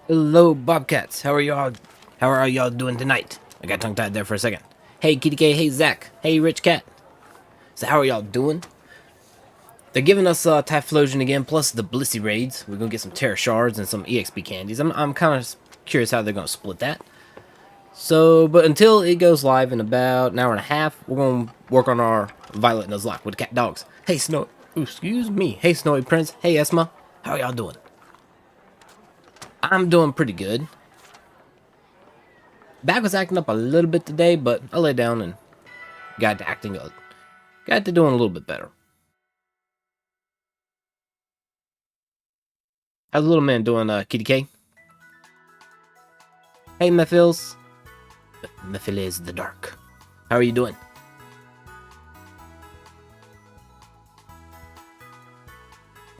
Hello, Bobcats. How are y'all? How are y'all doing tonight? I got tongue tied there for a second. Hey, Kitty K. Hey, Zach. Hey, Rich Cat. So, how are y'all doing? They're giving us Typhlosion again, plus the Blissey raids. We're gonna get some Tera shards and some EXP candies. I'm kind of curious how they're gonna split that. So, but until it goes live in about an hour and a half, we're gonna work on our Violet Nuzlocke with cat dogs. Hey, Snow. Ooh, excuse me. Hey, Snowy Prince. Hey, Esma. How are y'all doing? I'm doing pretty good. Back was acting up a little bit today, but I laid down and got to doing a little bit better. How's the little man doing, Kitty K? Hey, Mephils. Mephil the dark. How are you doing?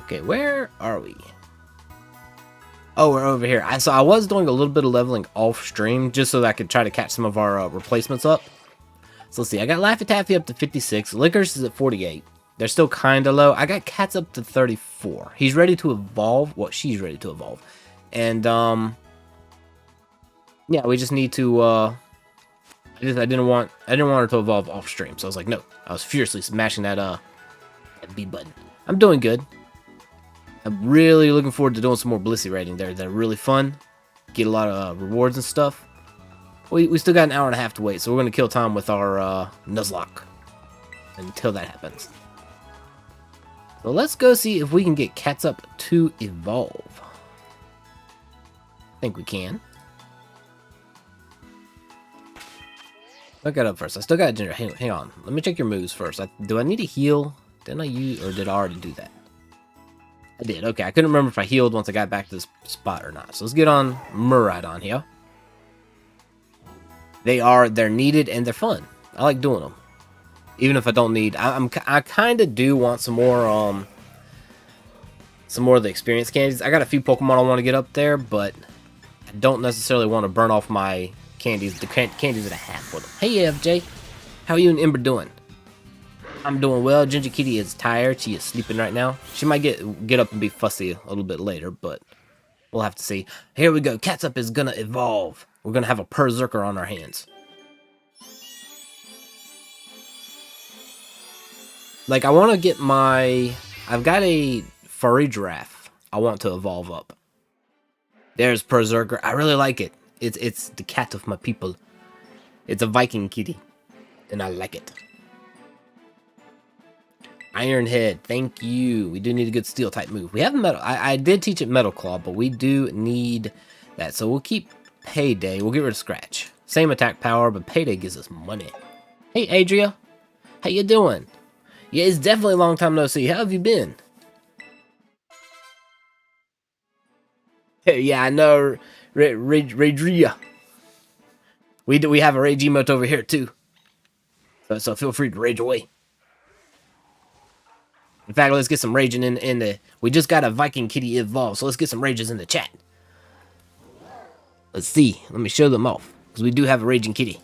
Okay, where are we? Oh, we're over here. So I was doing a little bit of leveling off stream just so that I could try to catch some of our replacements up. So let's see. I got Laffy Taffy up to 56. Lickers is at 48. They're still kind of low. I got Cats up to 34. He's ready to evolve. Well, she's ready to evolve. And, yeah, we just need to, I didn't want her to evolve off stream. So I was like, no. I was furiously smashing that B button. I'm doing good. I'm really looking forward to doing some more Blissey raiding there. They're really fun. Get a lot of rewards and stuff. We still got an hour and a half to wait, so we're going to kill time with our Nuzlocke until that happens. So let's go see if we can get Cats up to evolve. I think we can. Look it up first. I still got Ginger. Hang on. Let me check your moves first. Do I need to heal? Didn't I use, or did I already do that? I did. Okay, I couldn't remember if I healed once I got back to this spot or not. So let's get on Murad here. They're needed and they're fun. I like doing them. Even if I don't need, I kind of do want some more of the experience candies. I got a few Pokemon I want to get up there, but I don't necessarily want to burn off my candies, the candies that I have for them. Hey, FJ. How are you and Ember doing? I'm doing well. Ginger Kitty is tired. She is sleeping right now. She might get up and be fussy a little bit later, but we'll have to see. Here we go. Catsup is gonna evolve. We're gonna have a Berserker on our hands. Like, I want to get I've got a furry giraffe I want to evolve up. There's Berserker. I really like it. It's the cat of my people. It's a Viking kitty, and I like it. Iron Head, thank you. We do need a good steel type move. We have metal. I did teach it Metal Claw, but we do need that. So we'll keep Payday. We'll get rid of Scratch. Same attack power, but Payday gives us money. Hey, Adria. How you doing? Yeah, it's definitely a long time no see. How have you been? Hey, yeah, I know. Radria. We have a rage emote over here too. So feel free to rage away. In fact, let's get some raging in the... We just got a Viking kitty evolve, so let's get some rages in the chat. Let's see. Let me show them off, because we do have a raging kitty.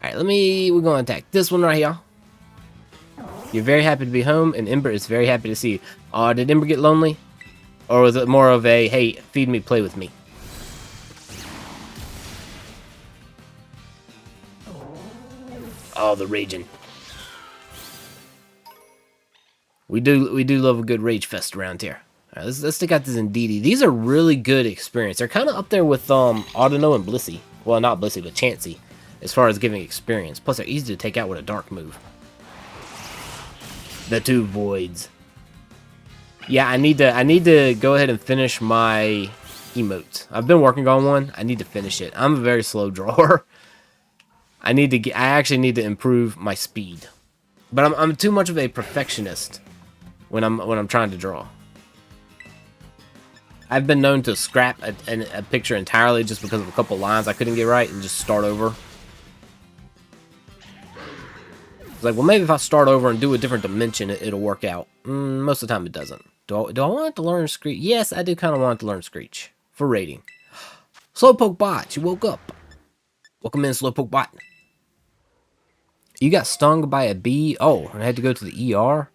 Alright, we're going to attack this one right here. You're very happy to be home, and Ember is very happy to see you. Did Ember get lonely? Or was it more of a, hey, feed me, play with me? Oh, the raging. We do love a good rage fest around here. All right, let's take out this Indeedee. These are really good experience. They're kind of up there with Audino and Blissey. Well, not Blissey, but Chansey, as far as giving experience. Plus, they're easy to take out with a dark move. The two voids. Yeah, I need to go ahead and finish my emotes. I've been working on one. I need to finish it. I'm a very slow drawer. I actually need to improve my speed. But I'm too much of a perfectionist when I'm trying to draw. I've been known to scrap a picture entirely just because of a couple lines I couldn't get right and just start over. It's like, well, maybe if I start over and do a different dimension, it'll work out. Most of the time, it doesn't. Do I want to learn Screech? Yes, I do kind of want to learn Screech for rating. Slowpoke Bot, you woke up. Welcome in, Slowpoke Bot. You got stung by a bee? Oh, and I had to go to the ER?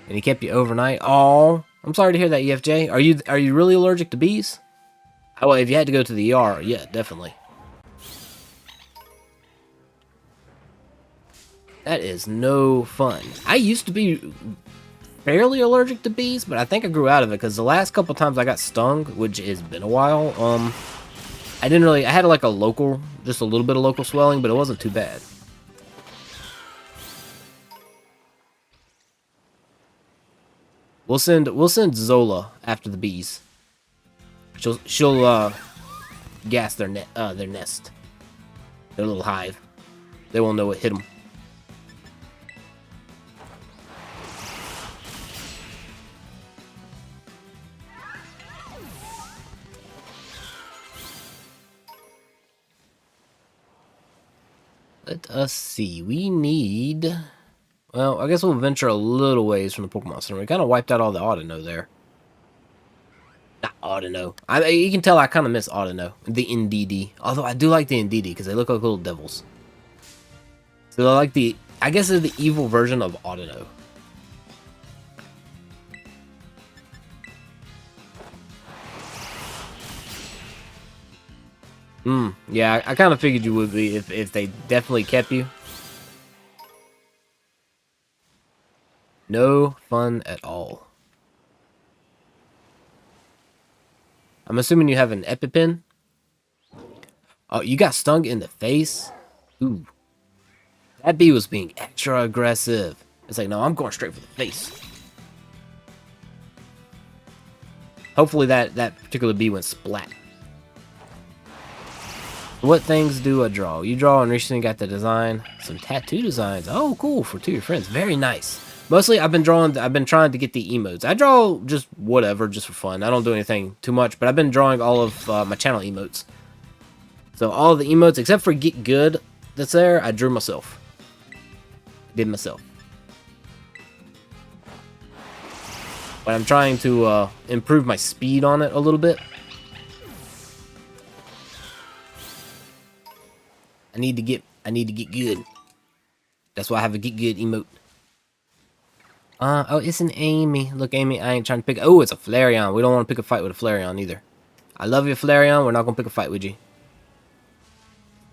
And he kept you overnight. Oh, I'm sorry to hear that, EFJ. Are you really allergic to bees? Oh, well, if you had to go to the ER, yeah, definitely. That is no fun. I used to be fairly allergic to bees, but I think I grew out of it because the last couple times I got stung, which has been a while, I didn't really, I had like just a little bit of local swelling, but it wasn't too bad. We'll send Zola after the bees. She'll gas their nest, their little hive. They won't know what hit them. Let us see. We need... Well, I guess we'll venture a little ways from the Pokemon Center. We kind of wiped out all the Audino there. Not Audino. You can tell I kind of miss Audino. The NDD. Although I do like the NDD because they look like little devils. So I like the... I guess they're the evil version of Audino. Yeah, I kind of figured you would be if they definitely kept you. No fun at all. I'm assuming you have an EpiPen. Oh, you got stung in the face? Ooh. That bee was being extra aggressive. It's like, no, I'm going straight for the face. Hopefully that particular bee went splat. What things do I draw? You draw and recently got the design. Some tattoo designs. Oh, cool. For two of your friends. Very nice. Mostly, I've been trying to get the emotes. I draw just whatever, just for fun. I don't do anything too much, but I've been drawing all of my channel emotes. So all the emotes, except for Get Good that's there, I drew myself. Did myself. But I'm trying to improve my speed on it a little bit. I need to get good. That's why I have a Get Good emote. Oh, it's an Amy. Look, Amy, I ain't trying to pick... Oh, it's a Flareon. We don't want to pick a fight with a Flareon either. I love you, Flareon. We're not going to pick a fight with you.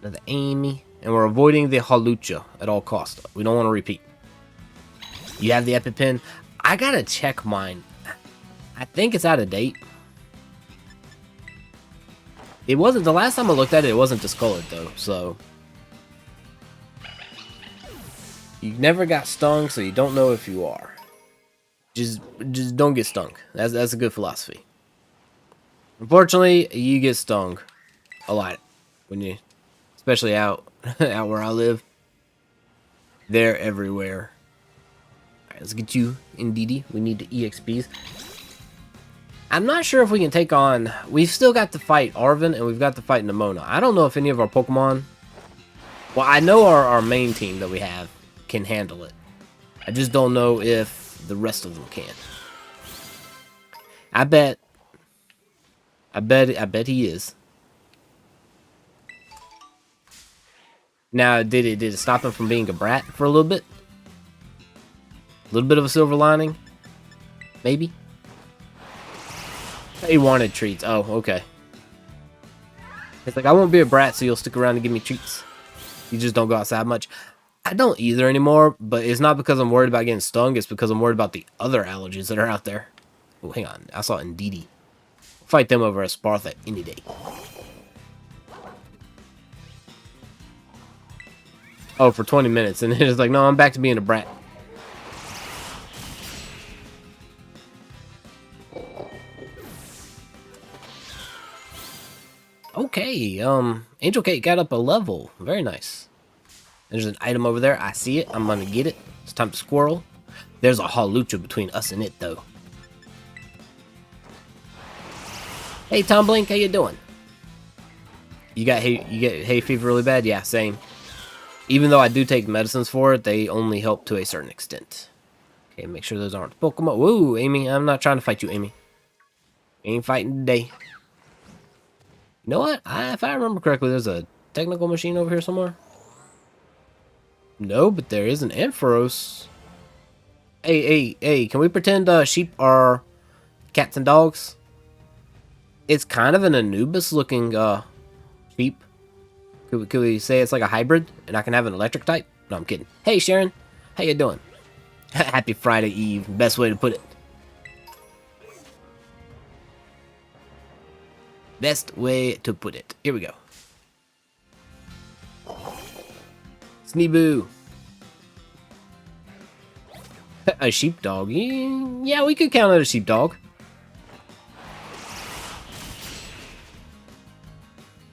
Another Amy. And we're avoiding the Hawlucha at all costs. We don't want to repeat. You have the EpiPen. I got to check mine. I think it's out of date. It wasn't... The last time I looked at it wasn't discolored, though. So... You never got stung, so you don't know if you are. Just don't get stung. That's a good philosophy. Unfortunately, you get stung a lot when you, especially out where I live. They're everywhere. All right, let's get you in DD. We need the EXPs. I'm not sure if we can take on... We've still got to fight Arven, and we've got to fight Nemona. I don't know if any of our Pokemon... Well, I know our main team that we have can handle it. I just don't know if the rest of them can. I bet he is. Now, did it stop him from being a brat for a little bit? A little bit of a silver lining? Maybe? He wanted treats. Oh, okay. It's like, I won't be a brat, so you'll stick around and give me treats. You just don't go outside much. I don't either anymore, but it's not because I'm worried about getting stung. It's because I'm worried about the other allergies that are out there. Oh, hang on. I saw Indeedee. Fight them over a Spartha any day. Oh, for 20 minutes. And it's like, no, I'm back to being a brat. Okay, Angel Cake got up a level. Very nice. There's an item over there. I see it. I'm gonna get it. It's time to squirrel. There's a Hawlucha between us and it, though. Hey, Tom Blink, how you doing? You get hay fever really bad? Yeah, same. Even though I do take medicines for it, they only help to a certain extent. Okay, make sure those aren't Pokemon. Whoa, Amy, I'm not trying to fight you, Amy. Ain't fighting today. You know what? If I remember correctly, there's a technical machine over here somewhere. No, but there is an Ampharos. Hey, can we pretend sheep are cats and dogs? It's kind of an Anubis looking sheep. Could we say it's like a hybrid and I can have an electric type? No, I'm kidding. Hey Sharon, how you doing? Happy Friday Eve, best way to put it. Best way to put it. Here we go. Sneeboo. A sheepdog. Yeah, we could count it a sheepdog.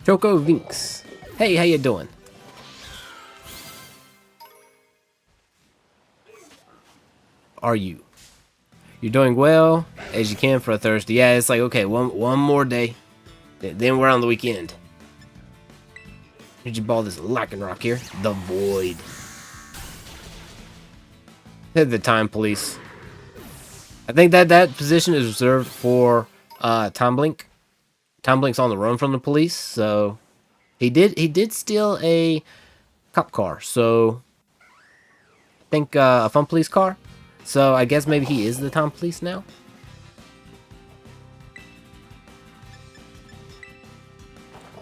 Choco Vinks. Hey, how you doing? Are you? You're doing well as you can for a Thursday. Yeah, it's like, okay, one more day. Then we're on the weekend. Did you ball this Lycanroc here? The Void. The Time Police. I think that position is reserved for Time Blink. Time Blink's on the run from the police, so he did steal a cop car. So I think a fun police car. So I guess maybe he is the Time Police now.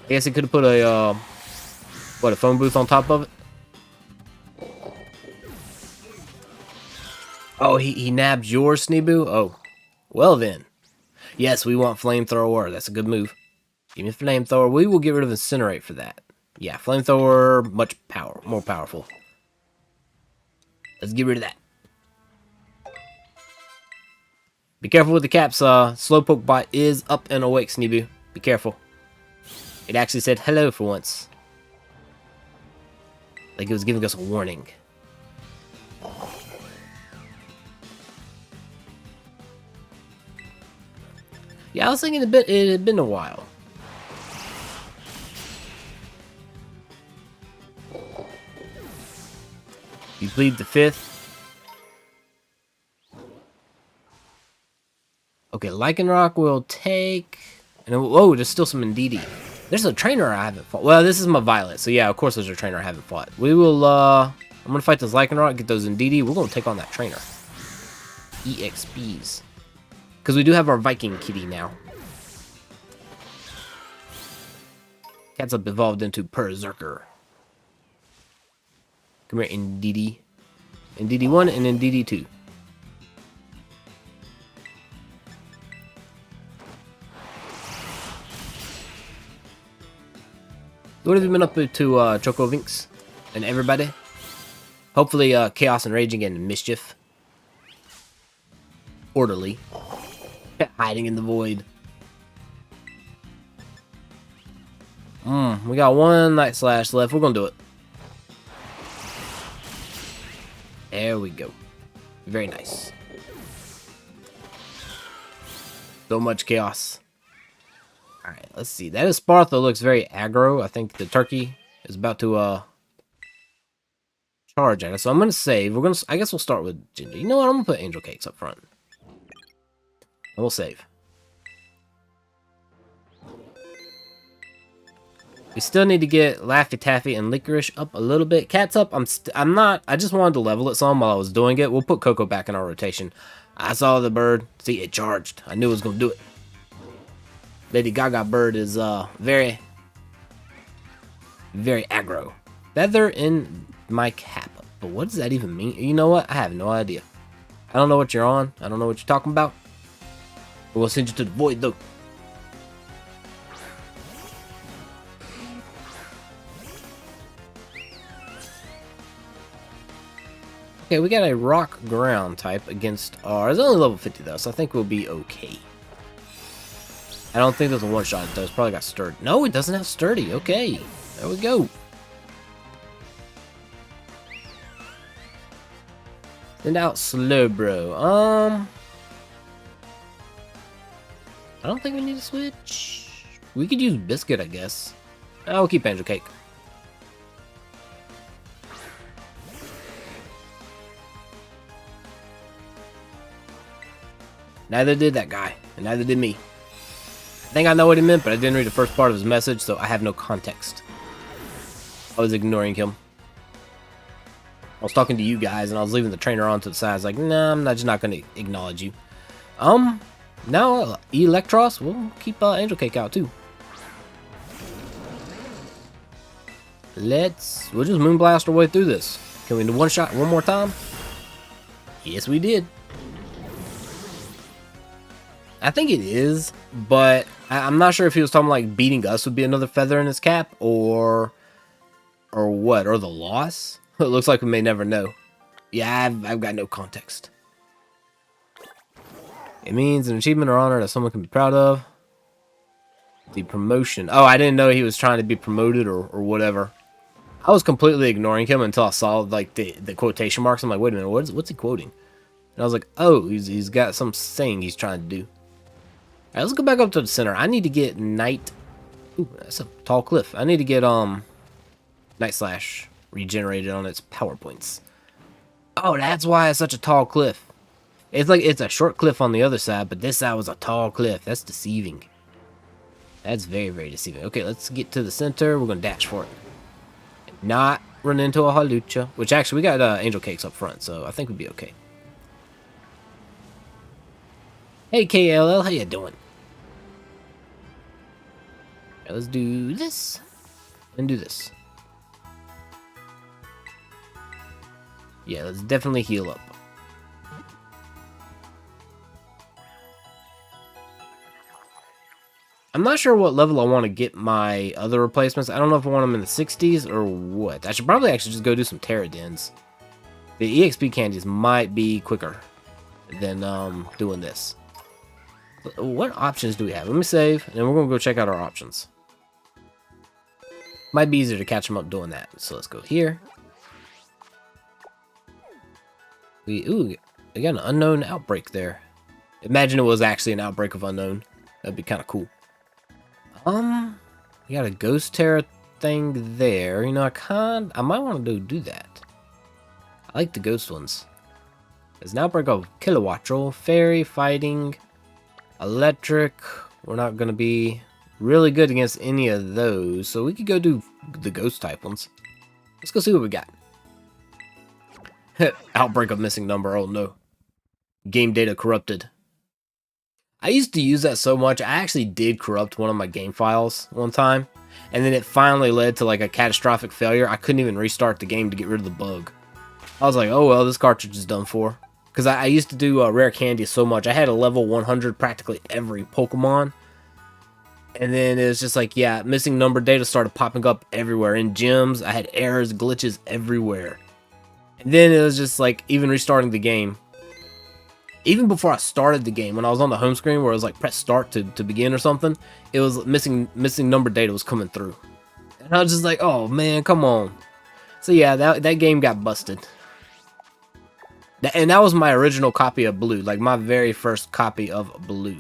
I guess he could have put a a phone booth on top of it. Oh, he nabbed your Sneeboo? Oh, well then. Yes, we want Flamethrower. That's a good move. Give me Flamethrower. We will get rid of Incinerate for that. Yeah, Flamethrower, more powerful. Let's get rid of that. Be careful with the caps. Slowpoke bot is up and awake, Sneeboo. Be careful. It actually said hello for once. Like it was giving us a warning. Yeah, I was thinking it had been a while. You plead the 5th. Okay, Lycanroc will take... And whoa, there's still some Indeedee. There's a trainer I haven't fought. Well, this is my Violet, so yeah, of course there's a trainer I haven't fought. We will, I'm gonna fight this Lycanroc, get those Indeedee. We're gonna take on that trainer. EXPs. Because we do have our Viking kitty now. Cat's up evolved into Berserker. Come here, Indeedee. Indeedee 1 and Indeedee 2. What have you been up to, Choco Vinks? And everybody? Hopefully, Chaos and Raging and Mischief. Orderly. Hiding in the void. We got one Night Slash left. We're gonna do it. There we go. Very nice. So much chaos. Alright, let's see. That Espartha looks very aggro. I think the turkey is about to charge at us. So I'm gonna save. I guess we'll start with Ginger. You know what? I'm gonna put Angel Cakes up front. And we'll save. We still need to get Laffy Taffy and Licorice up a little bit. Cat's up. I'm not. I just wanted to level it some while I was doing it. We'll put Coco back in our rotation. I saw the bird. See, it charged. I knew it was gonna do it. Lady Gaga bird is very, very aggro. Feather in my cap. But what does that even mean? You know what? I have no idea. I don't know what you're on. I don't know what you're talking about. But we'll send you to the void though. Okay, we got a rock ground type against ours. It's only level 50 though, so I think we'll be okay. I don't think there's a one-shot though. It's probably got sturdy. No, it doesn't have sturdy. Okay, there we go. Send out Slowbro. I don't think we need to switch. We could use Biscuit, I guess. I'll keep Angel Cake. Neither did that guy, and neither did me. I think I know what he meant, but I didn't read the first part of his message, so I have no context. I was ignoring him. was talking to you guys, and I was leaving the trainer on to the side. I was like, nah, I'm just not going to acknowledge you. Now, Electros, we'll keep Angel Cake out, too. We'll just Moonblast our way through this. Can we do one shot one more time? Yes, we did. I think it is, but I'm not sure if he was talking like beating us would be another feather in his cap, or what, or the loss. It looks like we may never know. Yeah, I've got no context. It means an achievement or honor that someone can be proud of. The promotion. Oh, I didn't know he was trying to be promoted or whatever. I was completely ignoring him until I saw like the quotation marks. I'm like, wait a minute, what's he quoting? And I was like, oh, he's got some saying he's trying to do. All right, let's go back up to the center. I need to get Night. Ooh, that's a tall cliff. I need to get Night Slash regenerated on its power points. Oh, that's why it's such a tall cliff. It's like it's a short cliff on the other side, but this side was a tall cliff. That's deceiving. That's very, very deceiving. Okay, let's get to the center. We're gonna dash for it. Not run into a Halucha, which actually we got Angel Cakes up front, so I think we'd be okay. Hey KLL, how you doing? Right, let's do this and do this. Yeah, let's definitely heal up. I'm not sure what level I want to get my other replacements. I don't know if I want them in the 60s or what. I should probably actually just go do some Pterodens. The EXP candies might be quicker than doing this. What options do we have? Let me save, and then we're going to go check out our options. Might be easier to catch them up doing that. So let's go here. We got an unknown outbreak there. Imagine it was actually an outbreak of unknown. That'd be kind of cool. You got a Ghost Tera thing there. You know, I might want to do that. I like the ghost ones. There's an outbreak of Kilowattrel, Fairy, Fighting, Electric. We're not going to be really good against any of those, so we could go do the ghost type ones. Let's go see what we got. Outbreak of missing number, oh no. Game data corrupted. I used to use that so much, I actually did corrupt one of my game files one time, and then it finally led to like a catastrophic failure. I couldn't even restart the game to get rid of the bug. I was like, oh well, this cartridge is done for. Because I used to do rare candies so much. I had a level 100 practically every Pokemon. And then it was just like, yeah, missing number data started popping up everywhere. In gyms, I had errors, glitches everywhere. And then it was just like, even restarting the game. Even before I started the game, when I was on the home screen where it was like press start to begin or something, it was missing number data was coming through. And I was just like, oh man, come on. So yeah, that game got busted. And that was my original copy of Blue, like my very first copy of Blue.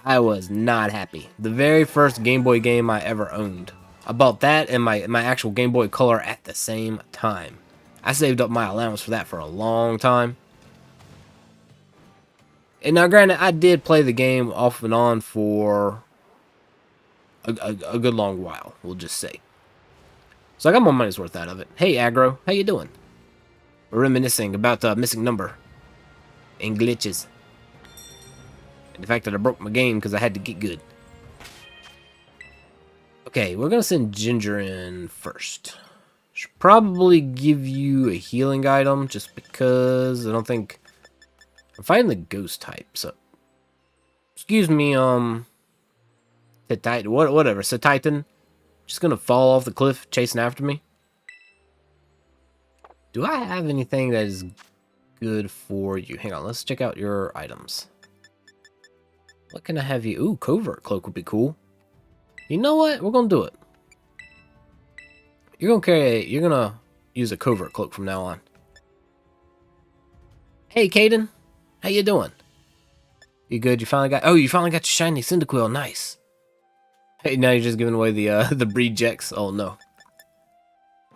I was not happy. The very first Game Boy game I ever owned. I bought that and my actual Game Boy Color at the same time. I saved up my allowance for that for a long time. And now granted, I did play the game off and on for a good long while, we'll just say. So I got my money's worth out of it. Hey Aggro, how you doing? We're reminiscing about the missing number and glitches. And the fact that I broke my game because I had to get good. Okay, we're going to send Ginger in first. Should probably give you a healing item just because I don't think... I'm fighting the ghost type, so... Excuse me, whatever, Titan. Just going to fall off the cliff chasing after me. Do I have anything that is good for you? Hang on, let's check out your items. What can I have you? Ooh, Covert Cloak would be cool. You know what? We're gonna do it. You're gonna use a Covert Cloak from now on. Hey, Caden. How you doing? You good? You finally got your shiny Cyndaquil. Nice. Hey, now you're just giving away the breed checks. Oh no.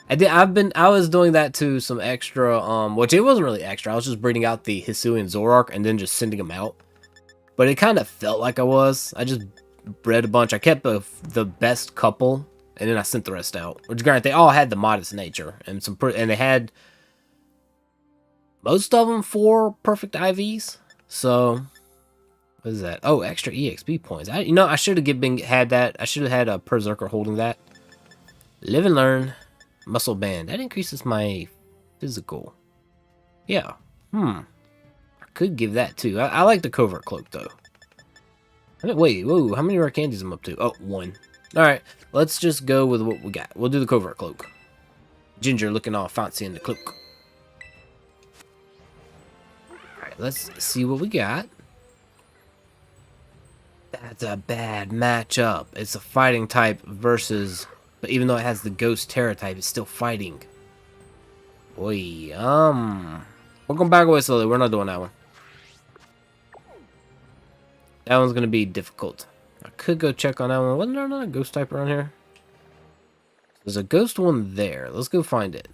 I was doing that to some extra, which it wasn't really extra. I was just breeding out the Hisuian Zoroark and then just sending them out. But it kind of felt like I was. I just bred a bunch. I kept the best couple and then I sent the rest out. Which, granted, they all had the modest nature, and and they had most of them 4 perfect IVs. So, what is that? Oh, extra EXP points. I should have had that. I should have had a Berserker holding that. Live and learn. Muscle band. That increases my physical. Yeah. I could give that too. I like the covert cloak though. Wait, whoa, how many rare candies am I up to? Oh, 1. Alright, let's just go with what we got. We'll do the covert cloak. Ginger looking all fancy in the cloak. Alright, let's see what we got. That's a bad matchup. It's a fighting type versus... But even though it has the Ghost Tera type, it's still fighting. Oi, we're going back away slowly. We're not doing that one. That one's going to be difficult. I could go check on that one. Wasn't there another ghost type around here? There's a ghost one there. Let's go find it.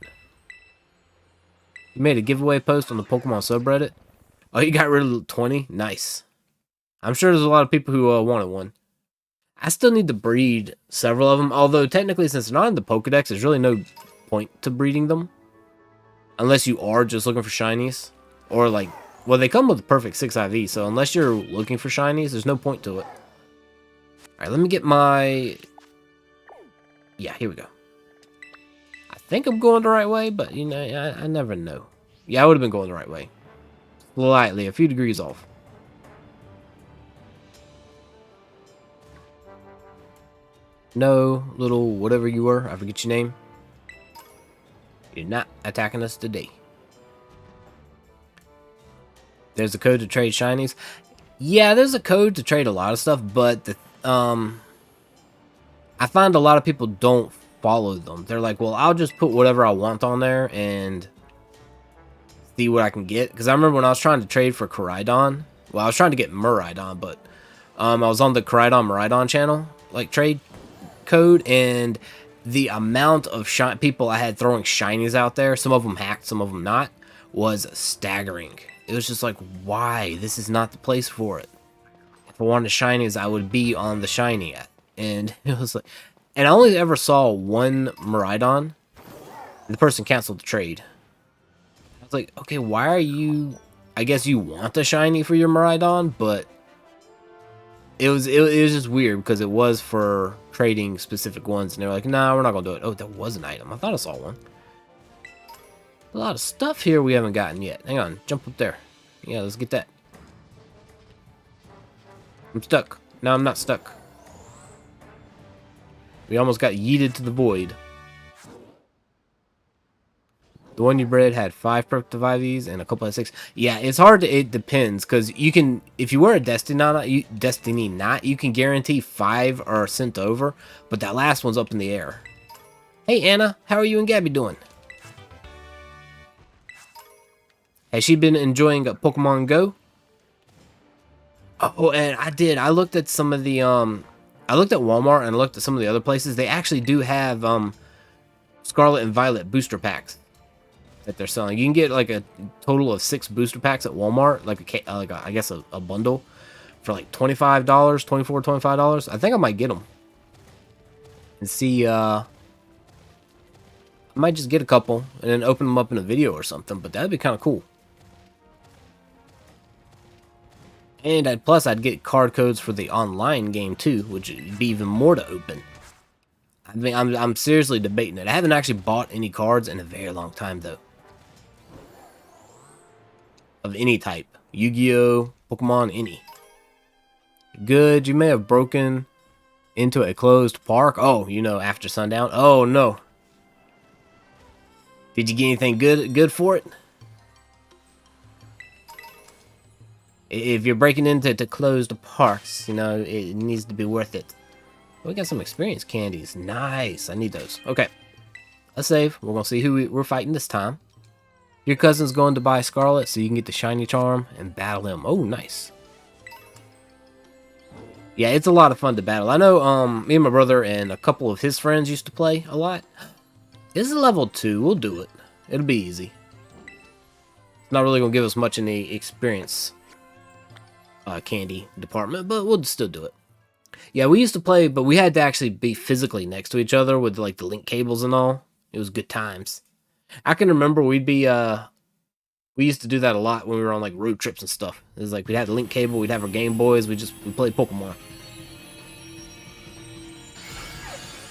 You made a giveaway post on the Pokemon subreddit. Oh, you got rid of 20? Nice. I'm sure there's a lot of people who wanted one. I still need to breed several of them. Although, technically, since they're not in the Pokedex, there's really no point to breeding them. Unless you are just looking for shinies. Or, like... Well, they come with the perfect 6 IV, so unless you're looking for shinies, there's no point to it. Alright, let me get my... Yeah, here we go. I think I'm going the right way, but, you know, I never know. Yeah, I would have been going the right way. Slightly, a few degrees off. No, little whatever you were, I forget your name. You're not attacking us today. There's a code to trade shinies. Yeah, there's a code to trade a lot of stuff, but I find a lot of people don't follow them. They're like, well, I'll just put whatever I want on there and see what I can get. Because I remember when I was trying to trade for Koraidon. Well, I was trying to get Miraidon, but I was on the Koraidon channel, like trade code, and the amount of people I had throwing shinies out there, some of them hacked, some of them not, was staggering. It was just like, why? This is not the place for it. If I wanted shinies, I would be on the shiny. And it was like... And I only ever saw one Miraidon. The person canceled the trade. I was like, okay, why are you... I guess you want the shiny for your Miraidon, but... It was just weird because it was for trading specific ones. And they were like, nah, we're not going to do it. Oh, there was an item. I thought I saw one. A lot of stuff here we haven't gotten yet. Hang on, jump up there. Yeah, let's get that. I'm stuck. No, I'm not stuck. We almost got yeeted to the void. The one you bred had 5 productive IVs and a couple of 6. Yeah, it's hard to... It depends, because you can... If you were a Destiny Knot, you can guarantee 5 are sent over, but that last one's up in the air. Hey, Anna, how are you and Gabby doing? Has she been enjoying Pokemon Go? Oh, and I did. I looked at some of the, I looked at Walmart and looked at some of the other places. They actually do have, Scarlet and Violet booster packs that they're selling. You can get, like, a total of 6 booster packs at Walmart. Like, I guess a bundle for, like, $25, $24, $25. I think I might get them. And see, I might just get a couple and then open them up in a video or something. But that'd be kind of cool. And plus, I'd get card codes for the online game, too, which would be even more to open. I mean, I'm seriously debating it. I haven't actually bought any cards in a very long time, though. Of any type. Yu-Gi-Oh!, Pokemon, any. Good, you may have broken into a closed park. Oh, you know, after sundown. Oh, no. Did you get anything good for it? If you're breaking into closed parks, you know, it needs to be worth it. We got some experience candies. Nice. I need those. Okay. Let's save. We're going to see who we're fighting this time. Your cousin's going to buy Scarlet so you can get the shiny charm and battle him. Oh, nice. Yeah, it's a lot of fun to battle. I know me and my brother and a couple of his friends used to play a lot. This is level 2. We'll do it. It'll be easy. It's not really going to give us much in the experience candy department, but we'll still do it. Yeah, we used to play, but we had to actually be physically next to each other with like the link cables and all. It was good times. I can remember we used to do that a lot when we were on like road trips and stuff. It was like we'd have the link cable, we'd have our Game Boys, we played Pokemon.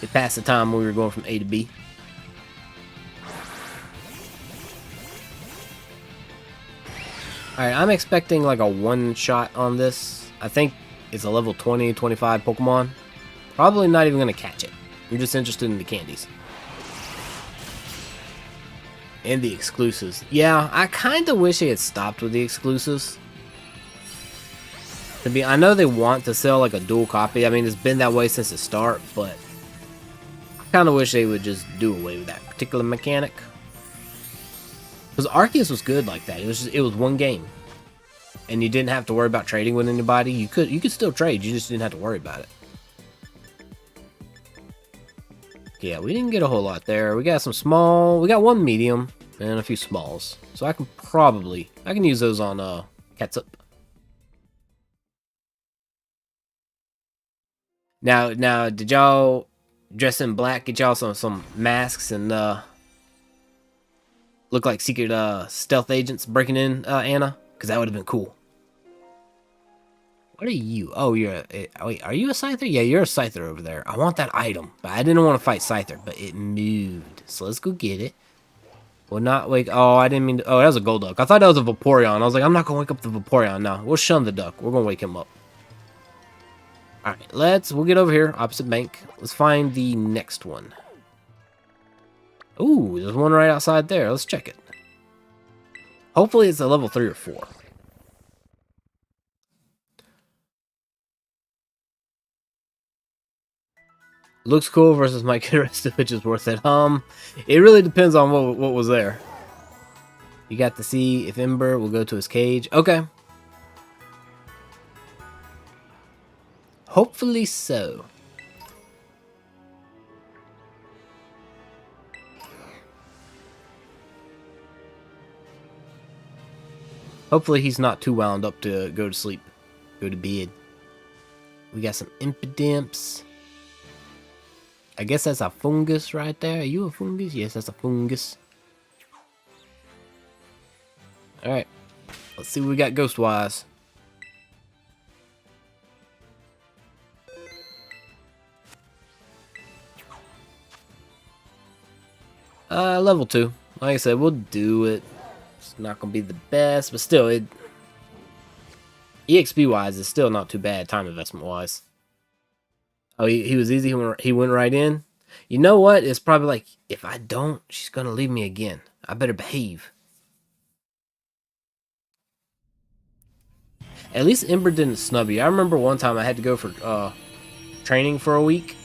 It passed the time when we were going from A to B. Alright, I'm expecting like a one shot on this. I think it's a level 20, 25 Pokemon. Probably not even going to catch it. I'm just interested in the candies. And the exclusives. Yeah, I kind of wish they had stopped with the exclusives. I know they want to sell like a dual copy. I mean, it's been that way since the start, but I kind of wish they would just do away with that particular mechanic. Because Arceus was good like that. It was one game, and you didn't have to worry about trading with anybody. You could still trade. You just didn't have to worry about it. Yeah, we didn't get a whole lot there. We got some small. We got one medium and a few smalls. So I can use those on Catsup. Now, did y'all dress in black? Get y'all some masks and look like secret stealth agents breaking in, Anna? Because that would have been cool. What are you? Oh, wait, are you a Scyther? Yeah, you're a Scyther over there. I want that item, but I didn't want to fight Scyther, but it moved. So let's go get it. Will not wake. Oh, I didn't mean to. Oh, that was a Golduck. I thought that was a Vaporeon. I was like, I'm not gonna wake up the Vaporeon now. We'll shun the duck. We're gonna wake him up. All right, we'll get over here, opposite bank. Let's find the next one. Ooh, there's one right outside there. Let's check it. Hopefully it's a level 3 or 4. Looks cool versus might get arrested, which is worth it. It really depends on what was there. You got to see if Ember will go to his cage. Okay. Hopefully so. Hopefully he's not too wound up to go to sleep. Go to bed. We got some Impidimps. I guess that's a fungus right there. Are you a fungus? Yes, that's a fungus. Alright. Let's see what we got ghost-wise. Level 2. Like I said, we'll do it. It's not gonna be the best, but still, EXP-wise, it's still not too bad, time investment-wise. Oh, he was easy. He went right in. You know what? It's probably like, if I don't, she's going to leave me again. I better behave. At least Ember didn't snub you. I remember one time I had to go for training for a week.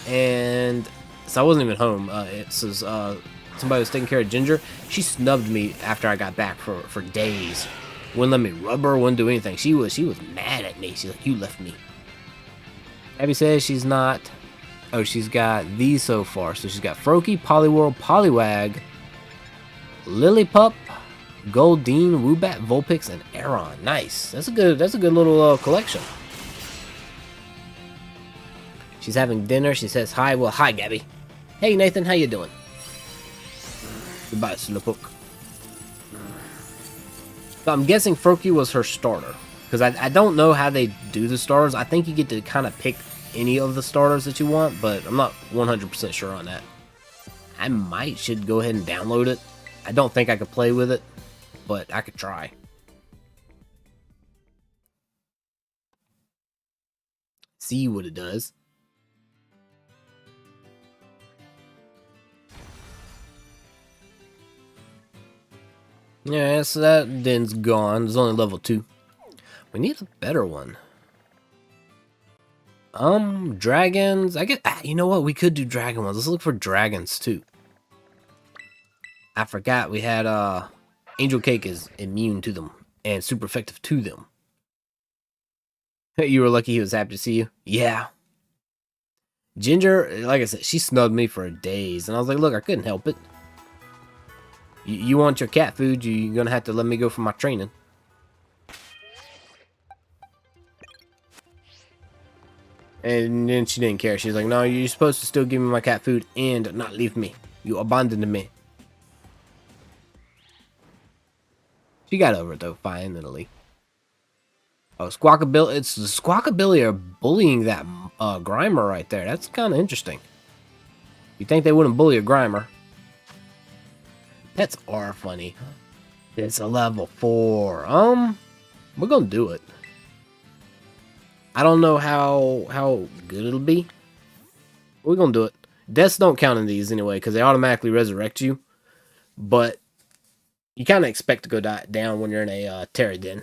And so I wasn't even home. Somebody was taking care of Ginger. She snubbed me after I got back for days. Wouldn't let me rub her, wouldn't do anything. She was mad at me. She's like, you left me. Abby says she's not. Oh, she's got these so far. So she's got Froakie, Poliwhirl, Poliwag, Lillipup, Goldeen, Woobat, Vulpix, and Aron. Nice. That's a good little collection. She's having dinner. She says hi. Well, hi, Gabby. Hey, Nathan. How you doing? Goodbye, Slowpoke. So I'm guessing Froakie was her starter. Because I don't know how they do the starters. I think you get to kind of pick any of the starters that you want, but I'm not 100% sure on that. I should go ahead and download it. I don't think I could play with it, but I could try. See what it does. Yeah, so that den's gone. It's only level 2. We need a better one. Dragons. I guess, you know what? We could do dragon ones. Let's look for dragons too. I forgot we had Angel Cake is immune to them and super effective to them. You were lucky he was happy to see you. Yeah. Ginger, like I said, she snubbed me for days, and I was like, look, I couldn't help it. You want your cat food? You're gonna have to let me go for my training. And then she didn't care. She's like, no, you're supposed to still give me my cat food and not leave me. You abandoned me. She got over it, though, finally. Oh, Squawkabilly. It's the Squawkabilly are bullying that Grimer right there. That's kind of interesting. You'd think they wouldn't bully a Grimer. Pets are funny. It's a level 4. We're gonna do it. I don't know how good it'll be. We're gonna do it. Deaths don't count in these anyway, because they automatically resurrect you. But you kind of expect to go down when you're in a Terra Den.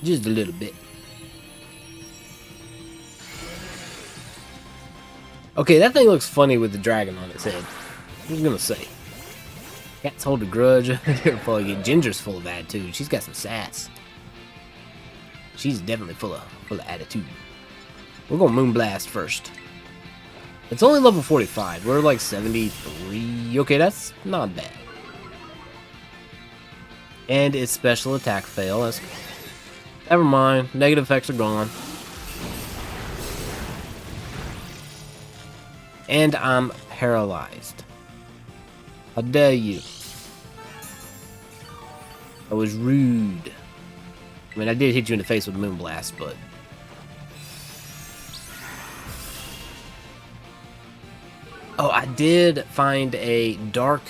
Just a little bit. Okay, that thing looks funny with the dragon on its head. I was gonna say. Cats hold a grudge. Ginger's full of attitude. She's got some sass. She's definitely full of attitude. We're gonna Moonblast first. It's only level 45. We're like 73. Okay, that's not bad. And its special attack fail. That's... Never mind. Negative effects are gone. And I'm paralyzed. How dare you? I was rude. I mean, I did hit you in the face with Moonblast, but... Oh, I did find a dark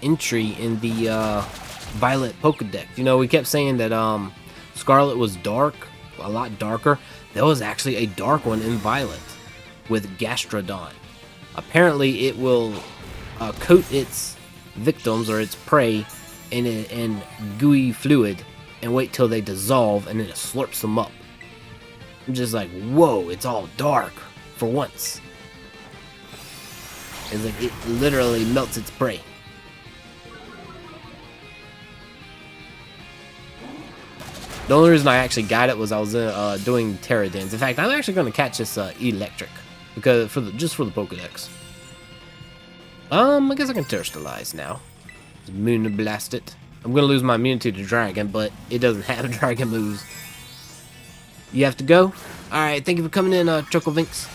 entry in the Violet Pokedex. You know, we kept saying that Scarlet was dark, a lot darker. There was actually a dark one in Violet with Gastrodon. Apparently, it will coat its victims or its prey in gooey fluid and wait till they dissolve, and then it slurps them up. I'm just like, whoa, it's all dark for once. It's like it literally melts its prey. The only reason I actually got it was I was doing Terra Dens. In fact, I'm actually going to catch this Electric because just for the Pokedex. I guess I can Terrestrialize now. Moonblast it. I'm going to lose my immunity to Dragon, but it doesn't have Dragon moves. You have to go? Alright, thank you for coming in, Chocovinks.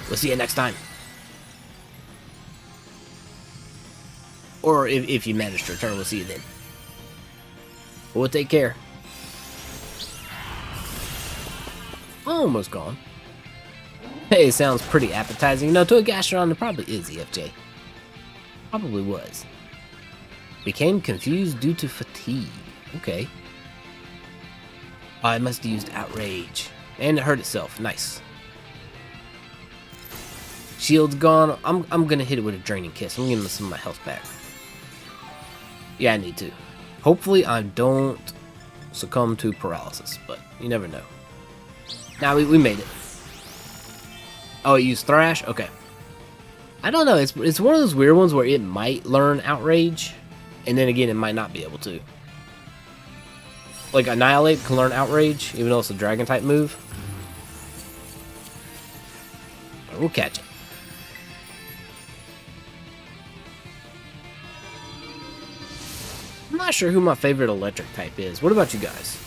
We'll see you next time. Or if you manage to return, we'll see you then. But we'll take care. Almost gone. Hey, it sounds pretty appetizing. No, to a Gastrodon, it probably is EFJ. Probably was. Became confused due to fatigue. Okay. I must have used Outrage. And it hurt itself. Nice. Shield's gone. I'm gonna hit it with a Draining Kiss. I'm getting some of my health back. Yeah, I need to. Hopefully I don't succumb to paralysis, but you never know. Now we made it. Oh, it used Thrash? Okay. I don't know. It's one of those weird ones where it might learn Outrage, and then again, it might not be able to. Like, Annihilate can learn Outrage, even though it's a Dragon-type move. But we'll catch it. I'm not sure who my favorite electric type is. What about you guys?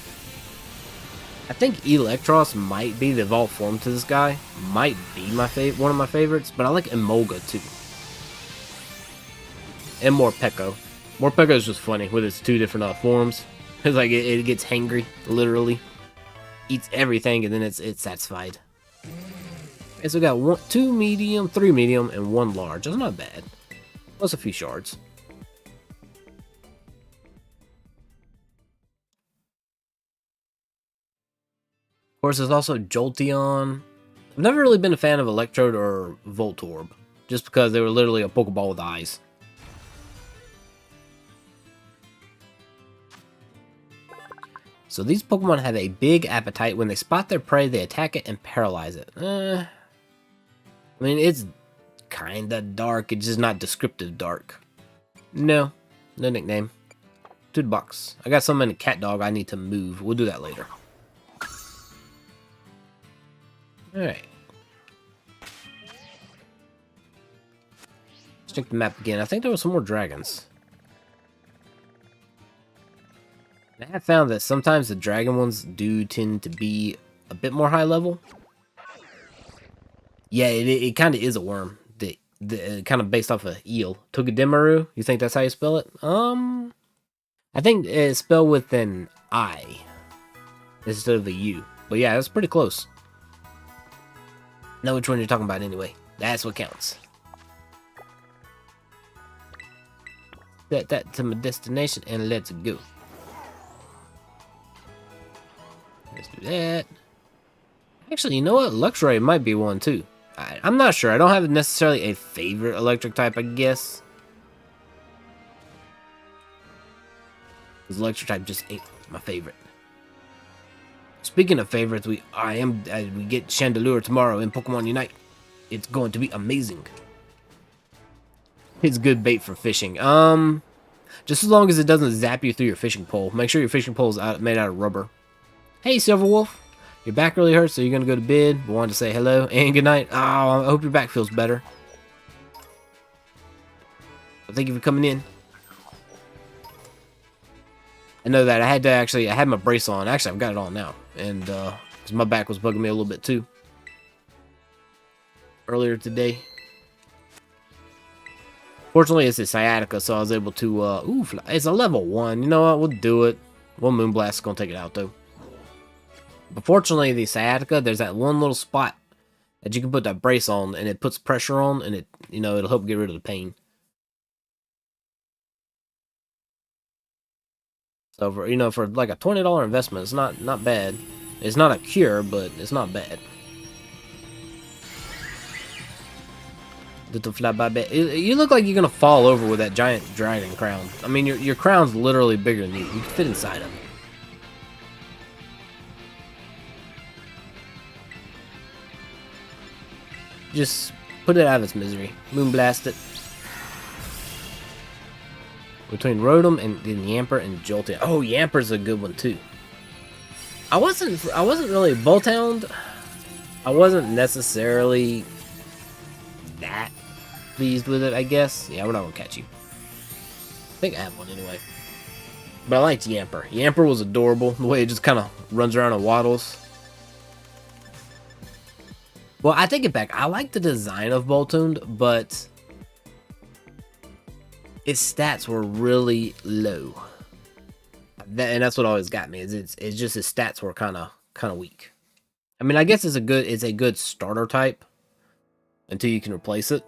I think Electros might be the evolved form to this guy. Might be my one of my favorites, but I like Emolga too. And Morpeko. Morpeko is just funny with its two different forms. It's like it gets hangry, literally. Eats everything and then it's satisfied. Okay, so we got 2 medium, 3 medium, and 1 large. That's not bad. Plus a few shards. Of course, there's also Jolteon. I've never really been a fan of Electrode or Voltorb, just because they were literally a Pokeball with eyes. So these Pokemon have a big appetite. When they spot their prey, they attack it and paralyze it. I mean, it's kinda dark. It's just not descriptive dark. No nickname. To the box. I got some in a cat dog I need to move. We'll do that later. Alright. Let's check the map again. I think there were some more dragons. I I found that sometimes the dragon ones do tend to be a bit more high level. Yeah, it kind of is a worm. The kind of based off of eel. Togedemaru? You think that's how you spell it? I think it's spelled with an I instead of a U. But yeah, that's pretty close. Know which one you're talking about anyway. That's what counts. Set that to my destination and let's go. Let's do that. Actually, you know what? Luxray might be one too. I'm not sure. I don't have necessarily a favorite electric type, I guess. Because electric type just ain't my favorite. Speaking of favorites, we get Chandelure tomorrow in Pokemon Unite. It's going to be amazing. It's good bait for fishing. Just as long as it doesn't zap you through your fishing pole. Make sure your fishing pole is made out of rubber. Hey, Silverwolf. Your back really hurts, so you're gonna go to bed. Wanted to say hello and good night. Oh, I hope your back feels better. Thank you for coming in. I know that I had my brace on. Actually, I've got it on now, and because my back was bugging me a little bit too earlier today. Fortunately, it's a sciatica, so I was able to. It's a level 1. You know what? We'll do it. One Moonblast is gonna take it out though. But fortunately, the sciatica, there's that one little spot that you can put that brace on, and it puts pressure on, and it'll help get rid of the pain. So for like a $20 investment, it's not bad. It's not a cure, but it's not bad. Little flyby. You look like you're gonna fall over with that giant dragon crown. I mean, your crown's literally bigger than you. You can fit inside of it. Just put it out of its misery. Moonblast it. Between Rotom and Yamper and Jolteon. Oh, Yamper's a good one too. I wasn't really Volthound. I wasn't necessarily that pleased with it, I guess. Yeah, we're not gonna catch you. I think I have one anyway. But I liked Yamper. Yamper was adorable. The way it just kind of runs around and waddles. Well, I take it back. I like the design of Volthound, but its stats were really low. And that's what always got me. It's just his stats were kind of weak. I mean, I guess it's a good starter type until you can replace it.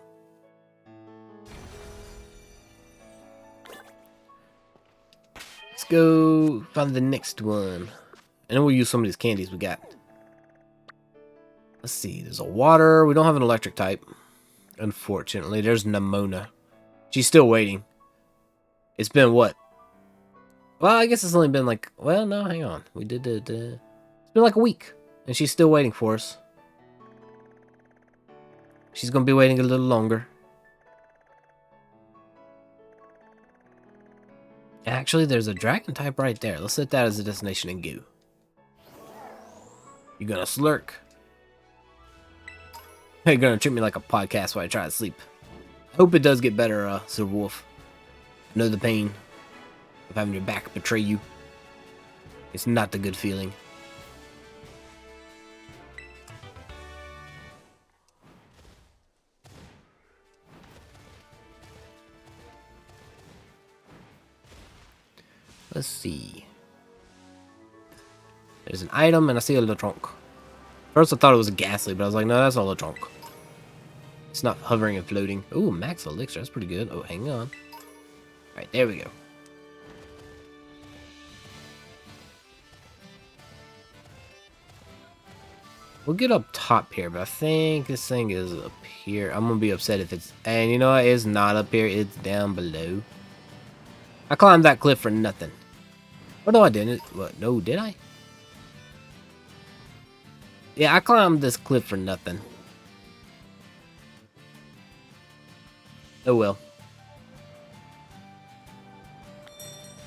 Let's go find the next one, and then we'll use some of these candies we got. Let's see, there's a water. We don't have an electric type. Unfortunately, there's Nemona. She's still waiting. It's been what? Well, I guess it's only been like... Well, no, hang on. We did it... it's been like a week. And she's still waiting for us. She's going to be waiting a little longer. Actually, there's a dragon type right there. Let's set that as a destination and go. You're going to slurk. You're gonna treat me like a podcast while I try to sleep. Hope it does get better, Silverwolf. I know the pain of having your back betray you. It's not the good feeling. Let's see. There's an item, and I see a Lechonk. First I thought it was a Ghastly, but I was like, no, that's not a Lechonk. It's not hovering and floating. Ooh, max elixir. That's pretty good. Oh, hang on. Alright, there we go. We'll get up top here, but I think this thing is up here. I'm gonna be upset if it's... And you know what? It's not up here. It's down below. I climbed that cliff for nothing. Oh, no, I didn't. What? No, did I? Yeah, I climbed this cliff for nothing. Oh well.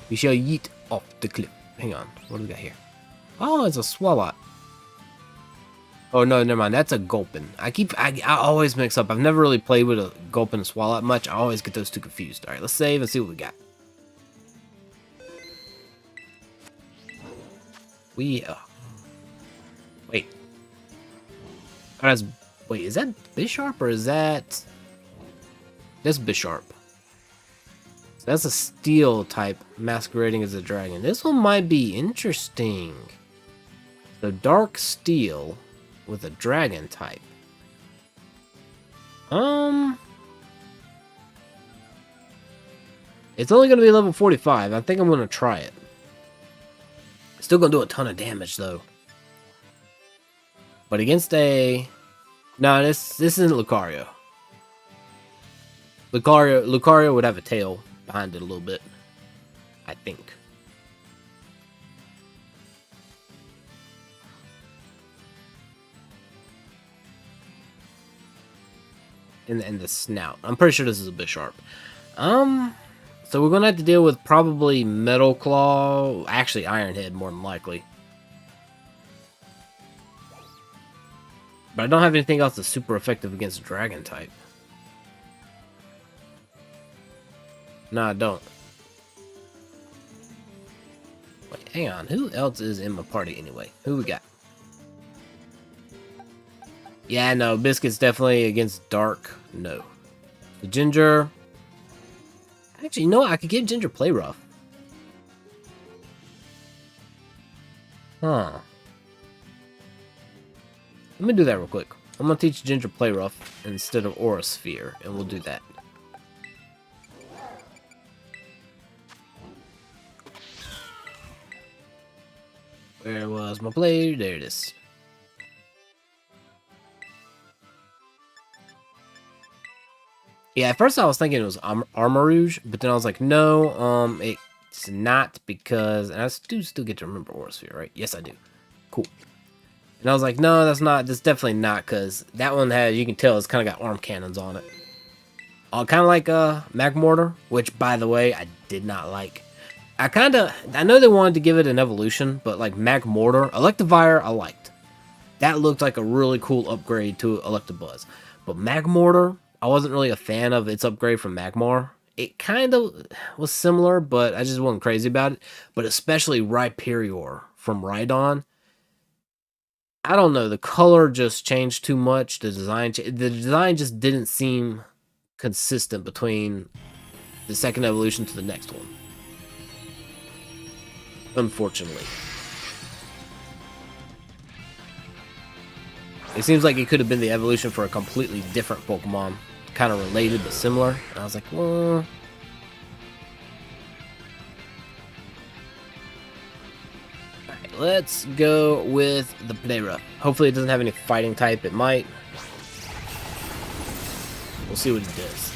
We shall yeet off the cliff. Hang on. What do we got here? Oh, it's a Swalot. Oh, no, never mind. That's a Gulpin. I always mix up. I've never really played with a Gulpin and Swalot much. I always get those two confused. Alright, let's save and see what we got. We wait. That's wait. Is that Bisharp or is that? That's Bisharp. So that's a steel type masquerading as a dragon. This one might be interesting. So dark steel with a dragon type. It's only going to be level 45. I think I'm going to try it. Still going to do a ton of damage though. But against a... No, this isn't Lucario. Lucario would have a tail behind it a little bit, I think. And the snout. I'm pretty sure this is a Bisharp. So we're gonna have to deal with probably Metal Claw, actually Iron Head more than likely. But I don't have anything else that's super effective against Dragon type. No, I don't. Wait, hang on. Who else is in my party anyway? Who we got? Yeah, no. Biscuit's definitely against Dark. No. The Ginger. Actually, no. I could give Ginger Play Rough. Huh. Let me do that real quick. I'm gonna teach Ginger Play Rough instead of Aura Sphere, and we'll do that. Where was my blade? There it is. Yeah, at first I was thinking it was Armarouge, but then I was like, no, it's not because... And I do still get to remember Aura Sphere, right? Yes, I do. Cool. And I was like, no, that's not... That's definitely not, because that one has... You can tell it's kind of got arm cannons on it. Kind of like Magmortar, which, by the way, I did not like. I know they wanted to give it an evolution, but like Magmortar, Electivire, I liked. That looked like a really cool upgrade to Electabuzz. But Magmortar, I wasn't really a fan of its upgrade from Magmar. It kind of was similar, but I just wasn't crazy about it. But especially Rhyperior from Rhydon. I don't know, the color just changed too much. The design just didn't seem consistent between the second evolution to the next one. Unfortunately. It seems like it could have been the evolution for a completely different Pokemon. Kind of related but similar. And I was like, well... Alright, let's go with the Plera. Hopefully it doesn't have any fighting type. It might. We'll see what it does.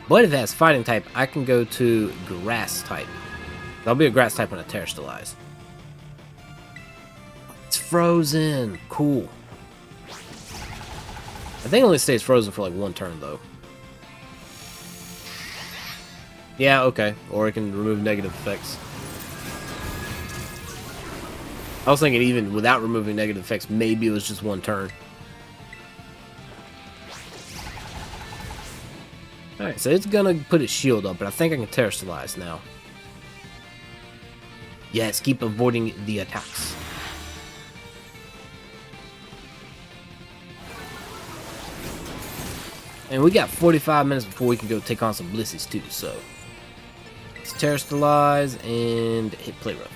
But if it has fighting type, I can go to grass type. That'll be a grass type when I terrestrialize. It's frozen. Cool. I think it only stays frozen for like one turn though. Yeah, okay. Or it can remove negative effects. I was thinking even without removing negative effects, maybe it was just one turn. Alright, so it's gonna put its shield up, but I think I can terrestrialize now. Yes, keep avoiding the attacks. And we got 45 minutes before we can go take on some Blissies too, so... Let's terrestrialize and hit Play Rough.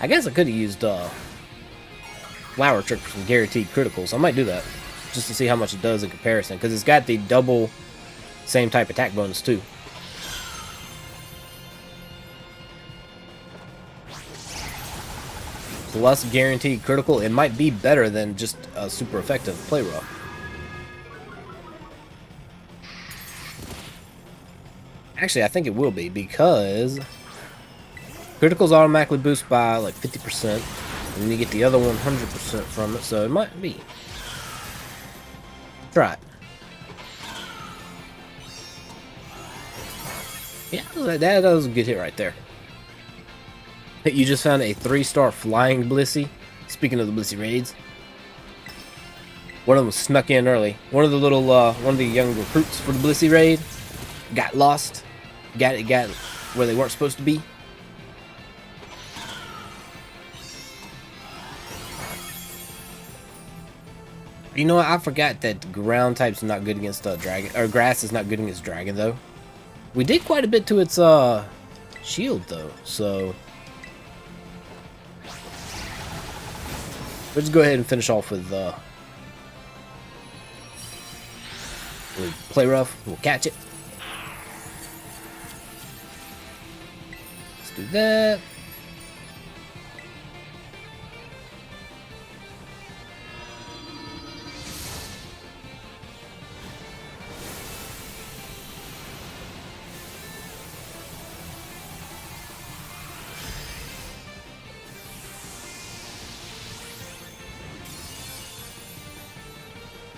I guess I could have used Flower Trick for some guaranteed criticals. I might do that, just to see how much it does in comparison, because it's got the double same type attack bonus too. Plus guaranteed critical, it might be better than just a super effective Play Rough. Actually, I think it will be, because criticals automatically boost by like 50%, and then you get the other 100% from it, so it might be. Try it. Yeah, that was a good hit right there. You just found a 3-star flying Blissey. Speaking of the Blissey raids, one of them was snuck in early. One of the little, one of the young recruits for the Blissey raid got lost got where they weren't supposed to be. You know what? I forgot that ground type's not good against dragon, or grass is not good against dragon though. We did quite a bit to its shield though, so let's go ahead and finish off with we'll play rough. We'll catch it. Let's do that.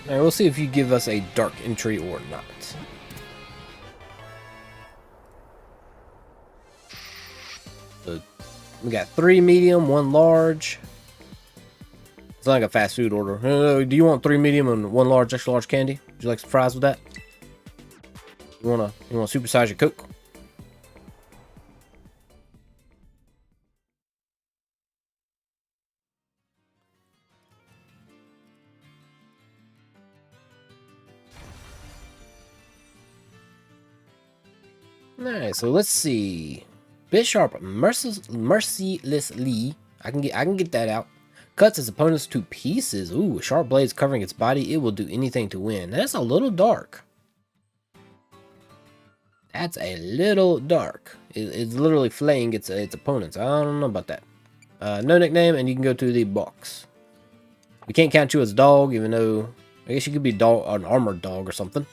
Alright, we'll see if you give us a dark entry or not. So we got 3 medium, 1 large. It's like a fast food order. Do you want 3 medium and 1 large, extra large candy? Would you like some fries with that? You wanna supersize your Coke? Alright, so let's see. Bisharp mercilessly. I can get that out. Cuts his opponents to pieces. Ooh, sharp blades covering its body. It will do anything to win. That's a little dark. That's a little dark. It's literally flaying its opponents. I don't know about that. No nickname, and you can go to the box. We can't count you as dog, even though I guess you could be an armored dog or something.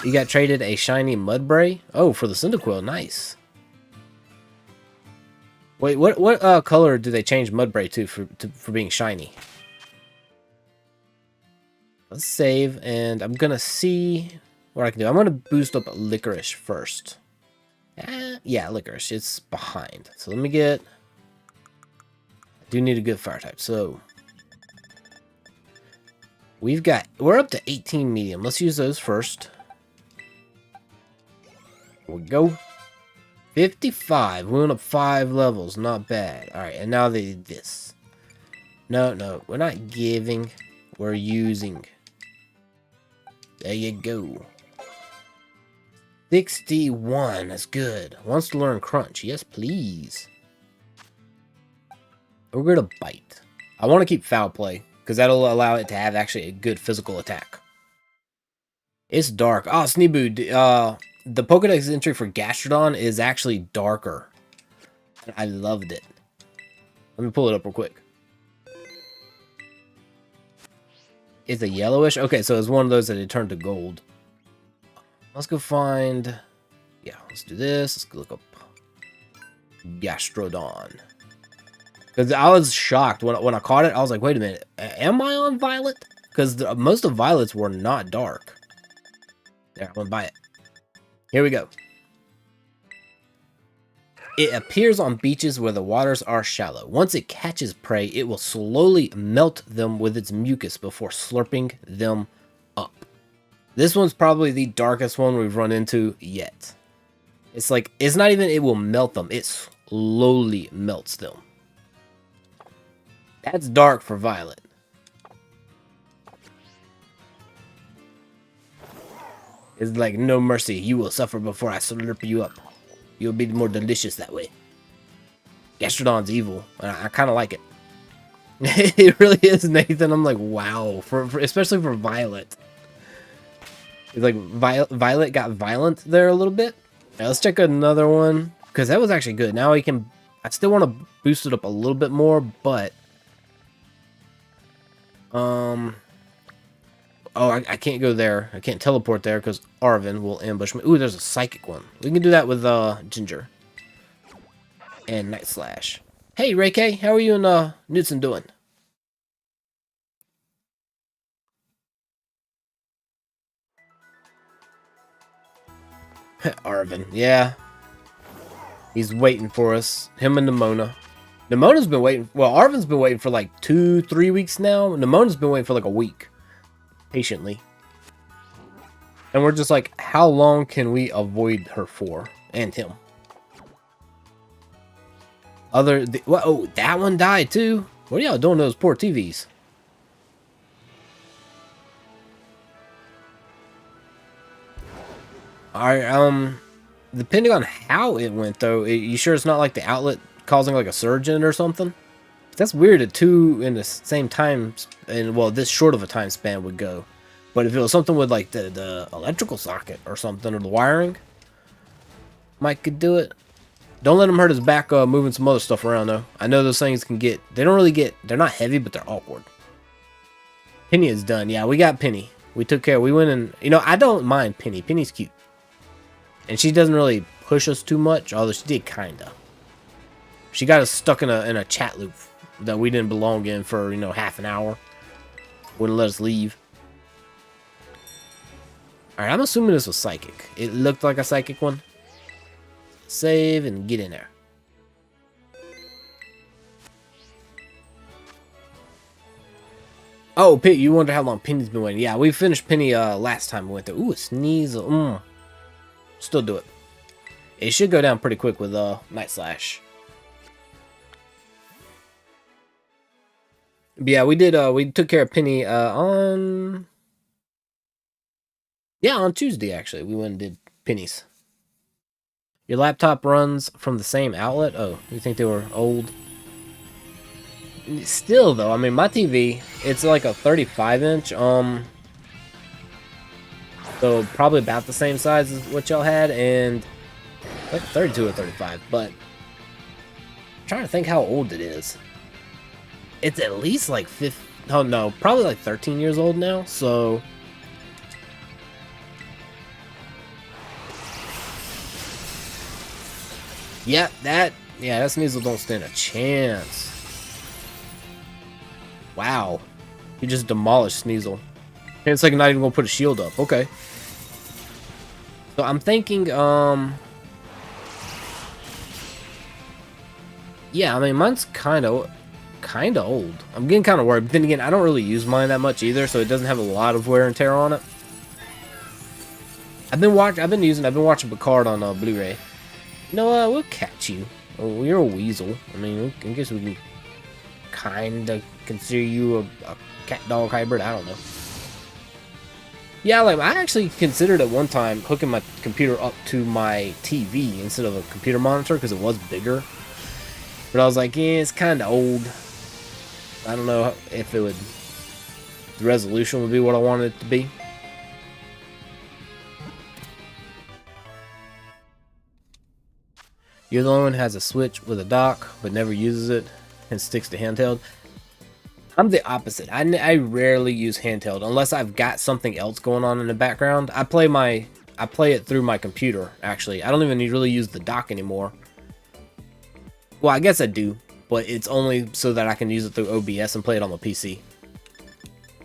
You got traded a shiny Mudbray. Oh, for the Cyndaquil. Nice. Wait, what color do they change Mudbray to for being shiny? Let's save, and I'm gonna see what I can do. I'm gonna boost up Licorice first. Yeah, Licorice. It's behind. So let me get. I do need a good fire type. So we're up to 18 medium. Let's use those first. Here we go. 55. We went up 5 levels. Not bad. Alright, and now this. No, we're not giving. We're using. There you go. 61. That's good. Wants to learn Crunch. Yes, please. We're going to Bite. I want to keep Foul Play, because that'll allow it to have actually a good physical attack. It's dark. Oh, Sneeboo. The Pokedex entry for Gastrodon is actually darker. I loved it. Let me pull it up real quick. It's a yellowish? Okay, so it's one of those that it turned to gold. Let's go find... Yeah, let's do this. Let's go look up Gastrodon. Because I was shocked when I caught it. I was like, wait a minute. Am I on Violet? Because most of Violets were not dark. There, I'm going to buy it. Here we go. It appears on beaches where the waters are shallow. Once it catches prey, it will slowly melt them with its mucus before slurping them up. This one's probably the darkest one we've run into yet. It's like, it's not even it will melt them, it slowly melts them. That's dark for Violet. It's like, no mercy, you will suffer before I slurp you up. You'll be more delicious that way. Gastrodon's evil, and I kind of like it. It really is, Nathan. I'm like, wow, especially for Violet. It's like, Violet got violent there a little bit. Now, let's check another one, because that was actually good. Now we can, I still want to boost it up a little bit more, but... Oh, I can't go there. I can't teleport there because Arvin will ambush me. Ooh, there's a psychic one. We can do that with Ginger. And Night Slash. Hey, Ray K, how are you and Knudsen doing? Arvin, yeah. He's waiting for us. Him and Nimona. Nimona's been waiting. Well, Arvin's been waiting for like 2-3 weeks now. Nimona's been waiting for like a week. Patiently. And we're just like, how long can we avoid her for? And him. Oh, that one died too. What are y'all doing to those poor TVs? Alright, depending on how it went though, you sure it's not like the outlet causing like a surge in it or something? That's weird that two in the same time, and well, this short of a time span would go. But if it was something with like the electrical socket or something, or the wiring, Mike could do it. Don't let him hurt his back moving some other stuff around though. I know those things can get, they're not heavy, but they're awkward. Penny is done. Yeah, we got Penny. We took care. We went and, you know, I don't mind Penny. Penny's cute. And she doesn't really push us too much, although she did kinda. She got us stuck in a chat loop that we didn't belong in for, you know, half an hour. Wouldn't let us leave. Alright, I'm assuming this was psychic. It looked like a psychic one. Save and get in there. Oh, Pit, you wonder how long Penny's been waiting. Yeah, we finished Penny last time we went there. Ooh, a sneeze. Still do it. It should go down pretty quick with Night Slash. But yeah, we did. We took care of Penny on Tuesday actually. We went and did Penny's. Your laptop runs from the same outlet. Oh, you think they were old? Still though, I mean, my TV, it's like a 35-inch. So probably about the same size as what y'all had, and like 32 or 35. But I'm trying to think how old it is. It's at least like oh no, probably like 13 years old now. So yeah, that Sneasel don't stand a chance. Wow, he just demolished Sneasel. And it's like not even gonna put a shield up. Okay. So I'm thinking, yeah, I mean, mine's kind of old. I'm getting kind of worried. But then again, I don't really use mine that much either, so it doesn't have a lot of wear and tear on it. I've been watching Picard on Blu-ray. You know, we'll catch you. Oh, you're a weasel. I mean, I guess we can kind of consider you a cat-dog hybrid. I don't know. Yeah, like, I actually considered at one time hooking my computer up to my TV instead of a computer monitor because it was bigger. But I was like, yeah, it's kind of old. I don't know if the resolution would be what I wanted it to be. You're the only one who has a Switch with a dock, but never uses it and sticks to handheld. I'm the opposite. I rarely use handheld unless I've got something else going on in the background. I play it through my computer, actually. I don't even really use the dock anymore. Well, I guess I do, but it's only so that I can use it through OBS and play it on my PC.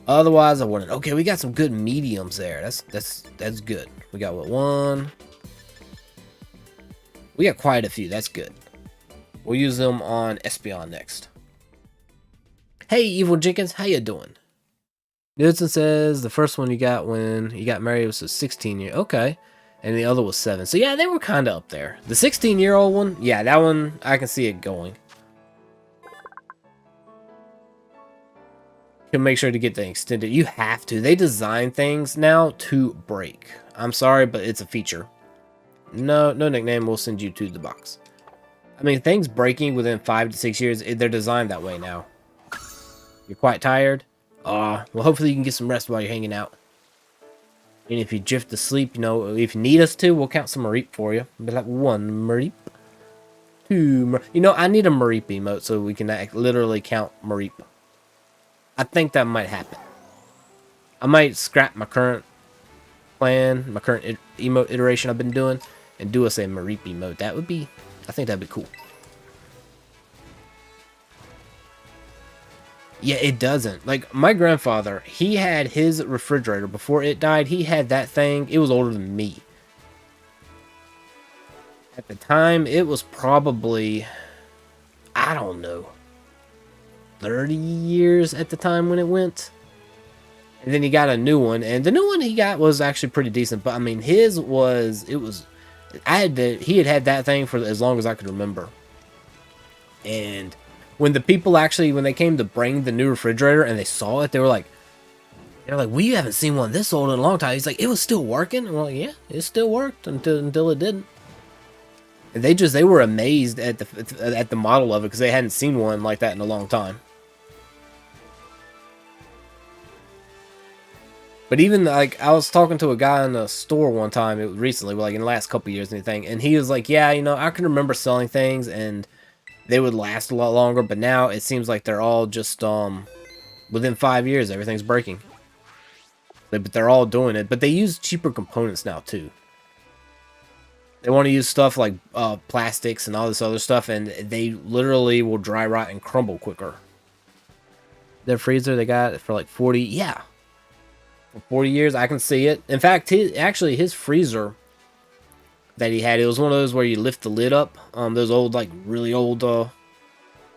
Otherwise, I wouldn't. Okay, we got some good mediums there. That's good. We got what, one? We got quite a few. That's good. We'll use them on Espeon next. Hey, Evil Jenkins, how you doing? Newton says the first one you got when you got married was a 16-year. Okay. And the other was 7. So yeah, they were kind of up there. The 16-year-old one, yeah, that one, I can see it going. You'll make sure to get the extended. You have to. They design things now to break. I'm sorry, but it's a feature. No nickname. We'll send you to the box. I mean, things breaking within 5 to 6 years, they're designed that way now. You're quite tired? Well, hopefully you can get some rest while you're hanging out. And if you drift to sleep, you know, if you need us to, we'll count some Mareep for you. Be like 1 Mareep. 2 Mareep. You know, I need a Mareep emote so we can literally count Mareep. I think that might happen. I might scrap my current plan, my current emote iteration I've been doing, and do us a Mareep emote. That would be, I think that'd be cool. Yeah, it doesn't. Like, my grandfather, he had his refrigerator before it died. He had that thing. It was older than me. At the time, it was probably, I don't know, 30 years at the time when it went. And then he got a new one, and the new one he got was actually pretty decent. But I mean, his was he had that thing for as long as I could remember. And when the people actually, when they came to bring the new refrigerator and they saw it, they're like, we haven't seen one this old in a long time. He's like, it was still working. And we're like, yeah, it still worked until it didn't. And they were amazed at the model of it because they hadn't seen one like that in a long time. But even like I was talking to a guy in a store one time recently, like in the last couple years, and anything, and he was like, yeah, I can remember selling things and they would last a lot longer, but now it seems like they're all just within 5 years everything's breaking. But they're all doing it. But they use cheaper components now too. They want to use stuff like plastics and all this other stuff, and they literally will dry rot and crumble quicker. Their freezer they got for like 40, yeah. For 40 years, I can see it. In fact, his freezer that he had, it was one of those where you lift the lid up. Those old, like really old, well,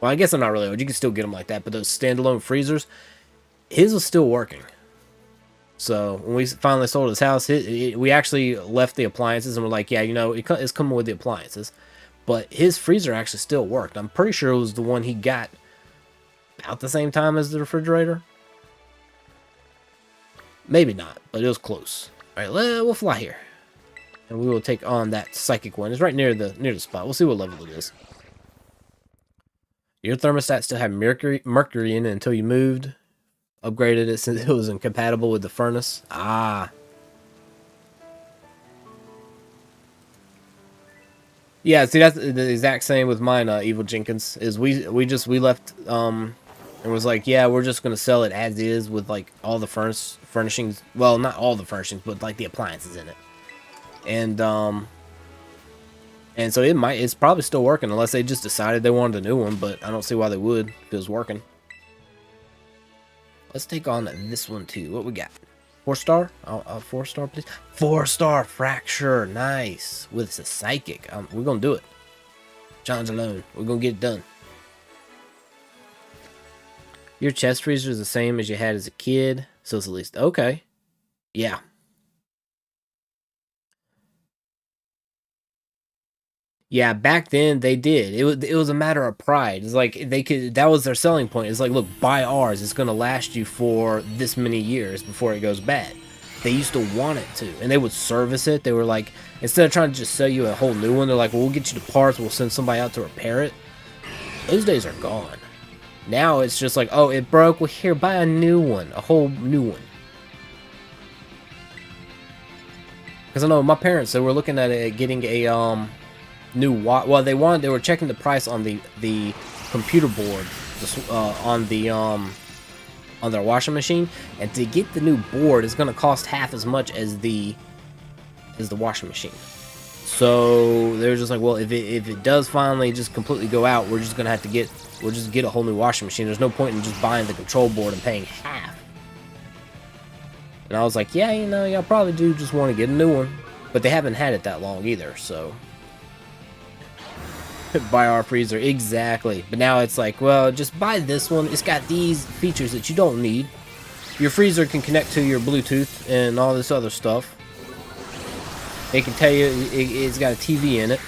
I guess they're not really old. You can still get them like that, but those standalone freezers, his was still working. So when we finally sold his house, we actually left the appliances and we're like, yeah, it's coming with the appliances. But his freezer actually still worked. I'm pretty sure it was the one he got about the same time as the refrigerator. Maybe not, but it was close. All right, we'll fly here. And we will take on that psychic one. It's right near the spot. We'll see what level it is. Your thermostat still had mercury in it until you moved. Upgraded it since it was incompatible with the furnace. Ah. Yeah, see, that's the exact same with mine, Evil Jenkins. Is we left and was like, yeah, we're just gonna sell it as is with like all the furnishings. Well, not all the furnishings, but like the appliances in it. And so it's probably still working unless they just decided they wanted a new one, but I don't see why they would if it was working. Let's take on this one too. What we got? 4-star? 4-star, please. 4-star fracture. Nice. With a psychic. We're gonna do it. John's alone. We're gonna get it done. Your chest freezer is the same as you had as a kid, so it's at least okay. Yeah. Yeah, back then they did. It was a matter of pride. It's like that was their selling point. It's like, look, buy ours. It's gonna last you for this many years before it goes bad. They used to want it to, and they would service it. They were like, instead of trying to just sell you a whole new one, they're like, well, we'll get you the parts. We'll send somebody out to repair it. Those days are gone. Now it's just like, oh, it broke. Well, here, buy a new one, a whole new one. Because I know my parents, they were looking at it, getting a new well, they were checking the price on the computer board on their washing machine, and to get the new board is going to cost half as much as the washing machine. So they're just like, well, if it does finally just completely go out, we're just gonna have to get a whole new washing machine. There's no point in just buying the control board and paying half. And I was like, yeah, y'all probably do just want to get a new one, but they haven't had it that long either, so. Buy our freezer, exactly. But now it's like, well, just buy this one. It's got these features that you don't need. Your freezer can connect to your Bluetooth and all this other stuff. It can tell you it's got a TV in it.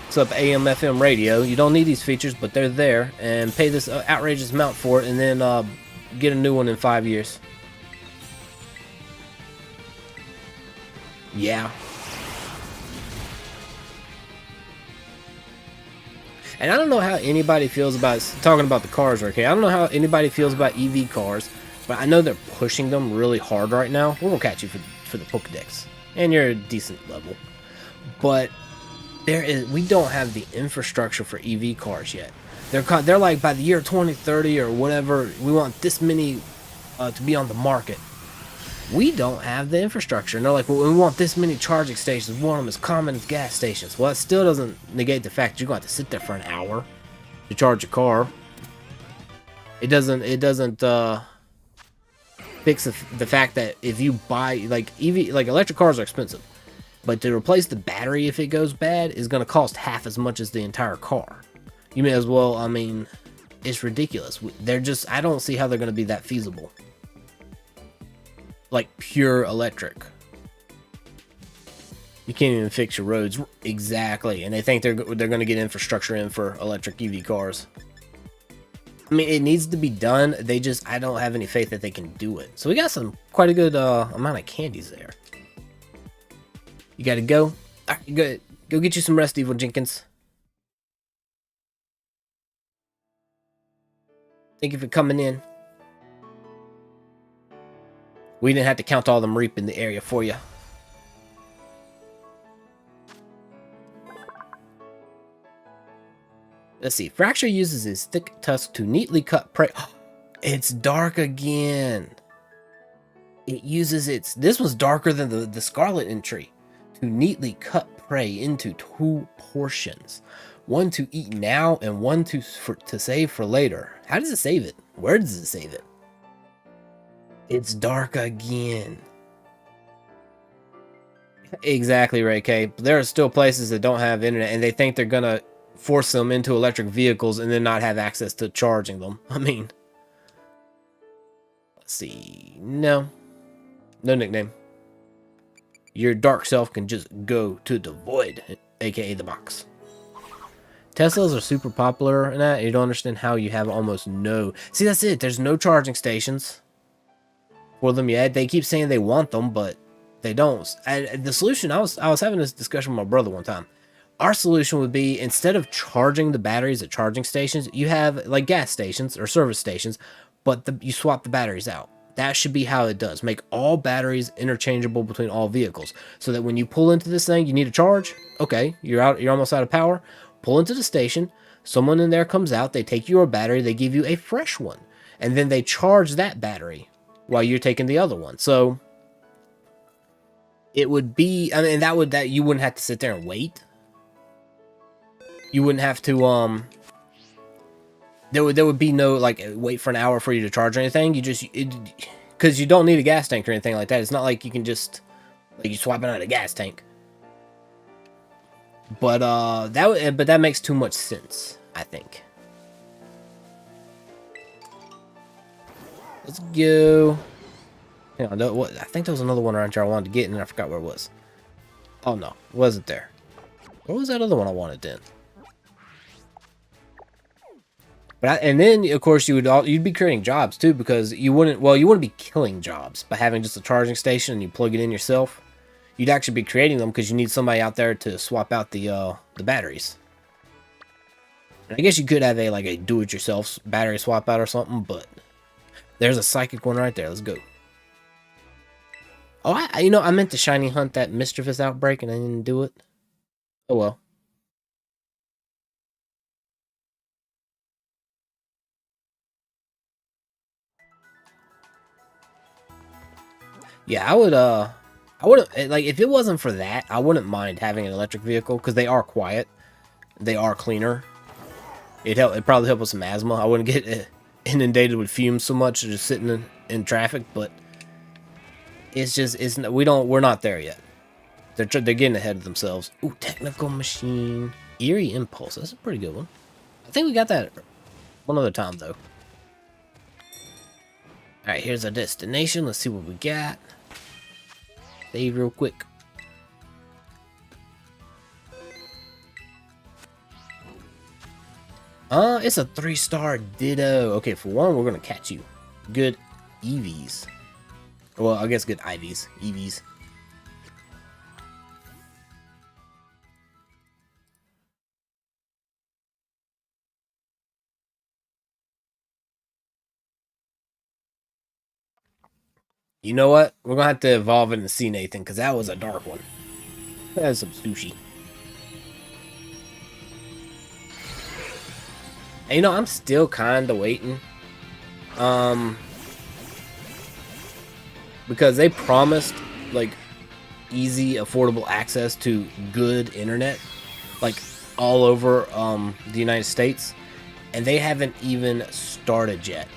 It's up AM, FM radio. You don't need these features, but they're there. And pay this outrageous amount for it, and then get a new one in 5 years. Yeah. And I don't know how anybody feels about talking about the cars, okay? I don't know how anybody feels about EV cars, but I know they're pushing them really hard right now. We're gonna catch you for the Pokedex, and you're a decent level, but we don't have the infrastructure for EV cars yet. They're like, by the year 2030 or whatever, we want this many to be on the market. We don't have the infrastructure. And they're like, well, we want this many charging stations. We want them as common as gas stations. Well, it still doesn't negate the fact that you're going to have to sit there for an hour to charge a car. It doesn't fix the fact that if you buy, like, electric cars are expensive. But to replace the battery if it goes bad is going to cost half as much as the entire car. You may as well, I mean, it's ridiculous. I don't see how they're going to be that feasible. like pure electric. You can't even fix your roads. Exactly. And they think they're going to get infrastructure in for electric EV cars. I mean, it needs to be done. I don't have any faith that they can do it. So we got quite a good amount of candies there. You got to go. All right, go get you some rest, Evil Jenkins. Thank you for coming in. We didn't have to count all them reap in the area for you. Let's see. Fracture uses his thick tusk to neatly cut prey. It's dark again. It uses its... This was darker than the Scarlet entry. To neatly cut prey into 2 portions. One to eat now and one to save for later. How does it save it? Where does it save it? It's dark again. Exactly, Ray K. But there are still places that don't have internet, and they think they're gonna force them into electric vehicles and then not have access to charging them. I mean, let's see. No nickname. Your dark self can just go to the void, aka the box. Teslas are super popular in that. You don't understand how you have almost no... See, that's it. There's no charging stations for them yet. They keep saying they want them, but they don't. The solution, I was having this discussion with my brother one time. Our solution would be, instead of charging the batteries at charging stations, you have like gas stations or service stations, but you swap the batteries out. That should be how it does. Make all batteries interchangeable between all vehicles, so that when you pull into this thing, you need a charge. Okay, you're almost out of power. Pull into the station. Someone in there comes out. They take your battery. They give you a fresh one, and then they charge that battery while you're taking the other one. So it would be, I mean, that you wouldn't have to sit there and wait. You wouldn't have to there would be no like wait for an hour for you to charge or anything. You just because you don't need a gas tank or anything like that. It's not like you can just like you swapping out a gas tank. But that makes too much sense, I think. Let's go. Hang on, I think there was another one around here I wanted to get, and I forgot where it was. Oh no, it wasn't there. What was that other one I wanted then? But and then of course you'd be creating jobs too, because you wouldn't be killing jobs by having just a charging station and you plug it in yourself. You'd actually be creating them because you need somebody out there to swap out the batteries. And I guess you could have a do-it-yourself battery swap out or something, but there's a psychic one right there. Let's go. Oh, I meant to shiny hunt that mischievous outbreak and I didn't do it. Oh well. Yeah, I wouldn't, like, if it wasn't for that, I wouldn't mind having an electric vehicle, because they are quiet. They are cleaner. It'd probably help with some asthma. I wouldn't get inundated with fumes so much just sitting in traffic, but we're not there yet. They're getting ahead of themselves. Ooh, technical machine. Eerie impulse. That's a pretty good one. I think we got that one other time, though. Alright, here's our destination. Let's see what we got. Save real quick. It's a 3-star ditto. Okay, for one, we're gonna catch you. Good EVs. Well, I guess good IVs. EVs. You know what? We're gonna have to evolve into Sea Nathan, because that was a dark one. That's some sushi. And, I'm still kind of waiting. Because they promised, like, easy, affordable access to good internet, like, all over, the United States. And they haven't even started yet.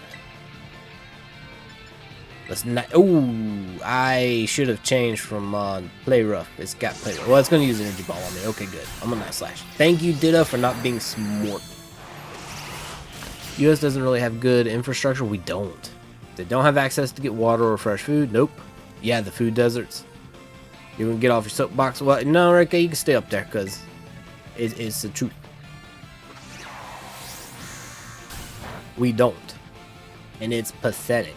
Let's not... Ooh, I should have changed from, Play Rough. It's got Play Rough. Well, it's going to use Energy Ball on me. Okay, good. I'm gonna not slash. Thank you, Ditto, for not being smart. US doesn't really have good infrastructure. We don't. They don't have access to get water or fresh food. Nope. Yeah, the food deserts. You can get off your soapbox. Well, no, Rick, you can stay up there because it's the truth. We don't, and it's pathetic.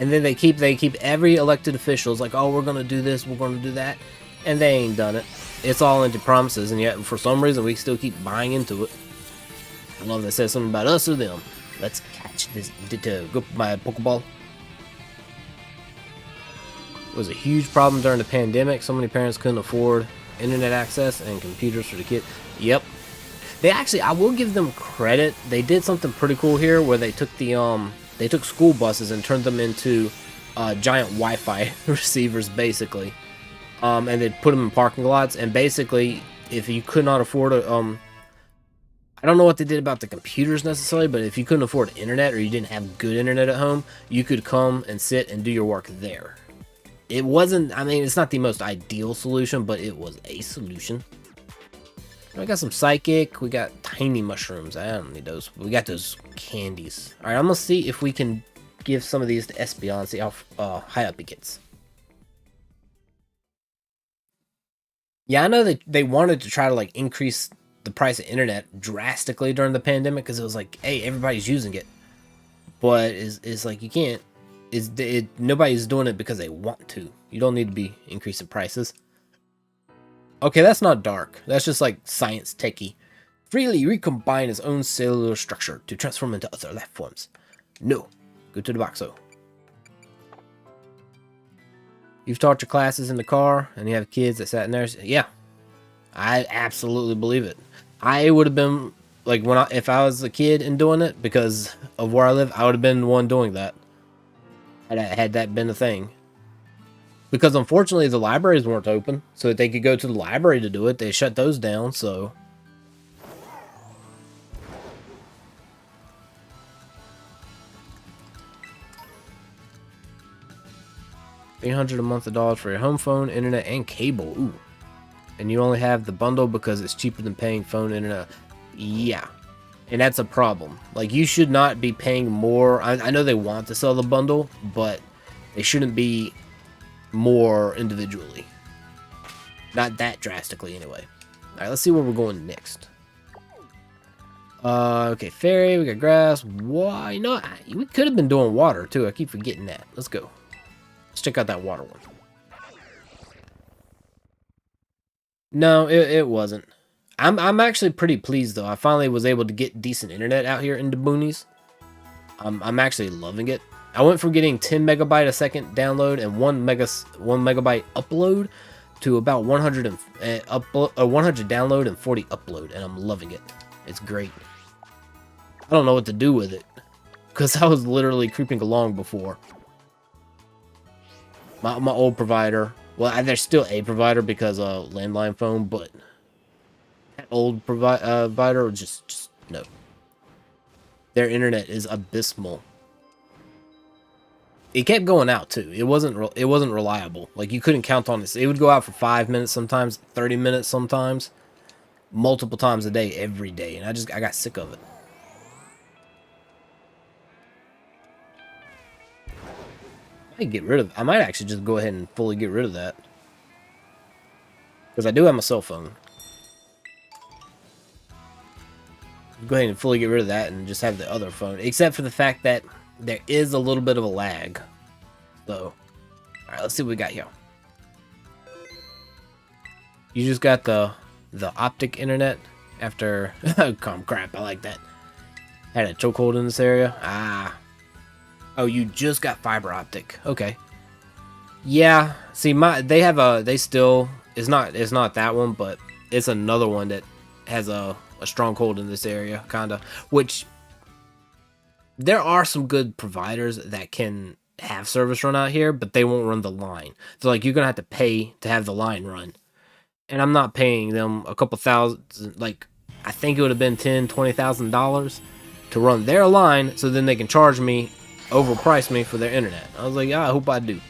And then they keep every elected officials like, oh, we're gonna do this, we're gonna do that, and they ain't done it. It's all empty promises, and yet for some reason we still keep buying into it. I love that says something about us or them. Let's catch this. Go buy a Pokeball. It was a huge problem during the pandemic. So many parents couldn't afford internet access and computers for the kids. Yep. They actually, I will give them credit. They did something pretty cool here where they took they took school buses and turned them into giant Wi-Fi receivers, basically. And they put them in parking lots. And basically, if you could not afford a, I don't know what they did about the computers necessarily, but if you couldn't afford internet or you didn't have good internet at home, you could come and sit and do your work there. It wasn't, I mean, it's not the most ideal solution, but it was a solution. We got some psychic. We got tiny mushrooms. I don't need those. We got those candies. All right, I'm gonna see if we can give some of these to Espeon and see how high up he gets. Yeah, I know that they wanted to try to like increase the price of internet drastically during the pandemic because it was like, hey, everybody's using it, but it's like you can't. Nobody's doing it because they want to. You don't need to be increasing prices. Okay, that's not dark. That's just like science techie. Freely recombine its own cellular structure to transform into other life forms. No. Go to the boxo. You've taught your classes in the car and you have kids that sat in there. Yeah. I absolutely believe it. I would have been like if I was a kid and doing it because of where I live, I would have been the one doing that. Had that been a thing. Because unfortunately the libraries weren't open, so that they could go to the library to do it. They shut those down, so. $800 a month of dollars for your home phone, internet, and cable. Ooh. And you only have the bundle because it's cheaper than paying phone, internet. Yeah. And that's a problem. Like, you should not be paying more. I know they want to sell the bundle, but they shouldn't be more individually. Not that drastically, anyway. Alright, let's see where we're going next. Okay, fairy, we got grass. Why? You know, we could have been doing water, too. I keep forgetting that. Let's go. Let's check out that water one. No, it wasn't. I'm actually pretty pleased though. I finally was able to get decent internet out here in the boonies. I'm actually loving it. I went from getting 10 megabyte a second download and 1 megabyte upload to about 100 download and 40 upload, and I'm loving it. It's great. I don't know what to do with it because I was literally creeping along before. My old provider. Well, there's still a provider because landline phone, but that old provider just no. Their internet is abysmal. It kept going out too. It wasn't reliable. Like you couldn't count on it. It would go out for 5 minutes sometimes, 30 minutes sometimes, multiple times a day, every day, and I got sick of it. I might actually just go ahead and fully get rid of that. Because I do have my cell phone. Go ahead and fully get rid of that and just have the other phone. Except for the fact that there is a little bit of a lag. So, alright, let's see what we got here. You just got the optic internet after... crap, I like that. Had a chokehold in this area. Ah. Oh, you just got fiber optic. Okay. Yeah. See, it's not that one, but it's another one that has a stronghold in this area, kinda. Which there are some good providers that can have service run out here, but they won't run the line. So like you're gonna have to pay to have the line run. And I'm not paying them a couple thousand, like I think it would have been $10,000-$20,000 to run their line, so then they can charge me, overprice me for their internet. I was like, yeah, I hope I do.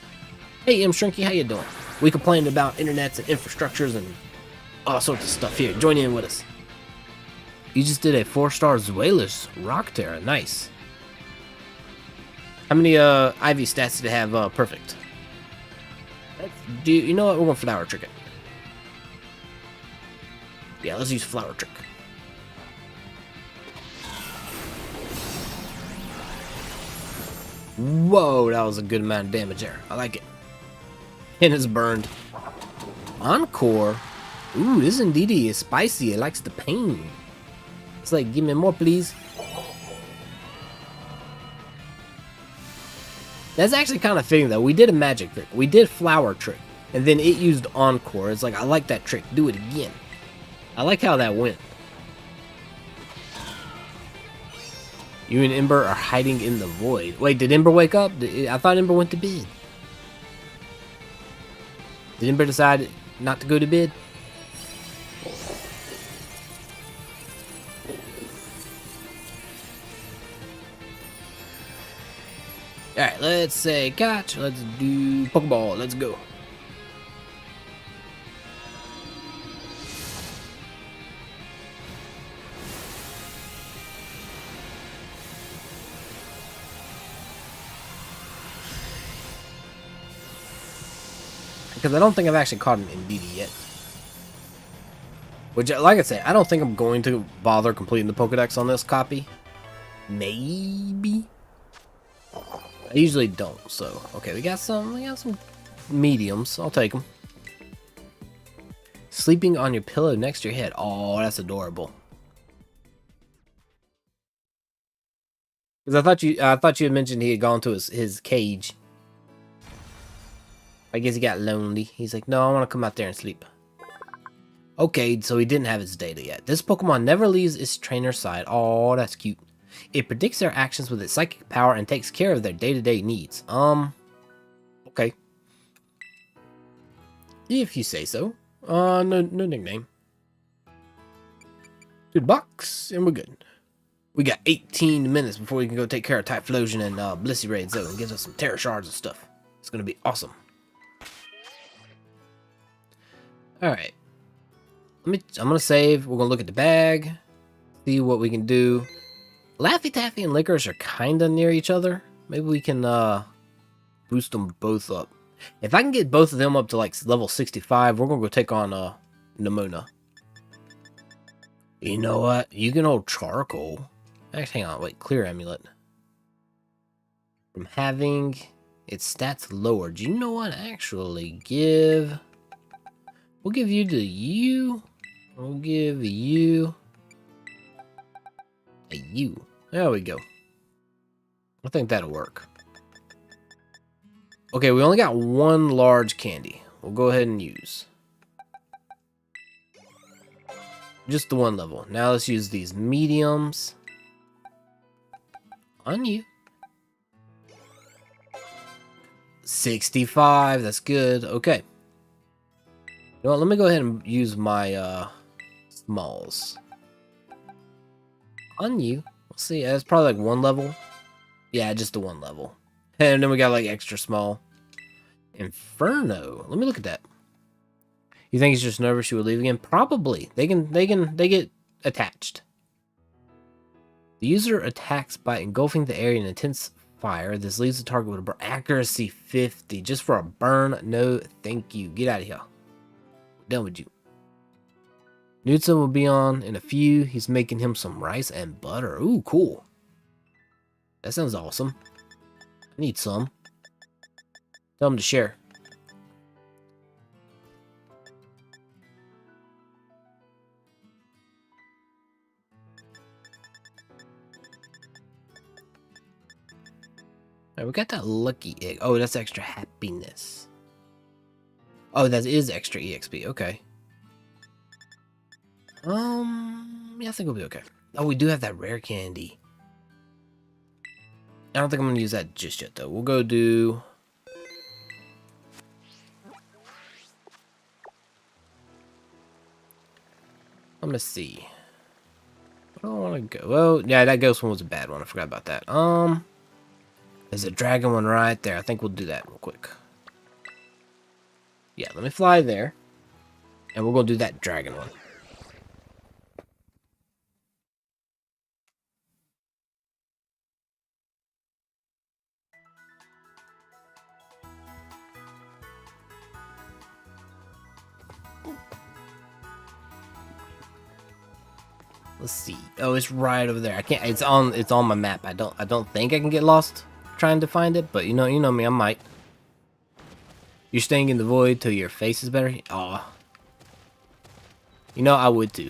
Hey, M. Shrinky, how you doing? We complained about internets and infrastructures and all sorts of stuff here. Join in with us. You just did a 4-star Zuelis Rock Terra. Nice. How many Ivy stats did it have perfect? You know what? We're gonna flower trick it. Yeah, let's use flower trick. Whoa, that was a good amount of damage there. I like it. And it's burned. Encore. Ooh, this indeed is spicy. It likes the pain. It's like, give me more, please. That's actually kind of fitting, though. We did a magic trick. We did flower trick. And then it used Encore. It's like, I like that trick. Do it again. I like how that went. You and Ember are hiding in the void. Wait, did Ember wake up? I thought Ember went to bed. Did Ember decide not to go to bed? Alright, let's say catch. Let's do Pokeball. Let's go. Because I don't think I've actually caught an Indeedee yet. Which, like I said, I don't think I'm going to bother completing the Pokedex on this copy. Maybe. I usually don't, so okay, we got some mediums. I'll take them. Sleeping on your pillow next to your head. Oh, that's adorable. Because I thought you had mentioned he had gone to his cage. I guess he got lonely. He's like, no, I want to come out there and sleep. Okay, so he didn't have his data yet. This Pokemon never leaves its trainer's side. Oh, that's cute. It predicts their actions with its psychic power and takes care of their day-to-day needs. Okay. If you say so. No nickname. To the box, and we're good. We got 18 minutes before we can go take care of Typhlosion and Blissey raids though, and gives us some Tera shards and stuff. It's gonna be awesome. Alright. I'm gonna save. We're gonna look at the bag. See what we can do. Laffy Taffy and Licorice are kinda near each other. Maybe we can boost them both up. If I can get both of them up to like level 65, we're gonna go take on Nemona. You know what? You can hold Charcoal. Actually, hang on, wait, Clear Amulet. From having its stats lowered. You know what? Actually, we'll give you to you. We'll give you a U. There we go. I think that'll work. Okay, we only got one large candy. We'll go ahead and use. Just the one level. Now let's use these mediums. On you. 65. That's good. Okay. You know what? Let me go ahead and use my smalls. On you. Let's see. That's probably like one level. Yeah, just the one level. And then we got like extra small. Inferno. Let me look at that. You think he's just nervous you would leave again? Probably. They get attached. The user attacks by engulfing the area in intense fire. This leaves the target with a burn. Accuracy 50. Just for a burn? No, thank you. Get out of here. Done with you. Newton will be on in a few. He's making him some rice and butter. Ooh, cool. That sounds awesome. I need some. Tell him to share. Alright, we got that lucky egg. Oh, that's extra happiness. Oh, that is extra EXP. Okay. Yeah, I think we'll be okay. Oh, we do have that rare candy. I don't think I'm gonna use that just yet, though. We'll go do. I'm gonna see. I don't want to go. Well, yeah, that ghost one was a bad one. I forgot about that. There's a dragon one right there. I think we'll do that real quick. Yeah, let me fly there. And we're going to do that dragon one. Let's see. Oh, it's right over there. I can't. It's on my map. I don't think I can get lost trying to find it. But you know me. I might. You're staying in the void till your face is better. Aw. You know I would too.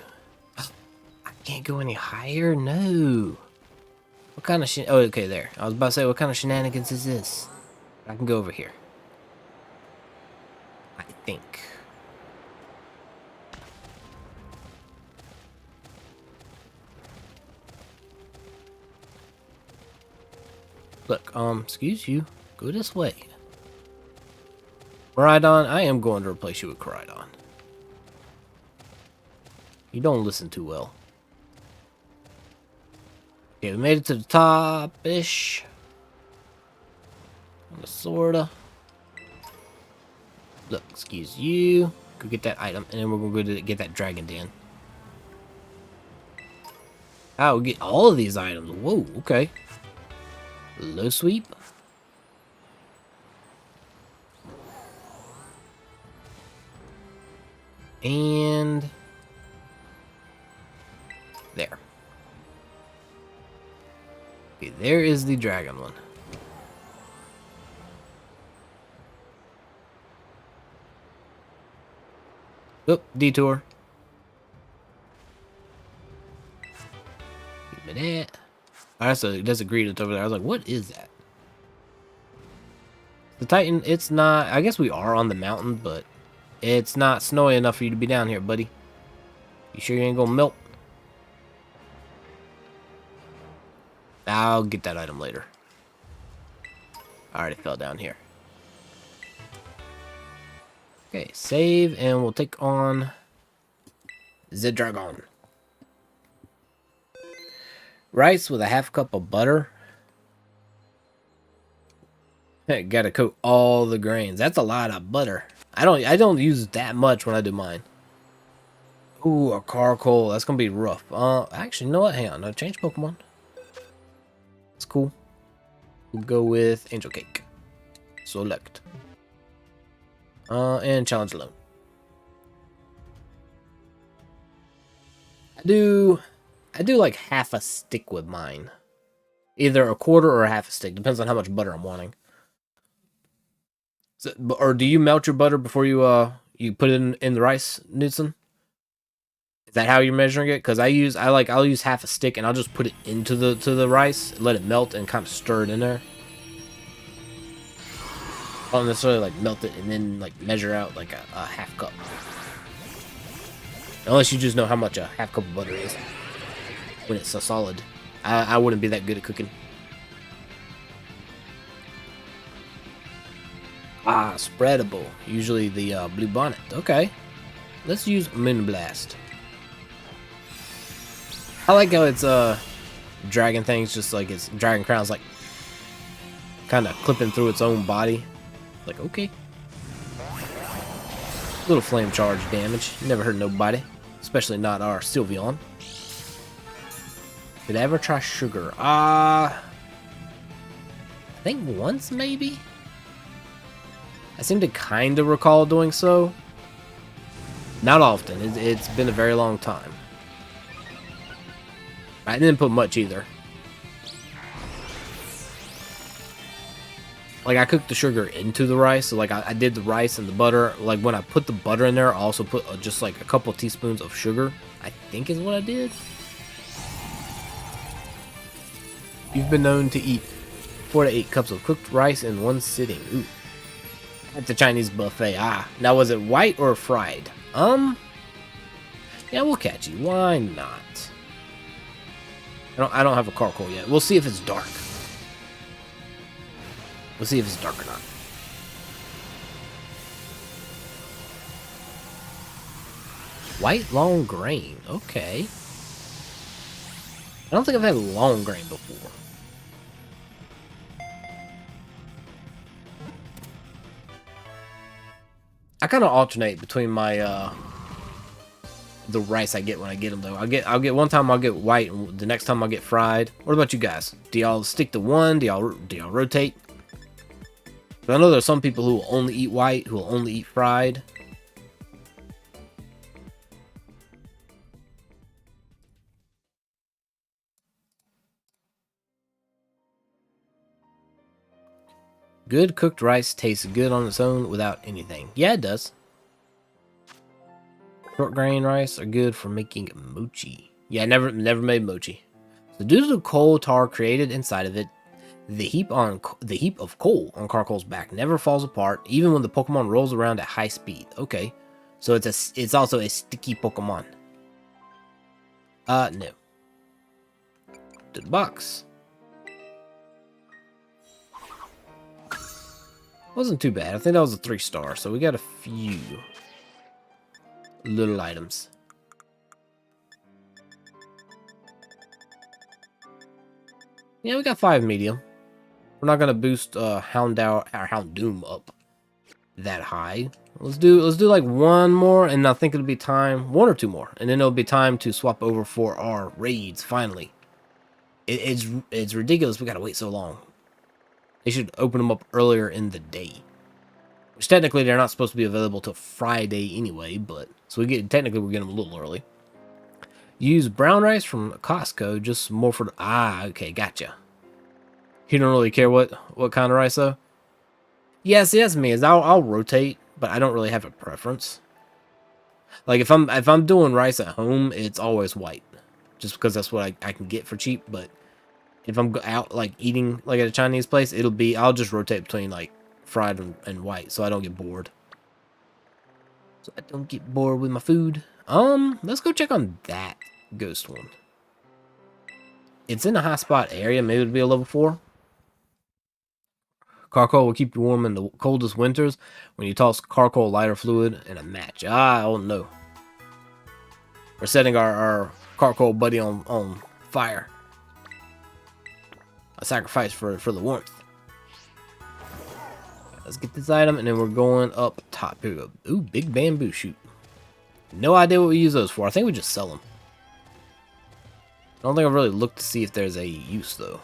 I can't go any higher. No. What kind of shit? Oh, okay, there. I was about to say, what kind of shenanigans is this? I can go over here. I think. Look, excuse you. Go this way. Koridon, I am going to replace you with Koridon. You don't listen too well. Okay, we made it to the top-ish. Sorta. Look, excuse you. Go get that item, and then we're gonna go to get that dragon den. Oh, we get all of these items. Whoa, okay. Low sweep. And there. Okay, there is the dragon one. Oop, detour. Give me that. Alright, so it doesn't greet it over there. I was like, what is that? The Titan, it's not... I guess we are on the mountain, but it's not snowy enough for you to be down here, buddy. You sure you ain't gonna melt? I'll get that item later. I already fell down here. Okay, save, and we'll take on the dragon. Rice with a half cup of butter. Hey, gotta coat all the grains. That's a lot of butter. I don't use that much when I do mine. Ooh, a charcoal. That's gonna be rough. Actually, you know what? Hang on. No, change Pokemon. It's cool. We'll go with Angel Cake. Select. And challenge alone. I do like half a stick with mine. Either a quarter or a half a stick. Depends on how much butter I'm wanting. So, or do you melt your butter before you put it in the rice, Newton? Is that how you're measuring it? Because I'll use half a stick and I'll just put it into the rice, let it melt, and kind of stir it in there. I don't necessarily like melt it and then like measure out like a half cup. Unless you just know how much a half cup of butter is when it's so solid. I wouldn't be that good at cooking. Ah, spreadable. Usually the blue bonnet. Okay. Let's use Moonblast. I like how it's dragon things, just like its dragon crown's like kind of clipping through its own body. Like, okay. Little flame charge damage. Never hurt nobody. Especially not our Sylveon. Did I ever try sugar? I think once, maybe? I seem to kind of recall doing so. Not often. It's been a very long time. I didn't put much either. Like, I cooked the sugar into the rice. So, like, I did the rice and the butter. Like, when I put the butter in there, I also put just, like, a couple teaspoons of sugar. I think is what I did. You've been known to eat 4 to 8 cups of cooked rice in one sitting. Ooh. At the Chinese buffet. Ah. Now, was it white or fried? Yeah, we'll catch you. Why not? I don't have a charcoal yet. We'll see if it's dark. We'll see if it's dark or not. White long grain. Okay. I don't think I've had long grain before. I kind of alternate between my the rice I get when I get them though. I'll get one time I'll get white, and the next time I'll get fried. What about you guys? Do y'all stick to one? Do y'all rotate? I know there's some people who will only eat white, who will only eat fried. Good cooked rice tastes good on its own without anything. Yeah, it does. Short grain rice are good for making mochi. Yeah, never made mochi. So due to the coal tar created inside of it, the heap of coal on Carcoal's back never falls apart, even when the Pokemon rolls around at high speed. Okay, so it's also a sticky Pokemon. No. To the box. Wasn't too bad. I think that was a 3-star, so we got a few little items. Yeah, we got 5 medium. We're not gonna boost Houndoom up that high. Let's do like one more, and I think it'll be time, 1 or 2 more, and then it'll be time to swap over for our raids. Finally, it's ridiculous. We gotta wait so long. They should open them up earlier in the day, which technically they're not supposed to be available till Friday anyway. But so we get them a little early. Use brown rice from Costco, just more for the, okay, gotcha. You don't really care what kind of rice though? Yeah, see, that's me. Is I'll rotate, but I don't really have a preference. Like if I'm doing rice at home, it's always white, just because that's what I can get for cheap. But if I'm out like eating like at a Chinese place, I'll just rotate between like fried and white, so I don't get bored. With my food. Let's go check on that ghost one. It's in a high spot area. Maybe it'll be a level 4. Carcoal will keep you warm in the coldest winters when you toss Carcoal lighter fluid in a match. Oh no. We're setting our Carcoal buddy on fire. A sacrifice for the warmth. Let's get this item, and then we're going up top. Here we go. Ooh, big bamboo shoot. No idea what we use those for. I think we just sell them. I don't think I've really looked to see if there's a use, though.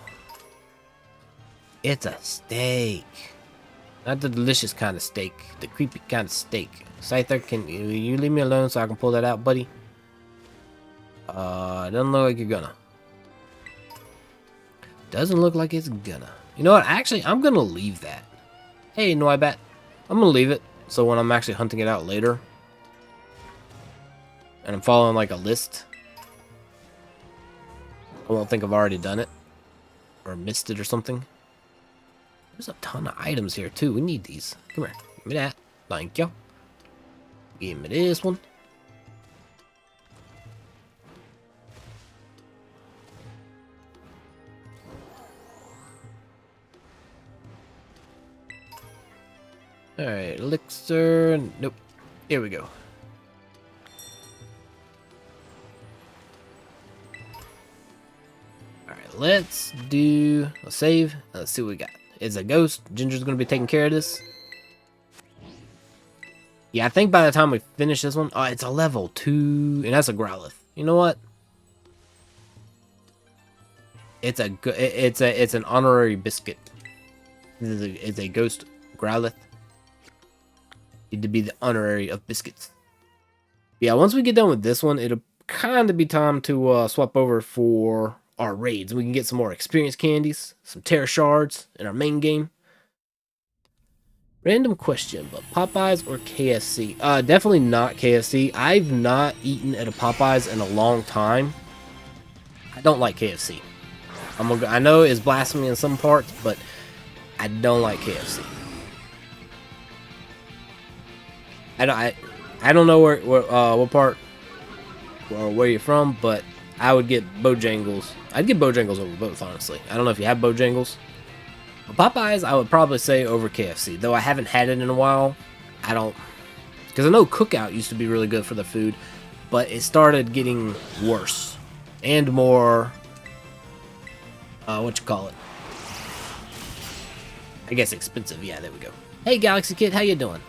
It's a steak. Not the delicious kind of steak. The creepy kind of steak. Scyther, can you leave me alone so I can pull that out, buddy? Doesn't look like you're gonna. Doesn't look like it's gonna. You know what? Actually, I'm gonna leave that. Hey, Noibat. I'm gonna leave it, so when I'm actually hunting it out later, and I'm following like a list, I won't think I've already done it or missed it or something. There's a ton of items here too. We need these. Come here. Give me that. Thank you. Give me this one. Alright, elixir. Nope. Here we go. Alright, let's save. Let's see what we got. It's a ghost. Ginger's going to be taking care of this. Yeah, I think by the time we finish this one, it's a level 2, and that's a Growlithe. You know what? It's an honorary biscuit. It's a ghost Growlithe. Need to be the honorary of biscuits. Yeah, once we get done with this one, it'll kind of be time to swap over for our raids. We can get some more experience candies, some Tera shards in our main game. Random question, but Popeyes or KFC? Definitely not KFC. I've not eaten at a Popeyes in a long time. I don't like KFC. I know it's blasphemy in some parts, but I don't like KFC. I don't know what part or where you're from, but I would get Bojangles. I'd get Bojangles over both, honestly. I don't know if you have Bojangles. But Popeyes, I would probably say over KFC, though I haven't had it in a while. Because I know Cookout used to be really good for the food, but it started getting worse and more. I guess expensive. Yeah, there we go. Hey, Galaxy Kid, how you doing?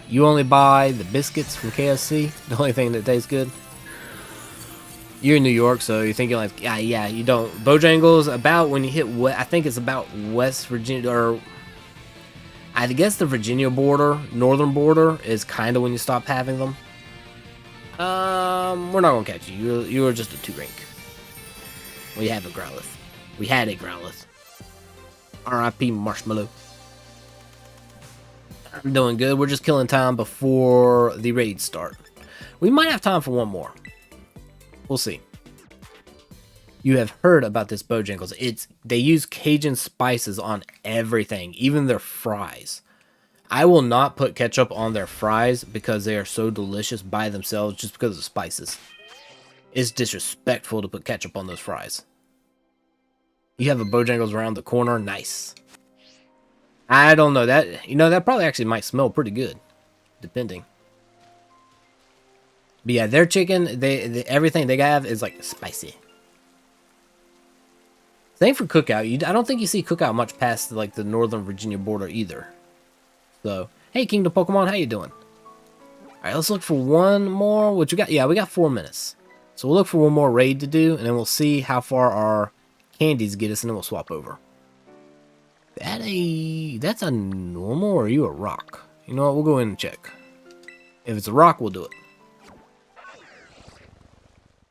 You only buy the biscuits from KFC? The only thing that tastes good? You're in New York, so you're thinking like, yeah, you don't. Bojangles, about when you hit, I think it's about West Virginia, or I guess the Virginia border, northern border, is kind of when you stop having them. We're not going to catch you. You are just a 2 rank. We have a Growlithe. We had a Growlithe. R.I.P. Marshmallow. I'm doing good. We're just killing time before the raids start. We might have time for one more. We'll see. You have heard about this Bojangles. They use Cajun spices on everything, even their fries. I will not put ketchup on their fries because they are so delicious by themselves just because of spices. It's disrespectful to put ketchup on those fries. You have a Bojangles around the corner. Nice. I don't know. That probably actually might smell pretty good. Depending. But yeah, their chicken, everything they have is like spicy. Same for Cookout. I don't think you see Cookout much past like the Northern Virginia border either. So, hey Kingdom Pokemon, how you doing? Alright, let's look for one more. What you got? Yeah, we got 4 minutes. So we'll look for one more raid to do, and then we'll see how far our candies get us, and then we'll swap over. That's a normal, or are you a rock? You know what, we'll go in and check. If it's a rock, we'll do it.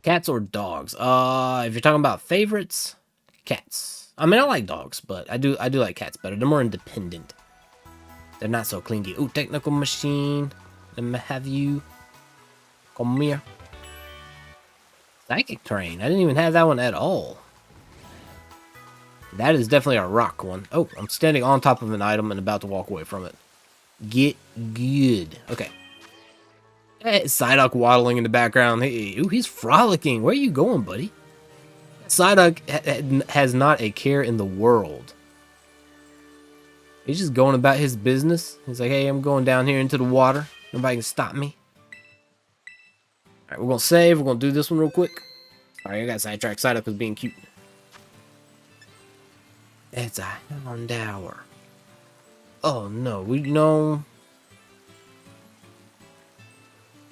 Cats or dogs? If you're talking about favorites, cats. I mean, I like dogs, but I do like cats better. They're more independent. They're not so clingy. Ooh, technical machine. Let me have you. Come here. Psychic terrain. I didn't even have that one at all. That is definitely a rock one. Oh, I'm standing on top of an item and about to walk away from it. Get good. Okay. Hey, Psyduck waddling in the background. Hey, ooh, he's frolicking. Where are you going, buddy? Psyduck has not a care in the world. He's just going about his business. He's like, hey, I'm going down here into the water. Nobody can stop me. Alright, we're going to save. We're going to do this one real quick. Alright, I got sidetracked. Psyduck was being cute. It's a Houndour. Oh, no.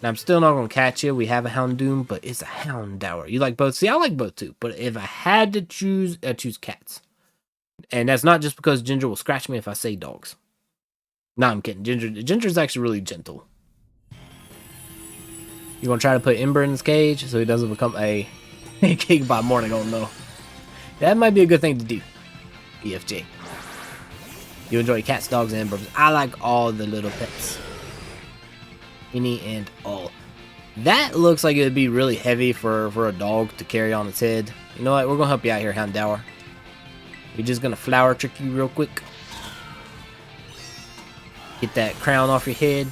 Now, I'm still not going to catch you. We have a Houndoom, but it's a Houndour. You like both? See, I like both too. But if I had to choose, I'd choose cats. And that's not just because Ginger will scratch me if I say dogs. No, I'm kidding. Ginger's actually really gentle. You want to try to put Ember in his cage so he doesn't become a cake by morning? Oh no. That might be a good thing to do. EFJ. You enjoy cats, dogs, and birds. I like all the little pets. Any and all. That looks like it would be really heavy for a dog to carry on its head. You know what? We're going to help you out here, Houndour. We're just going to flower trick you real quick. Get that crown off your head.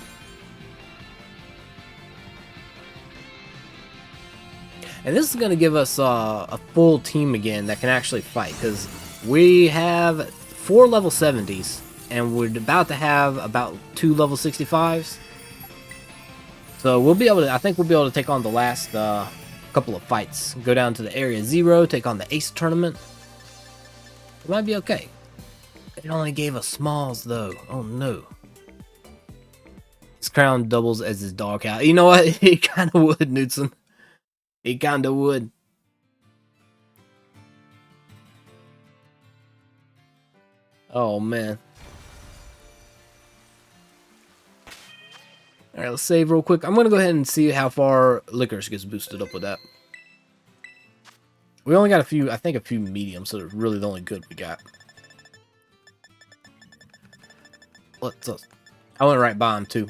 And this is going to give us a full team again that can actually fight. Because we have 4 level 70s. And we're about to have about 2 level 65s. So we'll be able to, I think we'll be able to take on the last couple of fights. Go down to the Area 0, take on the Ace tournament. It might be okay. It only gave us smalls though. Oh no. His crown doubles as his dog house. You know what? He kind of would, Knudsen. He kind of would. Oh man. Alright, let's save real quick. I'm going to go ahead and see how far Licorice gets boosted up with that. We only got a few, I think a few mediums, so they're really the only good we got. I went right by him too.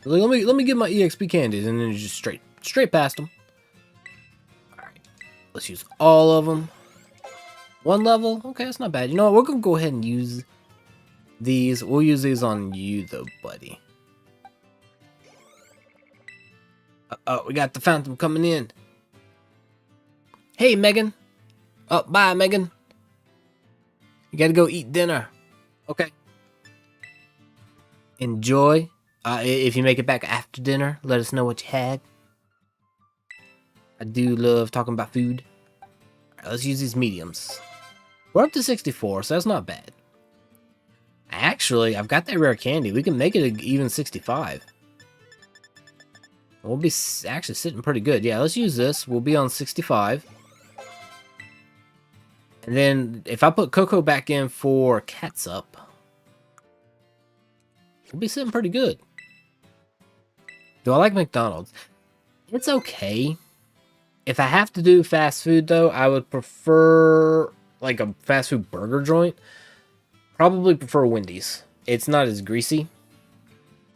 Let me get my EXP candies and then just straight past them. Alright, let's use all of them. 1 level? Okay, that's not bad. You know what? We're going to go ahead and use these. We'll use these on you though, buddy. Uh-oh, we got the Phantom coming in. Hey, Megan. Oh, bye, Megan. You gotta go eat dinner. Okay. Enjoy. If you make it back after dinner, let us know what you had. I do love talking about food. Alright, let's use these mediums. We're up to 64, so that's not bad. Actually, I've got that rare candy. We can make it an even 65. We'll be actually sitting pretty good. Yeah, let's use this. We'll be on 65. And then if I put Coco back in for Catsup, we'll be sitting pretty good. Do I like McDonald's? It's okay. If I have to do fast food, though, I would prefer like a fast food burger joint, probably prefer Wendy's. It's not as greasy,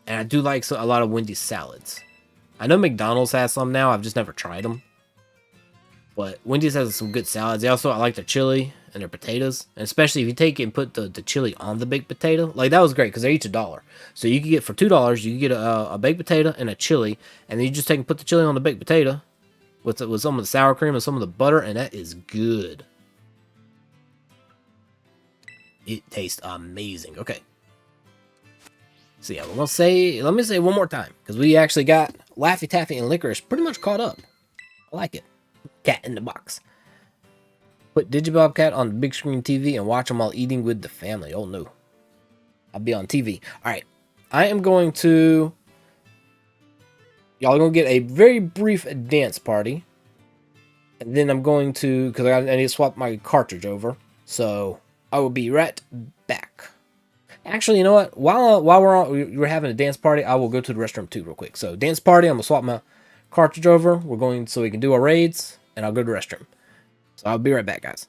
and I do like a lot of Wendy's salads. I know McDonald's has some now. I've just never tried them. But Wendy's has some good salads. I like their chili and their potatoes. And especially if you take it and put the chili on the baked potato. Like, that was great because they're each $1. So you could get, for $2, you could get a baked potato and a chili. And then you just take and put the chili on the baked potato with some of the sour cream and some of the butter. And that is good. It tastes amazing. Okay. So yeah, let me say one more time. Because we actually got Laffy Taffy and Licorice pretty much caught up. I like it. Cat in the box. Put Digibobcat on the big screen TV and watch them while eating with the family. Oh no. I'll be on TV. Alright. I am going to... Y'all are going to get a very brief dance party. And then I'm going to... Because I need to swap my cartridge over. So, I will be right back. Actually, you know what? While we're having a dance party, I will go to the restroom too real quick. So, dance party, I'm going to swap my cartridge over. We're going so we can do our raids. And I'll go to the restroom. So I'll be right back, guys.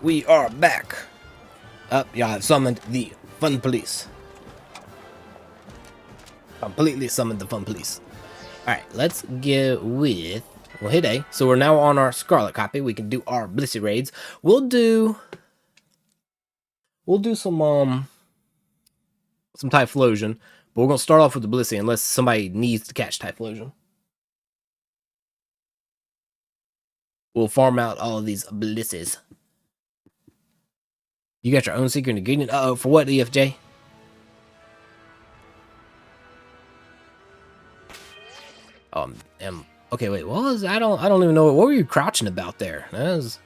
we are back. Up, y'all have summoned the fun police. Completely summoned the fun police. Alright, let's get with... Well, hey day. So we're now on our Scarlet copy. We can do our Blissey raids. We'll do some Typhlosion, but we're gonna start off with the Blissey unless somebody needs to catch Typhlosion. We'll farm out all of these Blisseys. You got your own secret ingredient. Uh-oh, for what, EFJ? Okay, wait, what was I don't even know what were you crouching about there? That was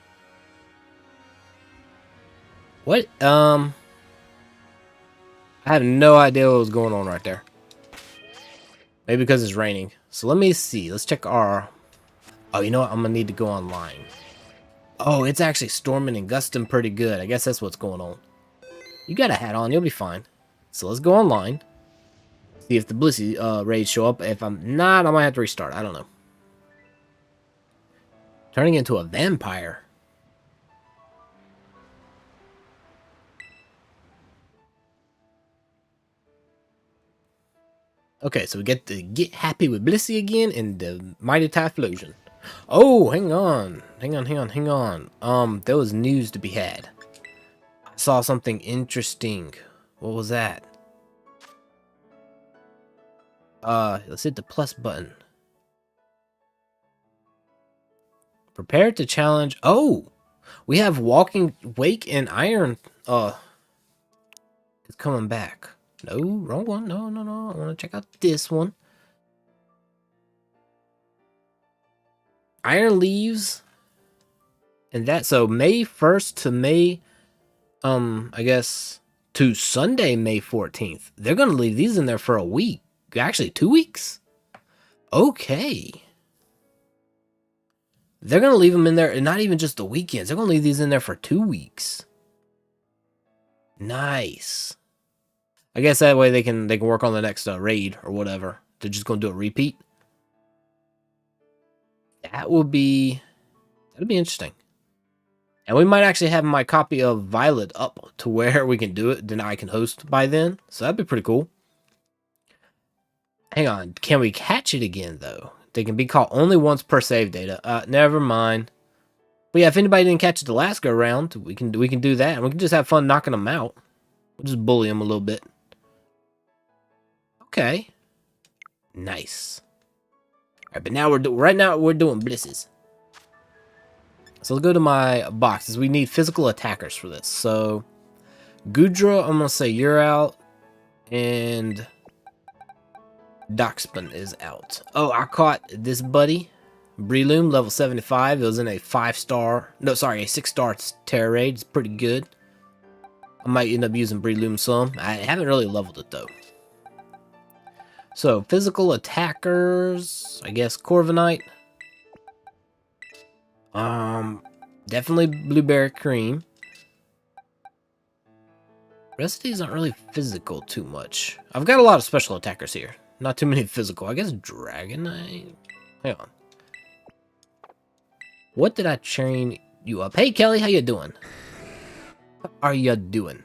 what? I have no idea what was going on right there. Maybe because it's raining. So let me see. Let's check our... Oh, you know what? I'm gonna need to go online. Oh, it's actually storming and gusting pretty good. I guess that's what's going on. You got a hat on, you'll be fine. So let's go online. See if the Blissey raids show up. If I'm not, I might have to restart. I don't know. Turning into a vampire. Okay, so we get to get happy with Blissey again and the mighty Typhlosion. Oh, hang on. There was news to be had. I saw something interesting. What was that? Let's hit the plus button. Prepare to challenge. Oh, we have Walking Wake and Iron. It's coming back. No, wrong one. No. I want to check out this one. Iron leaves. And that, so May 1st to May, I guess, to Sunday, May 14th. They're going to leave these in there for a week. Actually, 2 weeks. Okay. They're going to leave them in there, and not even just the weekends. They're going to leave these in there for 2 weeks. Nice. I guess that way they can work on the next raid or whatever. They're just going to do a repeat. That'd be interesting. And we might actually have my copy of Violet up to where we can do it. Then I can host by then. So that'd be pretty cool. Hang on. Can we catch it again, though? They can be caught only once per save data. Never mind. But yeah, if anybody didn't catch it the last go round, we can do that. And we can just have fun knocking them out. We'll just bully them a little bit. Okay. Nice. Alright, but now right now we're doing Blisses. So let's go to my boxes. We need physical attackers for this. So Gudra, I'm gonna say you're out. And Doxpin is out. Oh, I caught this buddy. Breloom, level 75. It was in a 5-star. No, sorry, a 6-star Tera raid. It's pretty good. I might end up using Breloom some. I haven't really leveled it though. So, physical attackers, I guess Corviknight. Definitely Blueberry Cream. Rest of these aren't really physical too much. I've got a lot of special attackers here. Not too many physical. I guess Dragonite. Hang on. What did I train you up? Hey Kelly, how you doing? What are you doing?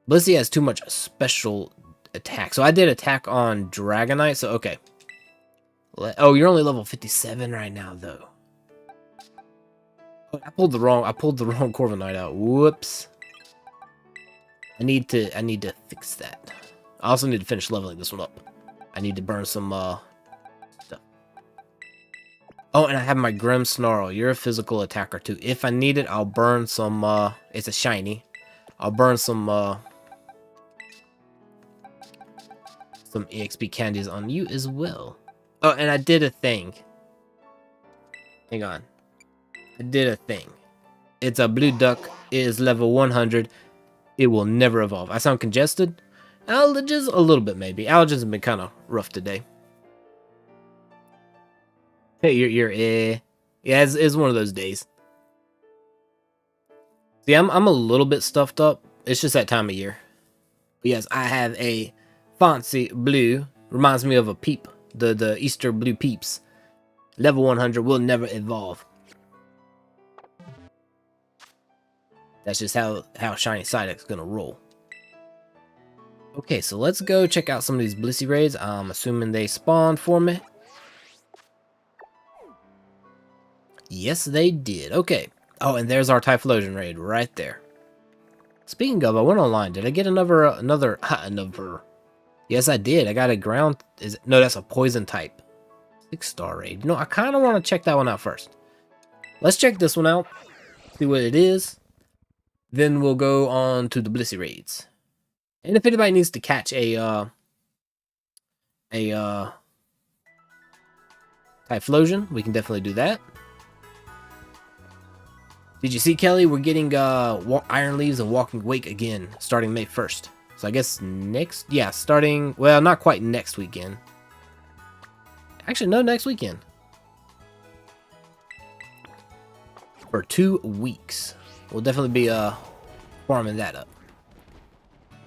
Blissey has too much special attack. So I did attack on Dragonite, so okay. Oh, you're only level 57 right now though. I pulled the wrong Corviknight out. Whoops. I need to fix that. I also need to finish leveling this one up. I need to burn some stuff. Oh, and I have my Grimmsnarl. You're a physical attacker too. If I need it, I'll burn some it's a shiny. I'll burn some EXP candies on you as well. Oh, and I did a thing. Hang on. I did a thing. It's a blue duck. It is level 100. It will never evolve. I sound congested? Allergies? A little bit, maybe. Allergies have been kind of rough today. Hey, you're yeah, it's one of those days. See, I'm a little bit stuffed up. It's just that time of year. But yes, I have a fancy blue. Reminds me of a peep. The Easter blue peeps. Level 100 will never evolve. That's just how Shiny Psyduck's gonna roll. Okay, so let's go check out some of these Blissey raids. I'm assuming they spawned for me. Yes, they did. Okay. Oh, and there's our Typhlosion raid right there. Speaking of, I went online. Did I get another? Yes, I did. I got a ground. No, that's a poison type. 6-star raid. No, I kind of want to check that one out first. Let's check this one out. See what it is. Then we'll go on to the Blissey raids. And if anybody needs to catch a Typhlosion, we can definitely do that. Did you see, Kelly? We're getting Iron Leaves and Walking Wake again, starting May 1st. So I guess starting, well, not quite next weekend. Actually, no, next weekend. For 2 weeks. We'll definitely be farming that up.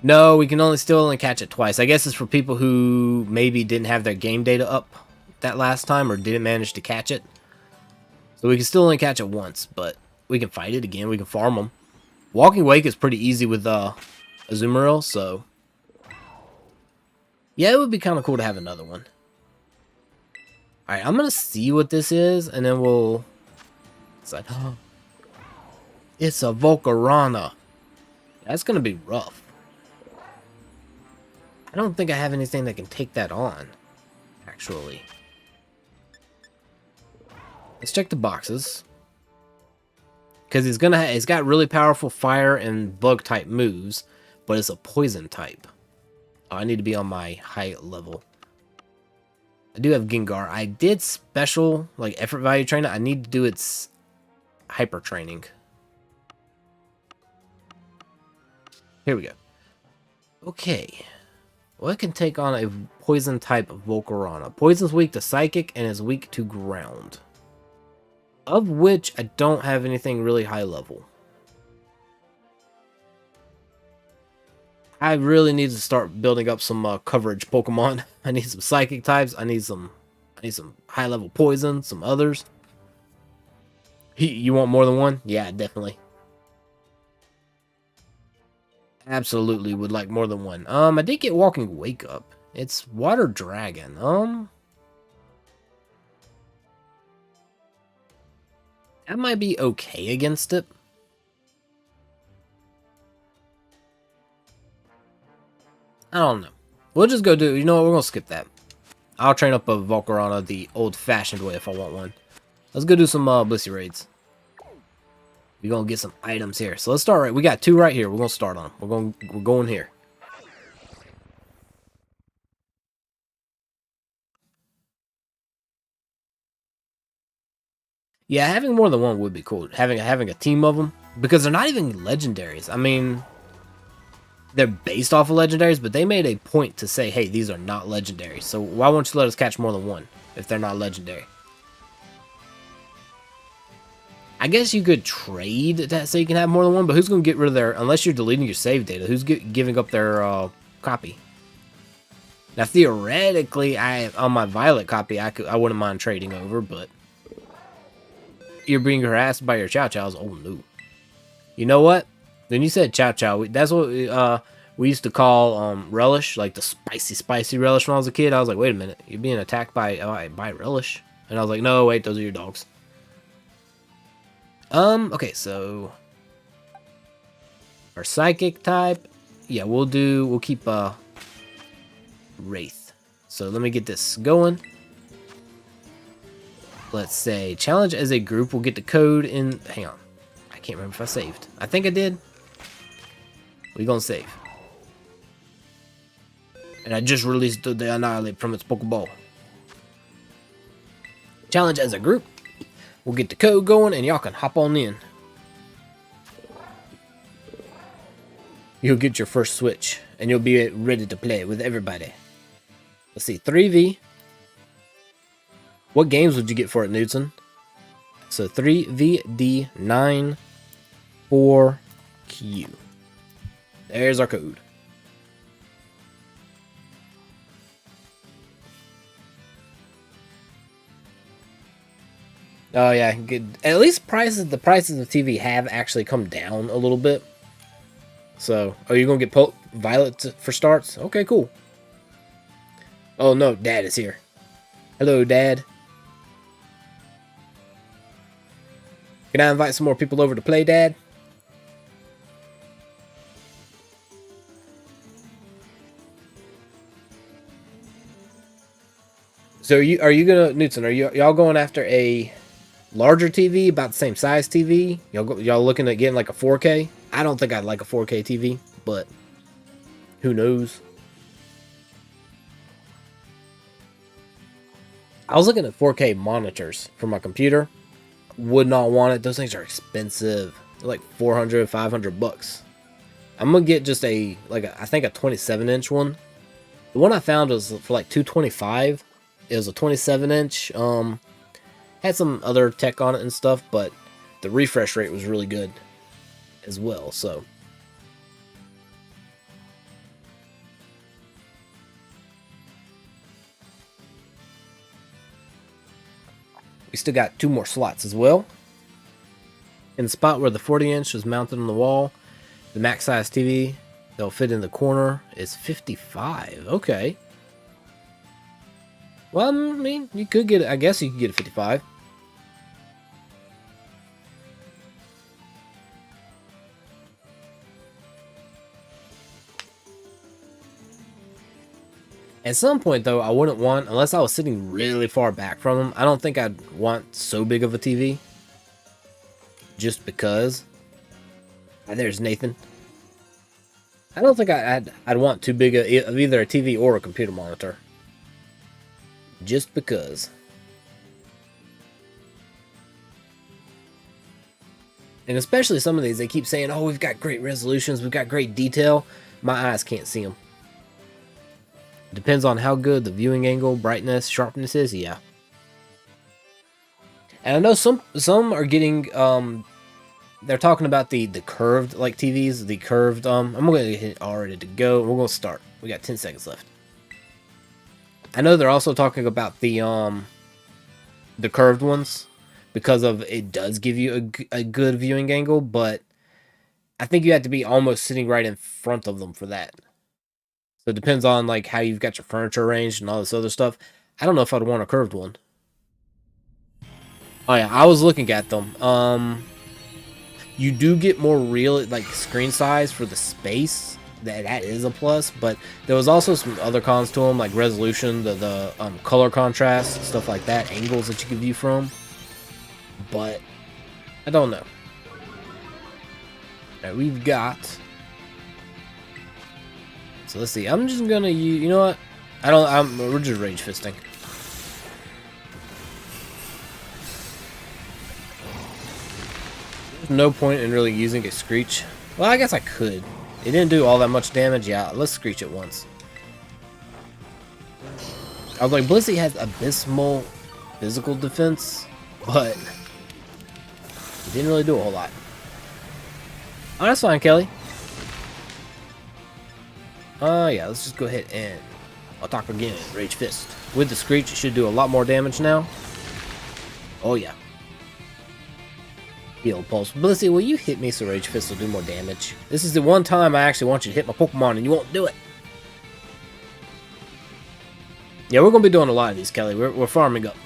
No, we can still only catch it twice. I guess it's for people who maybe didn't have their game data up that last time or didn't manage to catch it. So we can still only catch it once, but we can fight it again. We can farm them. Walking Wake is pretty easy with Azumarill, so yeah, it would be kind of cool to have another one. Alright, I'm going to see what this is, and then we'll... It's like, oh, it's a Volcarona. That's going to be rough. I don't think I have anything that can take that on, actually. Let's check the boxes. Because it's got really powerful fire and bug type moves, but it's a poison type. Oh, I need to be on my high level. I do have Gengar. I did special, like, effort value training. I need to do its hyper training. Here we go. Okay. What can take on a poison type of Volcarona? Poison's weak to psychic and is weak to ground. Of which I don't have anything really high level. I really need to start building up some coverage Pokemon. I need some psychic types. I need some high level poison, some others. You want more than one? Yeah, definitely. Absolutely would like more than one. I did get Walking Wake up. It's Water Dragon. That might be okay against it. I don't know. We'll just go do... You know what? We're going to skip that. I'll train up a Volcarona the old-fashioned way if I want one. Let's go do some Blissey raids. We're going to get some items here. So let's start right... We got 2 right here. We're going to start on them. We're going here. Yeah, having more than one would be cool. Having a team of them. Because they're not even legendaries. I mean... They're based off of legendaries, but they made a point to say, hey, these are not legendary. So why won't you let us catch more than one if they're not legendary? I guess you could trade that so you can have more than one, but who's going to get rid of their... Unless you're deleting your save data, who's giving up their copy? Now, theoretically, on my Violet copy, I wouldn't mind trading over, but... You're being harassed by your Chow Chows. Oh, no. You know what? When you said Chow Chow, that's what we used to call Relish, like the spicy Relish when I was a kid. I was like, wait a minute, you're being attacked by Relish. And I was like, no, wait, those are your dogs. Okay, so... Our Psychic type, yeah, we'll keep Wraith. So let me get this going. Let's say, challenge as a group, we'll get the code in... Hang on. I can't remember if I saved. I think I did. We're gonna save. And I just released the Annihilate from its Pokeball. Challenge as a group. We'll get the code going and y'all can hop on in. You'll get your first Switch and you'll be ready to play with everybody. Let's see, 3v. What games would you get for it, Newton? So 3VD9 4Q. There's our code. Oh yeah, good. At least the prices of TV have actually come down a little bit. So, oh, you're gonna get Violet for starts? Okay, cool. Oh no, Dad is here. Hello, Dad. Can I invite some more people over to play, Dad? So are you gonna, Newton? Are y'all going after a larger TV, about the same size TV? Y'all looking at getting like a 4K? I don't think I'd like a 4K TV, but who knows? I was looking at 4K monitors for my computer. Would not want it. Those things are expensive. They're like 400, 500 bucks. I'm gonna get just I think a 27-inch one. The one I found was for like 225. It was a 27-inch. Had some other tech on it and stuff, but the refresh rate was really good as well. So we still got 2 more slots as well. In the spot where the 40-inch was mounted on the wall, the max size TV that'll fit in the corner is 55. Okay. Well, I mean, you could get it. I guess you could get a 55. At some point, though, I wouldn't want, unless I was sitting really far back from them, I don't think I'd want so big of a TV. Just because. There's Nathan. I don't think I'd want too big of either a TV or a computer monitor. Just because. And especially some of these, they keep saying, oh, we've got great resolutions, we've got great detail. My eyes can't see them. Depends on how good the viewing angle, brightness, sharpness is, yeah. And I know some are getting, they're talking about the curved, like, TVs, the curved, I'm going to hit it all ready to go. We're going to start. We got 10 seconds left. I know they're also talking about the curved ones, because of it does give you a good viewing angle, but I think you have to be almost sitting right in front of them for that. So it depends on like how you've got your furniture arranged and all this other stuff. I don't know if I'd want a curved one. Oh yeah, I was looking at them. You do get more real like screen size for the space. That is a plus, but there was also some other cons to them, like resolution, the color contrast, stuff like that, angles that you can view from. But I don't know. All right, we've got. So let's see. I'm just gonna use. You know what? We're just rage fisting. There's no point in really using a screech. Well, I guess I could. It didn't do all that much damage. Yeah, let's screech it once. I was like, Blissey has abysmal physical defense, but it didn't really do a whole lot. Oh, that's fine, Kelly. Yeah, let's just go ahead and attack again. Rage Fist. With the Screech, it should do a lot more damage now. Oh, yeah. Heal Pulse. Blissey, will you hit me so Rage Fist will do more damage? This is the one time I actually want you to hit my Pokemon and you won't do it. Yeah, we're going to be doing a lot of these, Kelly. We're farming up.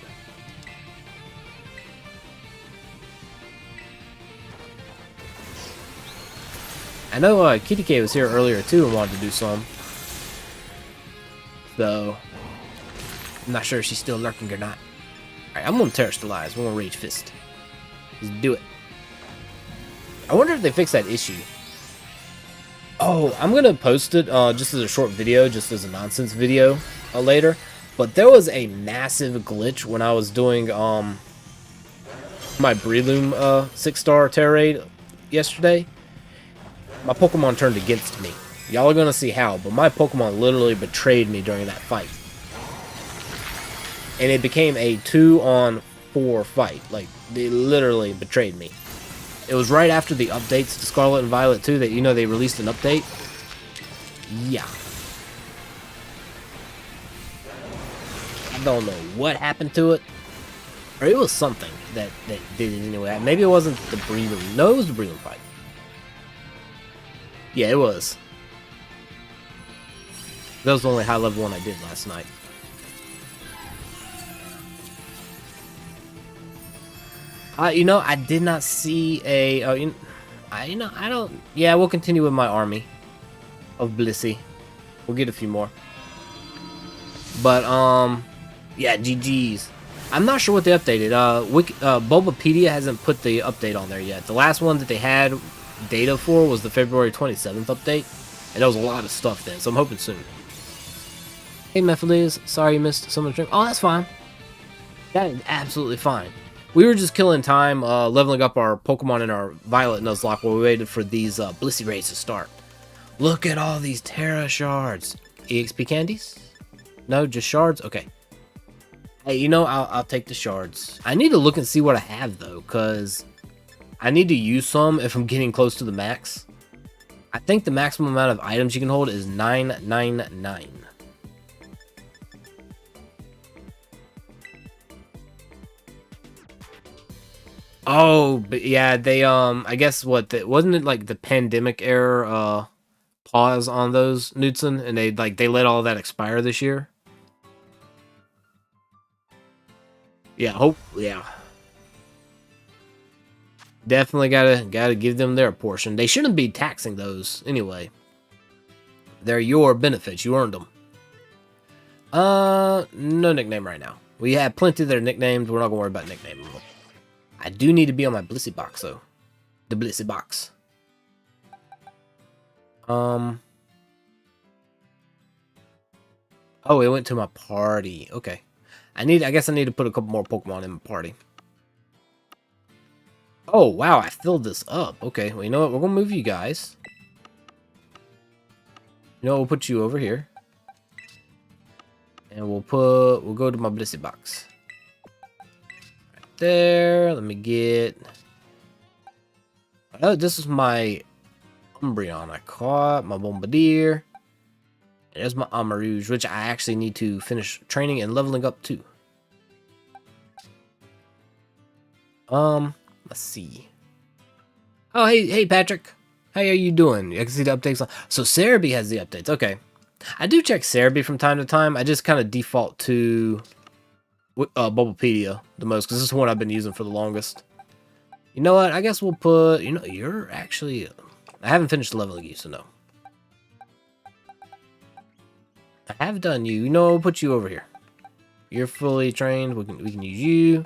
I know Kitty K was here earlier too and wanted to do some. So, I'm not sure if she's still lurking or not. Alright, I'm going to terrestrialize. We're going to Rage Fist. Just do it. I wonder if they fixed that issue. Oh, I'm going to post it just as a short video, just as a nonsense video later. But there was a massive glitch when I was doing my Breloom 6-star Terra raid yesterday. My Pokemon turned against me. Y'all are going to see how, but my Pokemon literally betrayed me during that fight. And it became a 2-on-4 fight. Like, they literally betrayed me. It was right after the updates to Scarlet and Violet 2 that, you know, they released an update. Yeah. I don't know what happened to it, Or it was something that did it anyway. Maybe it wasn't the breathing. No, it was the breathing fight. Yeah, it was. That was the only high level one I did last night. You know, I did not see a. I don't. Yeah, we'll continue with my army of Blissey. We'll get a few more. But yeah, GG's. I'm not sure what they updated. Bulbapedia hasn't put the update on there yet. The last one that they had data for was the February 27th update, and there was a lot of stuff then. So I'm hoping soon. Hey, Mephiliz, sorry you missed someone's stream. Oh, that's fine. That is absolutely fine. We were just killing time, leveling up our Pokemon in our Violet Nuzlocke while we waited for these Blissey raids to start. Look at all these Tera shards. EXP candies? No, just shards? Okay. Hey, you know, I'll take the shards. I need to look and see what I have, though, because I need to use some if I'm getting close to the max. I think the maximum amount of items you can hold is 999. Oh, but yeah, they, I guess wasn't it like the pandemic era, pause on those, Knudsen, and they let all that expire this year? Yeah, yeah. Definitely gotta give them their portion. They shouldn't be taxing those anyway. They're your benefits. You earned them. No nickname right now. We have plenty of their nicknames. We're not gonna worry about nicknaming them. I do need to be on my Blissey box though. The Blissey box. Oh, it went to my party. Okay. I guess I need to put a couple more Pokemon in my party. Oh, wow, I filled this up. Okay, well, you know what? We're gonna move you guys. You know what? We'll put you over here. And we'll go to my Blissey box. Right there. Let me get... Oh, this is my Umbreon I caught. My Bombardier. And there's my Amarouge, which I actually need to finish training and leveling up too. Let's see. Oh, hey, Patrick. How are you doing? I can see the updates. So Cerebi has the updates. Okay. I do check Cerebi from time to time. I just kind of default to Bulbapedia the most, because this is one I've been using for the longest. You know what? I guess we'll put... You know, you're actually... I haven't finished leveling you, so no. I have done you. You know, we'll put you over here. You're fully trained. We can use you.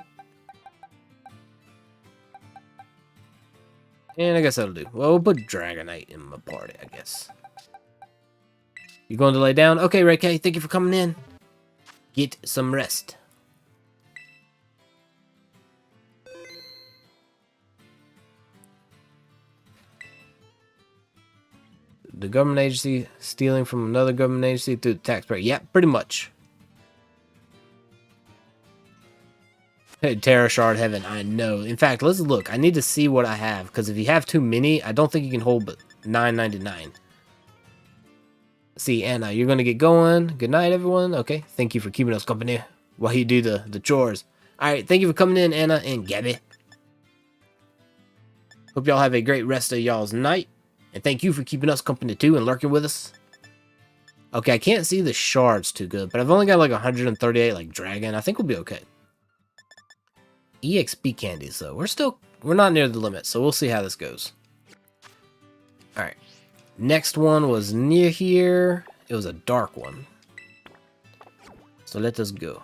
And I guess that'll do. Well, we'll put Dragonite in my party, I guess. You going to lay down? Okay, Ray K, thank you for coming in. Get some rest. The government agency stealing from another government agency through the taxpayer. Yeah, pretty much. Hey, Tera Shard Heaven, I know. In fact, let's look. I need to see what I have, because if you have too many, I don't think you can hold but $9.99. See, Anna, you're going to get going. Good night, everyone. Okay, thank you for keeping us company while you do the chores. Alright, thank you for coming in, Anna and Gabby. Hope y'all have a great rest of y'all's night. And thank you for keeping us company too and lurking with us. Okay, I can't see the shards too good, but I've only got like 138 like dragon. I think we'll be okay. EXP candies though. We're not near the limit, so we'll see how this goes. Alright. Next one was near here. It was a dark one. So let us go.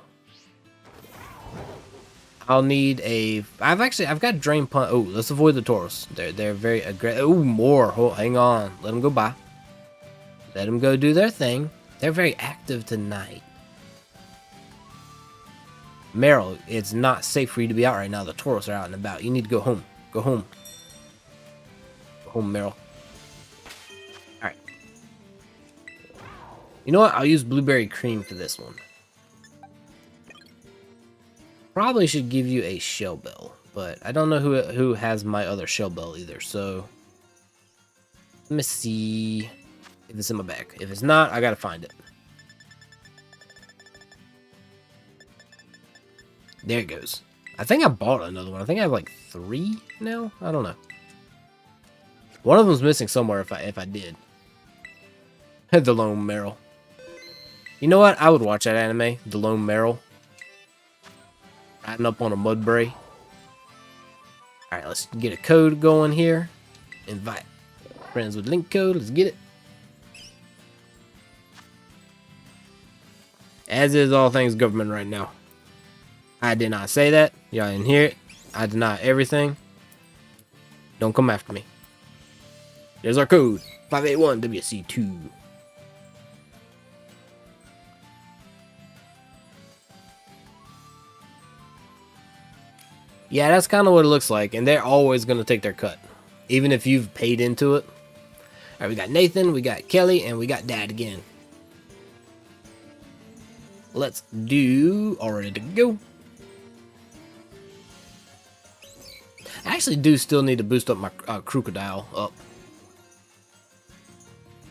I'll need a... I've got Drain Punch. Oh, let's avoid the Tauros. They're very aggressive. Oh, more. Oh, hang on. Let them go by. Let them go do their thing. They're very active tonight. Meryl, it's not safe for you to be out right now. The Tauros are out and about. You need to go home. Go home. Go home, Meryl. Alright. You know what? I'll use Blueberry Cream for this one. Probably should give you a Shell Bell, but I don't know who has my other Shell Bell either, so... Let me see if it's in my bag. If it's not, I gotta find it. There it goes. I think I bought another one. I think I have like 3 now. I don't know. One of them's missing somewhere if I did. The Lone Meryl. You know what? I would watch that anime. The Lone Meryl. Riding up on a Mudbray. Alright, let's get a code going here. Invite friends with link code. Let's get it. As is all things government right now. I did not say that. Y'all didn't hear it. I deny everything. Don't come after me. There's our code. 581WC2. Yeah, that's kind of what it looks like. And they're always going to take their cut. Even if you've paid into it. Alright, we got Nathan, we got Kelly, and we got Dad again. Let's do... All ready to go. I actually do still need to boost up my crocodile up.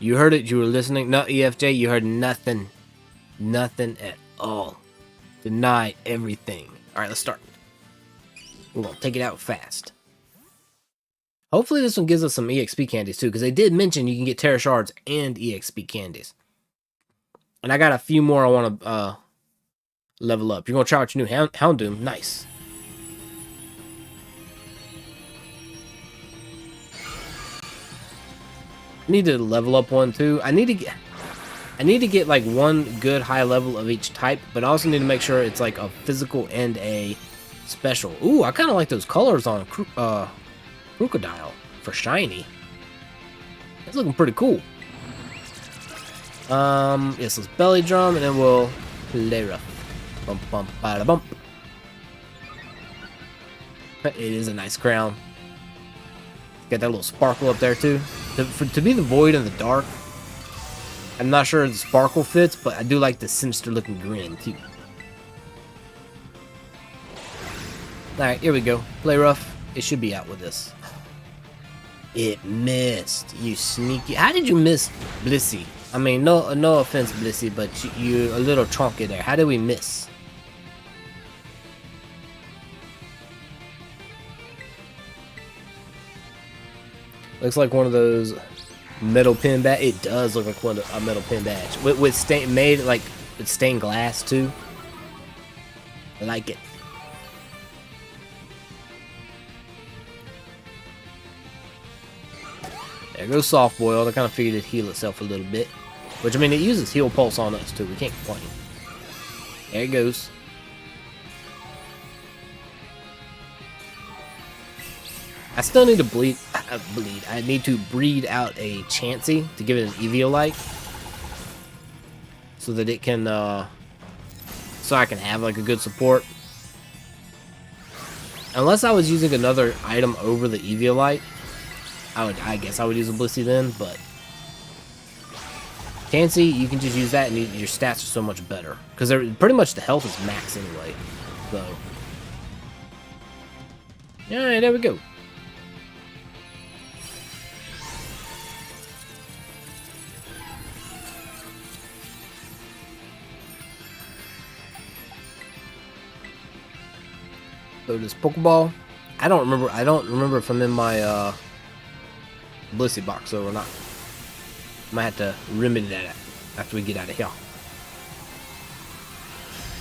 You heard it, you were listening. No, EFJ, you heard nothing. Nothing at all. Deny everything. Alright, let's start. We're gonna take it out fast. Hopefully this one gives us some EXP candies too, because they did mention you can get Tera shards and EXP candies. And I got a few more I want to level up. You're gonna try out your new Houndoom. Nice. I need to level up one too. I need to get like one good high level of each type, but I also need to make sure it's like a physical and a special. Ooh, I kind of like those colors on Crocodile for shiny. It's looking pretty cool. Yes, let's belly drum and then we'll play rough. Bump, bump, bada bump. It is a nice crown. Got that little sparkle up there too. To be the void in the dark, I'm not sure the sparkle fits, but I do like the sinister looking grin too. Alright, here we go. Play rough. It should be out with this. It missed. You sneaky. How did you miss Blissey? I mean, no offense, Blissey, but you're a little chunky there. How did we miss? Looks like one of those metal pin badge. It does look like a metal pin badge with stain made like with stained glass too. I like it. There goes soft boiled. I kind of figured it'd heal itself a little bit, which I mean it uses heal pulse on us too. We can't complain. There it goes. I still need to I need to breed out a Chansey to give it an Eviolite, so that it can, so I can have like a good support. Unless I was using another item over the Eviolite, I guess I would use a Blissey then. But Chansey, you can just use that, and your stats are so much better because pretty much the health is max anyway. So, all right, there we go. So this Pokeball, I don't remember if I'm in my Blissey box or not. Might have to remedy that after we get out of here.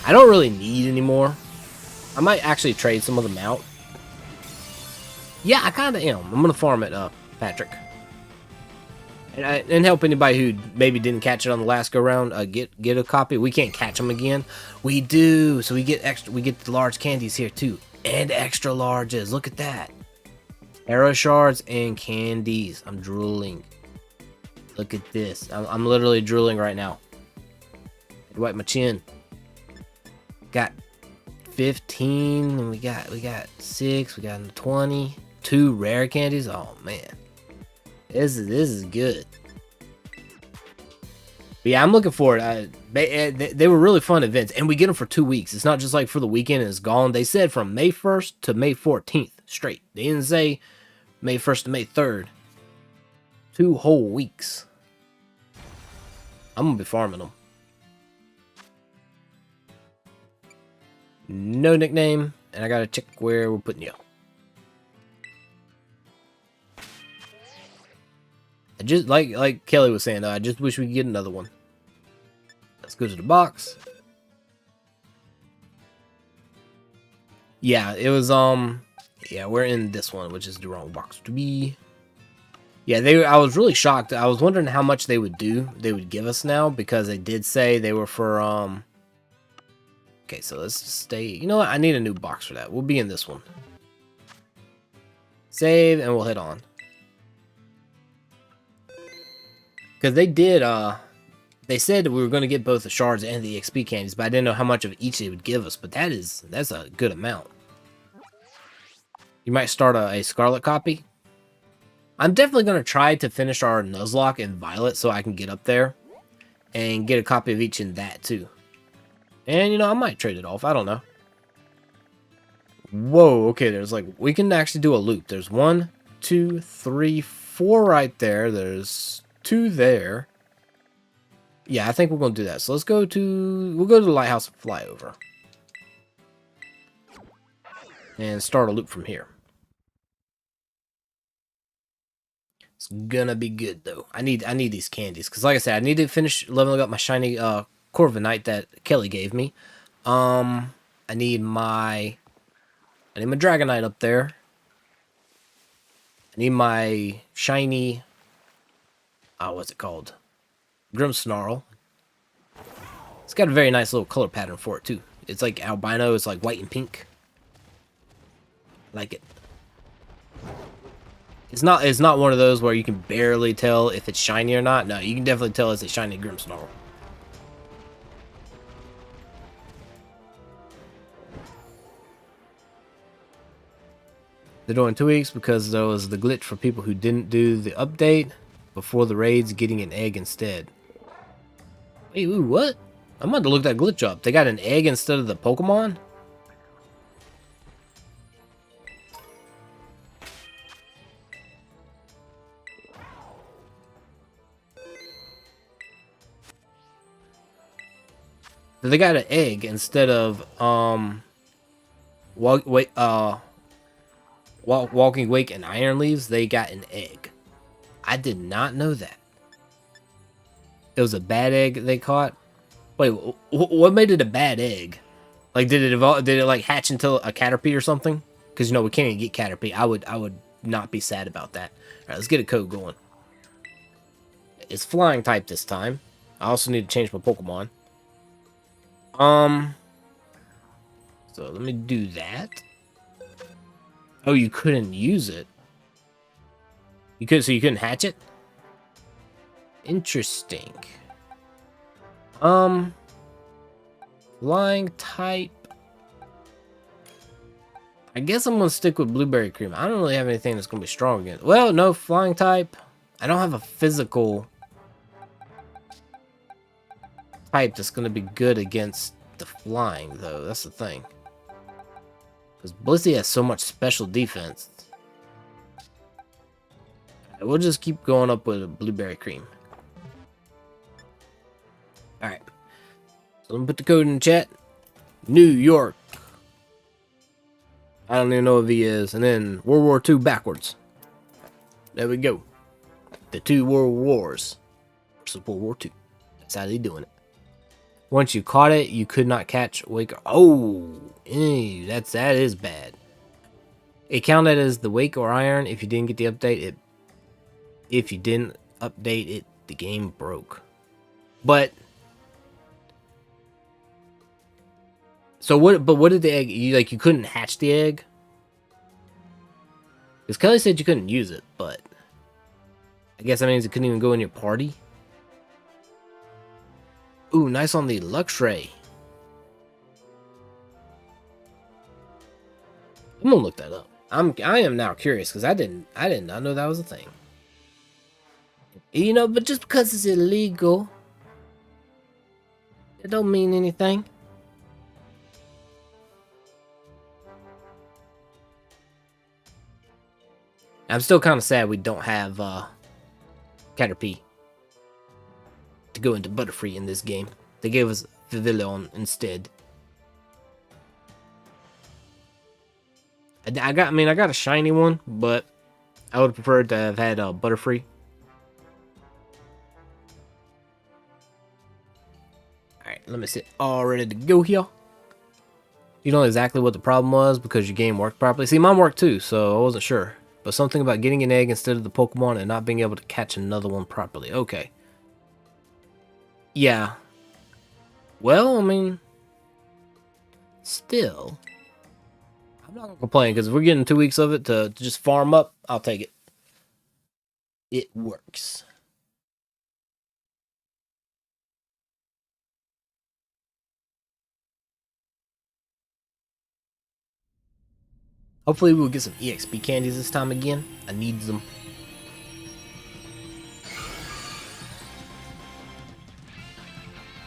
I don't really need any more. I might actually trade some of them out. Yeah, I kind of am. I'm gonna farm it up, Patrick, and help anybody who maybe didn't catch it on the last go round get a copy. We can't catch them again. We do, so we get extra. We get the large candies here too. And extra larges. Look at that. Tera shards and candies. I'm drooling. Look at this. I'm literally drooling right now. Wipe my chin. Got 15. And we got 6. We got 20. 2 rare candies. Oh man. This is good. But yeah, I'm looking forward. They were really fun events, and we get them for 2 weeks. It's not just like for the weekend and it's gone. They said from May 1st to May 14th straight. They didn't say May 1st to May 3rd. 2 whole weeks. I'm gonna be farming them. No nickname. and I gotta check where we're putting you. I just like Kelly was saying though, I just wish we could get another one. Let's go to the box. Yeah, it was yeah, we're in this one, which is the wrong box to be. Yeah, I was really shocked. I was wondering how much they would give us now, because they did say they were for okay, so let's just stay. You know what? I need a new box for that. We'll be in this one. Save and we'll hit on. Because they did they said we were going to get both the shards and the XP candies, but I didn't know how much of each they would give us, but that's a good amount. You might start a Scarlet copy. I'm definitely going to try to finish our Nuzlocke and Violet so I can get up there and get a copy of each in that too. And, you know, I might trade it off. I don't know. Whoa, okay, there's like, we can actually do a loop. There's 1, 2, 3, 4 right there. There's 2 there. Yeah, I think we're going to do that. So we'll go to the lighthouse and fly over. And start a loop from here. It's gonna be good though. I need these candies because, like I said, I need to finish leveling up my shiny Corviknight that Kelly gave me. I need my Dragonite up there. I need my shiny what's it called? Grimmsnarl. It's got a very nice little color pattern for it too. It's like albino, it's like white and pink. Like it. It's not one of those where you can barely tell if it's shiny or not. No, you can definitely tell it's a shiny Grimmsnarl. They're doing 2 weeks because there was the glitch for people who didn't do the update before the raids, getting an egg instead. Wait, ooh, what? I'm about to look that glitch up. They got an egg instead of the Pokemon? They got an egg instead of Walking Wake and Iron Leaves. They got an egg. I did not know that. It was a bad egg they caught. Wait, what made it a bad egg? Like, did it evolve? Did it like hatch into a Caterpie or something? Because, you know, we can't even get Caterpie. I would not be sad about that. All right, let's get a code going. It's flying type this time. I also need to change my Pokemon. So let me do that. Oh, you couldn't use it. So you couldn't hatch it? Interesting. Flying type. I guess I'm gonna stick with Blueberry Cream. I don't really have anything that's gonna be strong against. Well, no, flying type. I don't have a physical type that's gonna be good against the flying, though. That's the thing. Because Blissey has so much special defense. We'll just keep going up with a Blueberry Cream. Alright. So let me put the code in the chat. New York. I don't even know if he is. And then World War II backwards. There we go. The 2 World Wars versus World War II. That's how they doing it. Once you caught it, you could not catch Wake. Oh, ew, that is bad. It counted as the Wake or Iron if you didn't get the update. If you didn't update it, the game broke. But so what? But what did the egg? You couldn't hatch the egg? Because Kelly said you couldn't use it, but I guess that means it couldn't even go in your party. Ooh, nice on the Luxray. I'm gonna look that up. I am now curious because I did not know that was a thing. You know, but just because it's illegal, it don't mean anything. I'm still kind of sad we don't have Caterpie to go into Butterfree in this game. They gave us Vivillon instead. I mean, I got a shiny one, but I would prefer to have had a Butterfree. Alright, let me sit all ready to go here. You know exactly what the problem was because your game worked properly. See, mine worked too, so I wasn't sure. But something about getting an egg instead of the Pokemon and not being able to catch another one properly. Okay. Yeah. Well, I mean, still, I'm not gonna complain because if we're getting 2 weeks of it to just farm up, I'll take it. It works. Hopefully we'll get some EXP candies this time again. I need them.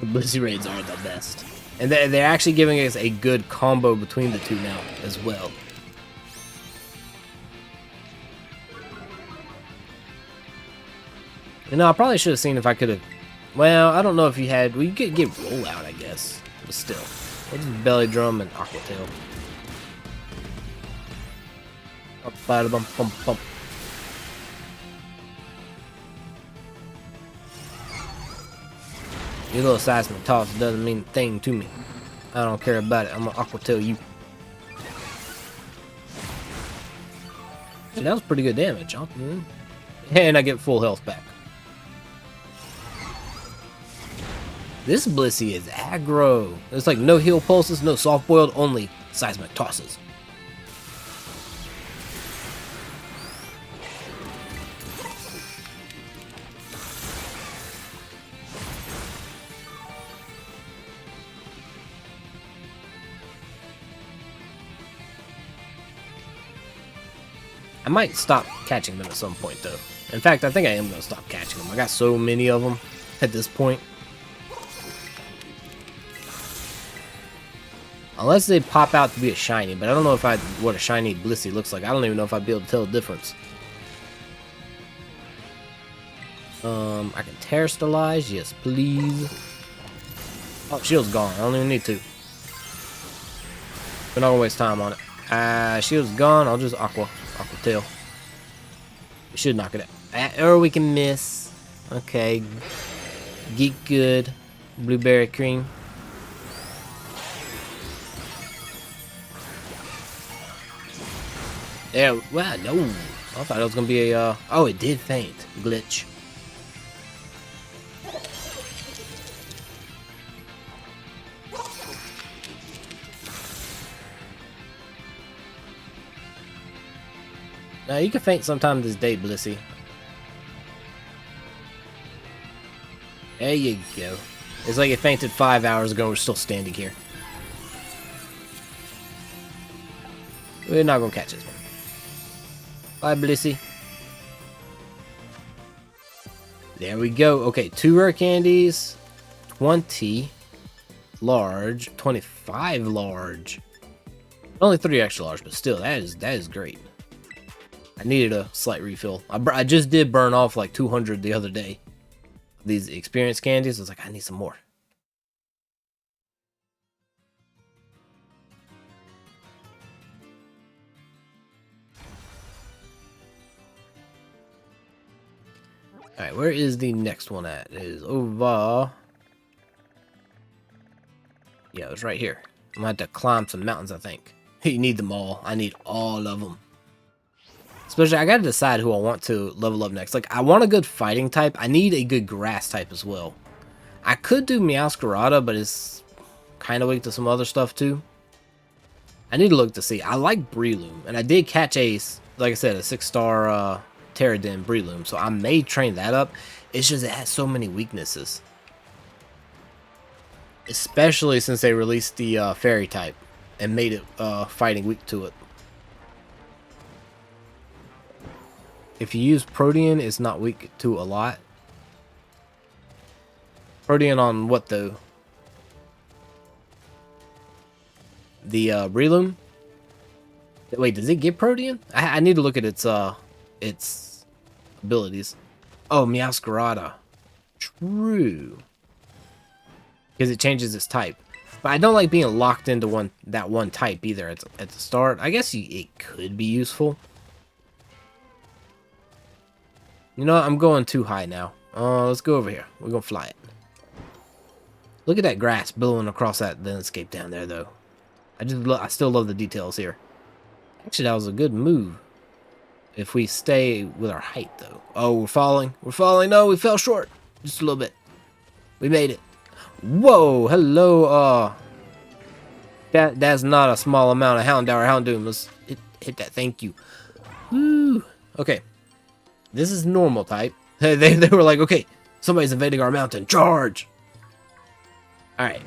The Blissey raids are the best. And they're actually giving us a good combo between the two now as well. You know, I probably should have seen if I could have... Well, I don't know if you had... Well, you could get rollout, I guess. But still. What is Belly Drum and Aqua Tail? Bum, bum, bum. Your little seismic toss doesn't mean a thing to me. I don't care about it. I'm gonna Aqua Tail you. That was pretty good damage, huh? And I get full health back. This Blissey is aggro. It's like no heal pulses, no soft boiled, only seismic tosses. I might stop catching them at some point, though. In fact, I think I am going to stop catching them. I got so many of them at this point. Unless they pop out to be a shiny, but I don't know if what a shiny Blissey looks like. I don't even know if I'd be able to tell the difference. I can Terrestrialize, yes please. Oh, shield's gone. I don't even need to. We're not gonna waste time on it. Shield's gone. I'll just Aqua Tail. We should knock it out. Or we can miss. Okay. Geek good. Blueberry cream. Yeah, well, no. I thought it was gonna be a, oh, it did faint. Glitch. Now, you can faint sometime this day, Blissey. There you go. It's like it fainted 5 hours ago, we're still standing here. We're not gonna catch this one. Bye, Blissey. There we go. Okay, 2 rare candies, 20 large, 25 large. Only 3 extra large, but still, that is great. I needed a slight refill. I just did burn off like 200 the other day. These experience candies, I was like, I need some more. Alright, where is the next one at? It is over... Yeah, it's right here. I'm gonna have to climb some mountains, I think. You need them all. I need all of them. Especially, I gotta decide who I want to level up next. Like, I want a good fighting type. I need a good grass type as well. I could do Meowscarada, but it's kind of weak to some other stuff too. I need to look to see. I like Breloom, and I did catch a, like I said, a 6-star Pterodon Breloom, so I may train that up. It's just it has so many weaknesses. Especially since they released the Fairy type and made it fighting weak to it. If you use Protean, it's not weak to a lot. Protean on what though? The Breloom? Wait, does it get Protean? I need to look at its abilities. Oh, Meowscarada. True. Because it changes its type. But I don't like being locked into that one type either at the start. I guess it could be useful. You know what? I'm going too high now. Let's go over here. We're gonna fly it. Look at that grass billowing across that landscape down there, though. I still love the details here. Actually, that was a good move. If we stay with our height, though. Oh, we're falling. We're falling. No, we fell short. Just a little bit. We made it. Whoa, hello. That's not a small amount of Houndoom. Let's hit that. Thank you. Woo. Okay. This is normal type. They were like, okay, somebody's invading our mountain. Charge. Alright.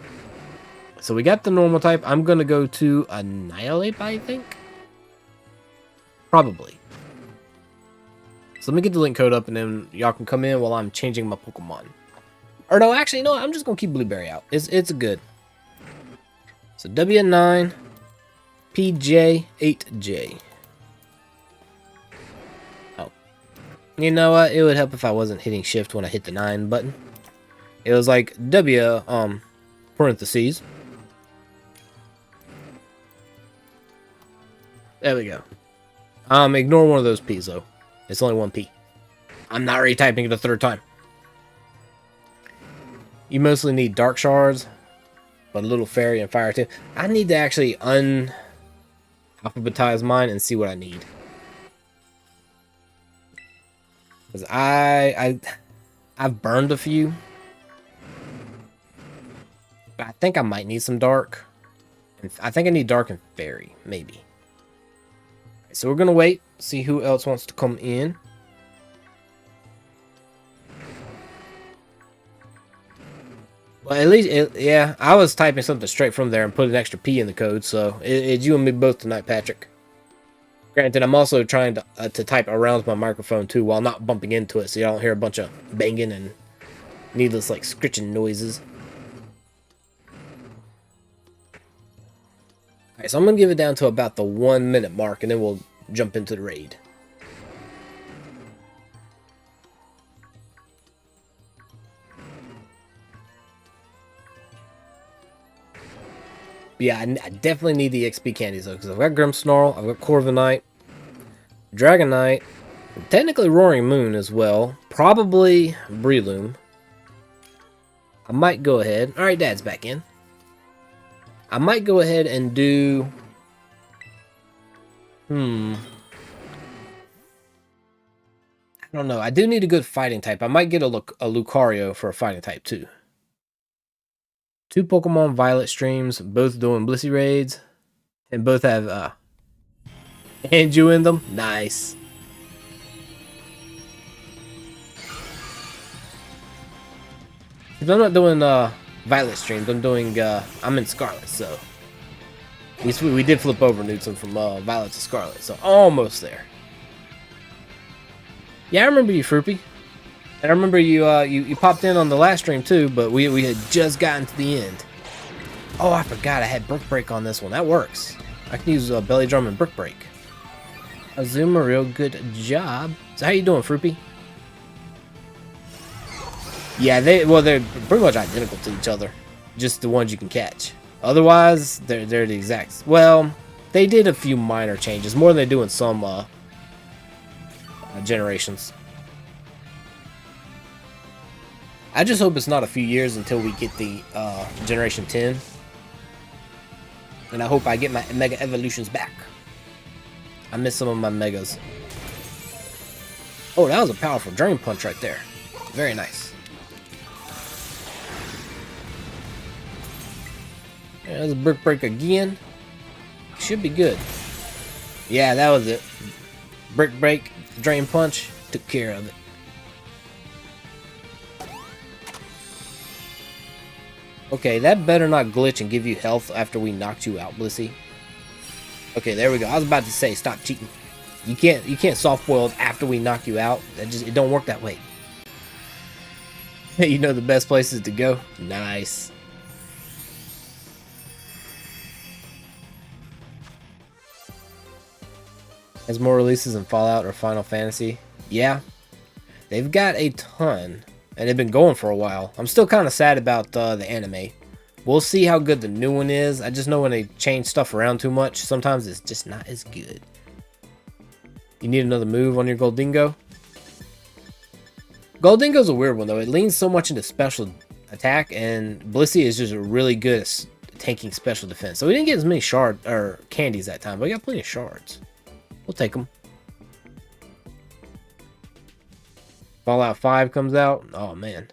So we got the normal type. I'm going to go to Annihilate, I think. Probably. So let me get the link code up and then y'all can come in while I'm changing my Pokemon. Or no, actually, no, I'm just going to keep Blueberry out. It's good. So W9, PJ, 8J. Oh. You know what? It would help if I wasn't hitting shift when I hit the 9 button. It was like W, parentheses. There we go. Ignore one of those P's, though. It's only one P. I'm not retyping it a third time. You mostly need dark shards, but a little fairy and fire too. I need to actually alphabetize mine and see what I need. Because I've burned a few. But I think I might need some dark. I think I need dark and fairy, maybe. So we're going to wait, see who else wants to come in. Well, at least, yeah, I was typing something straight from there and put an extra P in the code, so it's you and me both tonight, Patrick. Granted, I'm also trying to type around my microphone, too, while not bumping into it, so you don't hear a bunch of banging and needless, like, scritching noises. Alright, so I'm going to give it down to about the 1 minute mark, and then we'll jump into the raid. But yeah, I definitely need the XP candies, though, because I've got Grimmsnarl, I've got Corviknight, Dragonite, technically Roaring Moon as well, probably Breloom. I might go ahead. Alright, Dad's back in. I might go ahead and do... I don't know. I do need a good fighting type. I might get a Lucario for a fighting type, too. 2 Pokemon Violet streams, both doing Blissey raids, and both have Anju in them. Nice. If I'm not doing Violet streams, I'm in Scarlet, so we did flip over Newton from Violet to Scarlet, so almost there. Yeah, I remember you, Froopy. And I remember you popped in on the last stream too, but we had just gotten to the end. Oh, I forgot I had Brick Break on this one. That works. I can use Belly Drum and Brick Break. Azuma, real good job. So how you doing, Froopy? Yeah, they're pretty much identical to each other. Just the ones you can catch. Otherwise, they're the exact. Well, they did a few minor changes, more than they do in some generations. I just hope it's not a few years until we get the Generation 10. And I hope I get my Mega Evolutions back. I miss some of my Megas. Oh, that was a powerful Drain Punch right there. Very nice. Yeah, there's a Brick Break again. Should be good. Yeah, that was it. Brick Break, Drain Punch, took care of it. Okay, that better not glitch and give you health after we knocked you out, Blissey. Okay, there we go. I was about to say, stop cheating. You can't soft boil after we knock you out. It don't work that way. You know the best places to go? Nice. Has more releases than Fallout or Final Fantasy? Yeah. They've got a ton. And they've been going for a while. I'm still kind of sad about the anime. We'll see how good the new one is. I just know when they change stuff around too much, sometimes it's just not as good. You need another move on your Goldingo? Goldingo's a weird one, though. It leans so much into special attack, and Blissey is just really good at tanking special defense. So we didn't get as many shard or candies that time, but we got plenty of shards. We'll take them. Fallout 5 comes out. Oh, man.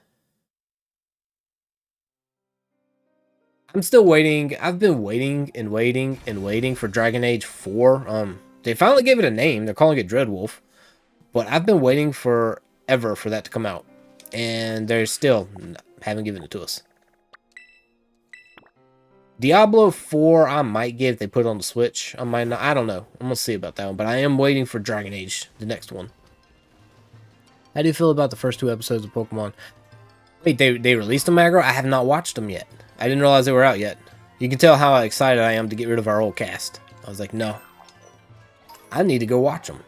I'm still waiting. I've been waiting and waiting and waiting for Dragon Age 4. They finally gave it a name. They're calling it Dreadwolf. But I've been waiting forever for that to come out. And they still haven't given it to us. Diablo 4, I might get if they put it on the Switch. I might not. I don't know. I'm going to see about that one. But I am waiting for Dragon Age, the next one. How do you feel about the first 2 episodes of Pokemon? Wait, they released them, Aggro? I have not watched them yet. I didn't realize they were out yet. You can tell how excited I am to get rid of our old cast. I was like, no. I need to go watch them.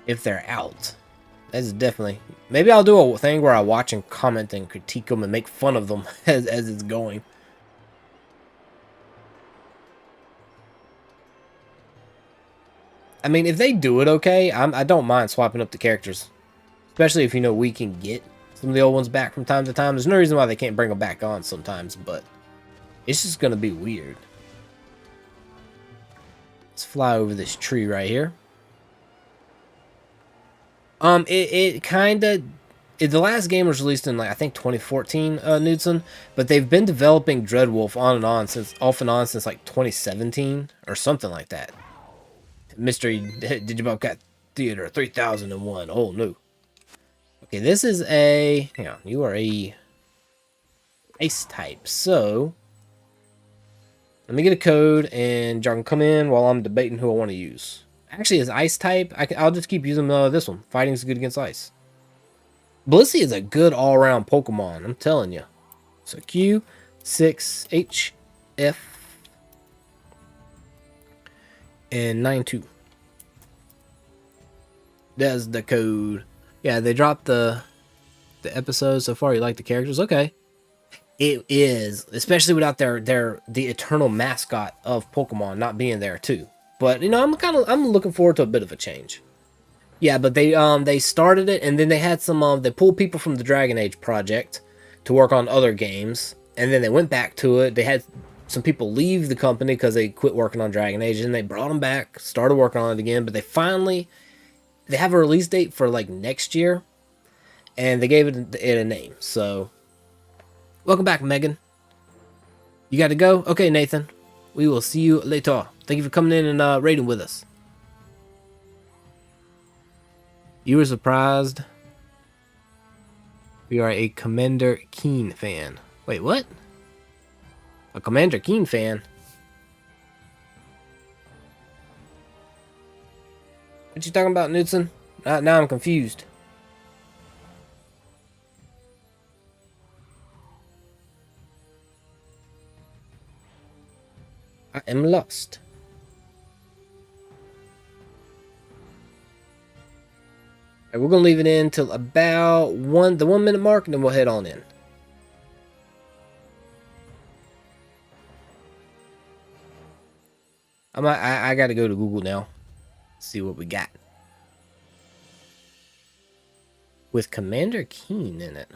If they're out. That's definitely... Maybe I'll do a thing where I watch and comment and critique them and make fun of them as it's going. I mean, if they do it okay, I don't mind swapping up the characters. Especially if, you know, we can get some of the old ones back from time to time. There's no reason why they can't bring them back on sometimes, but it's just going to be weird. Let's fly over this tree right here. It kind of... The last game was released in, like, I think 2014, Knudsen, but they've been developing Dreadwolf off and on since, like, 2017 or something like that. Mystery Digibobcat Theater 3001. Oh, no. Okay, this is a... Hang on, you are a ice type, so... Let me get a code, and y'all can come in while I'm debating who I want to use. Actually, as ice type, I'll just keep using this one. Fighting is good against ice. Blissey is a good all-around Pokemon, I'm telling you. So Q, 6, H, F, and 9-2. That's the code. Yeah, they dropped the episodes so far. You like the characters? Okay. It is, especially without the eternal mascot of Pokemon not being there too. But you know, I'm looking forward to a bit of a change. Yeah, but they started it, and then they had some they pulled people from the Dragon Age project to work on other games, and then they went back to it. They had some people leave the company because they quit working on Dragon Age, and they brought them back, started working on it again. But they have a release date for like next year, and they gave it a name. So, welcome back, Megan. You got to go? Okay, Nathan. We will see you later. Thank you for coming in and raiding with us. You were surprised. We are a Commander Keen fan. Wait, what? A Commander Keen fan? What you talking about, Knudsen? Now I'm confused. I am lost. Right, we're gonna leave it in till about the 1 minute mark, and then we'll head on in. I gotta go to Google now. See what we got. With Commander Keen in it.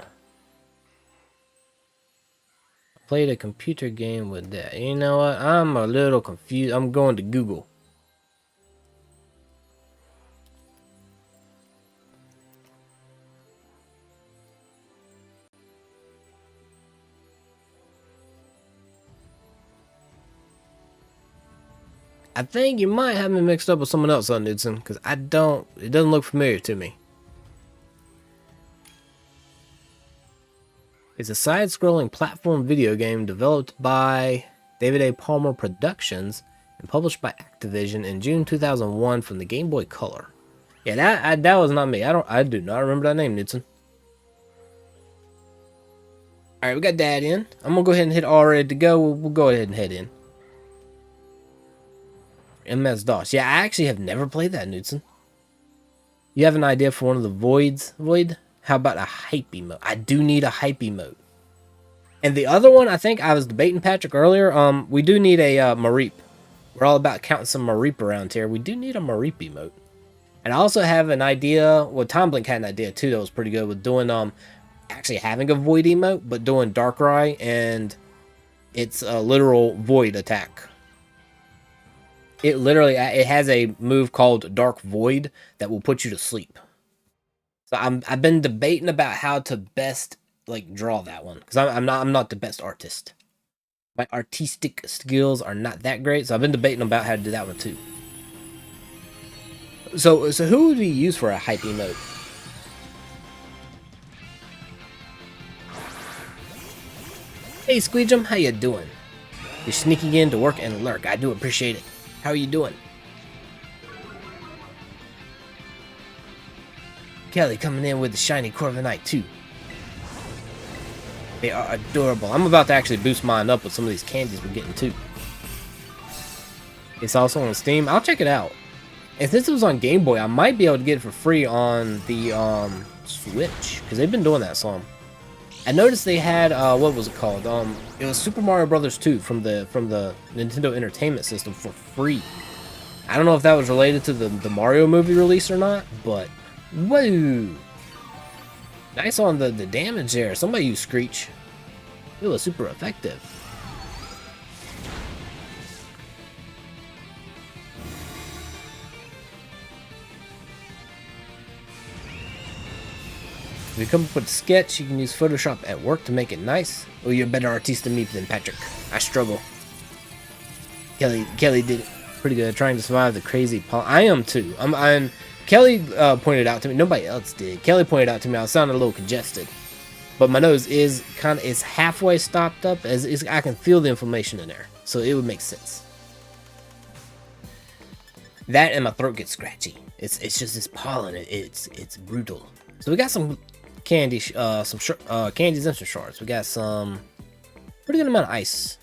Played a computer game with that. You know what? I'm a little confused. I'm going to Google. I think you might have me mixed up with someone else on Knudsen, because it doesn't look familiar to me. It's a side-scrolling platform video game developed by David A. Palmer Productions and published by Activision in June 2001 from the Game Boy Color. Yeah, that was not me. I do not remember that name, Knudsen. Alright, we got Dad in. I'm gonna go ahead and hit all ready to go. We'll go ahead and head in. MS-DOS. Yeah, I actually have never played that, Knudsen. You have an idea for one of the voids, Void? How about a hype emote? I do need a hype emote. And the other one, I think I was debating Patrick earlier. We do need a Mareep. We're all about counting some Mareep around here. We do need a Mareep emote. And I also have an idea. Well, Tom Blink had an idea too that was pretty good with doing actually having a void emote, but doing Darkrai, and it's a literal void attack. It has a move called Dark Void that will put you to sleep. So I've been debating about how to best like draw that one, because I'm not the best artist. My artistic skills are not that great, so I've been debating about how to do that one too. So who would we use for a hype emote? Hey Squeegem, how you doing? You're sneaking in to work and lurk. I do appreciate it. How are you doing? Kelly coming in with the shiny Corviknight too. They are adorable. I'm about to actually boost mine up with some of these candies we're getting too. It's also on Steam. I'll check it out. And since it was on Game Boy, I might be able to get it for free on the Switch, because they've been doing that some. I noticed they had what was it called? It was Super Mario Brothers 2 from the Nintendo Entertainment System for free. I don't know if that was related to the Mario movie release or not, but whoa! Nice on the damage there. Somebody used Screech. It was super effective. If you come up with a sketch, you can use Photoshop at work to make it nice. Oh, you're a better artist than me than Patrick. I struggle. Kelly did it pretty good, trying to survive the crazy I am too. Kelly pointed out to me. Nobody else did. Kelly pointed out to me I was sounding a little congested, but my nose is halfway stopped up. I can feel the inflammation in there, so it would make sense. That and my throat gets scratchy. It's just this pollen. It's brutal. So we got some candy, candies and some shards. We got some pretty good amount of ice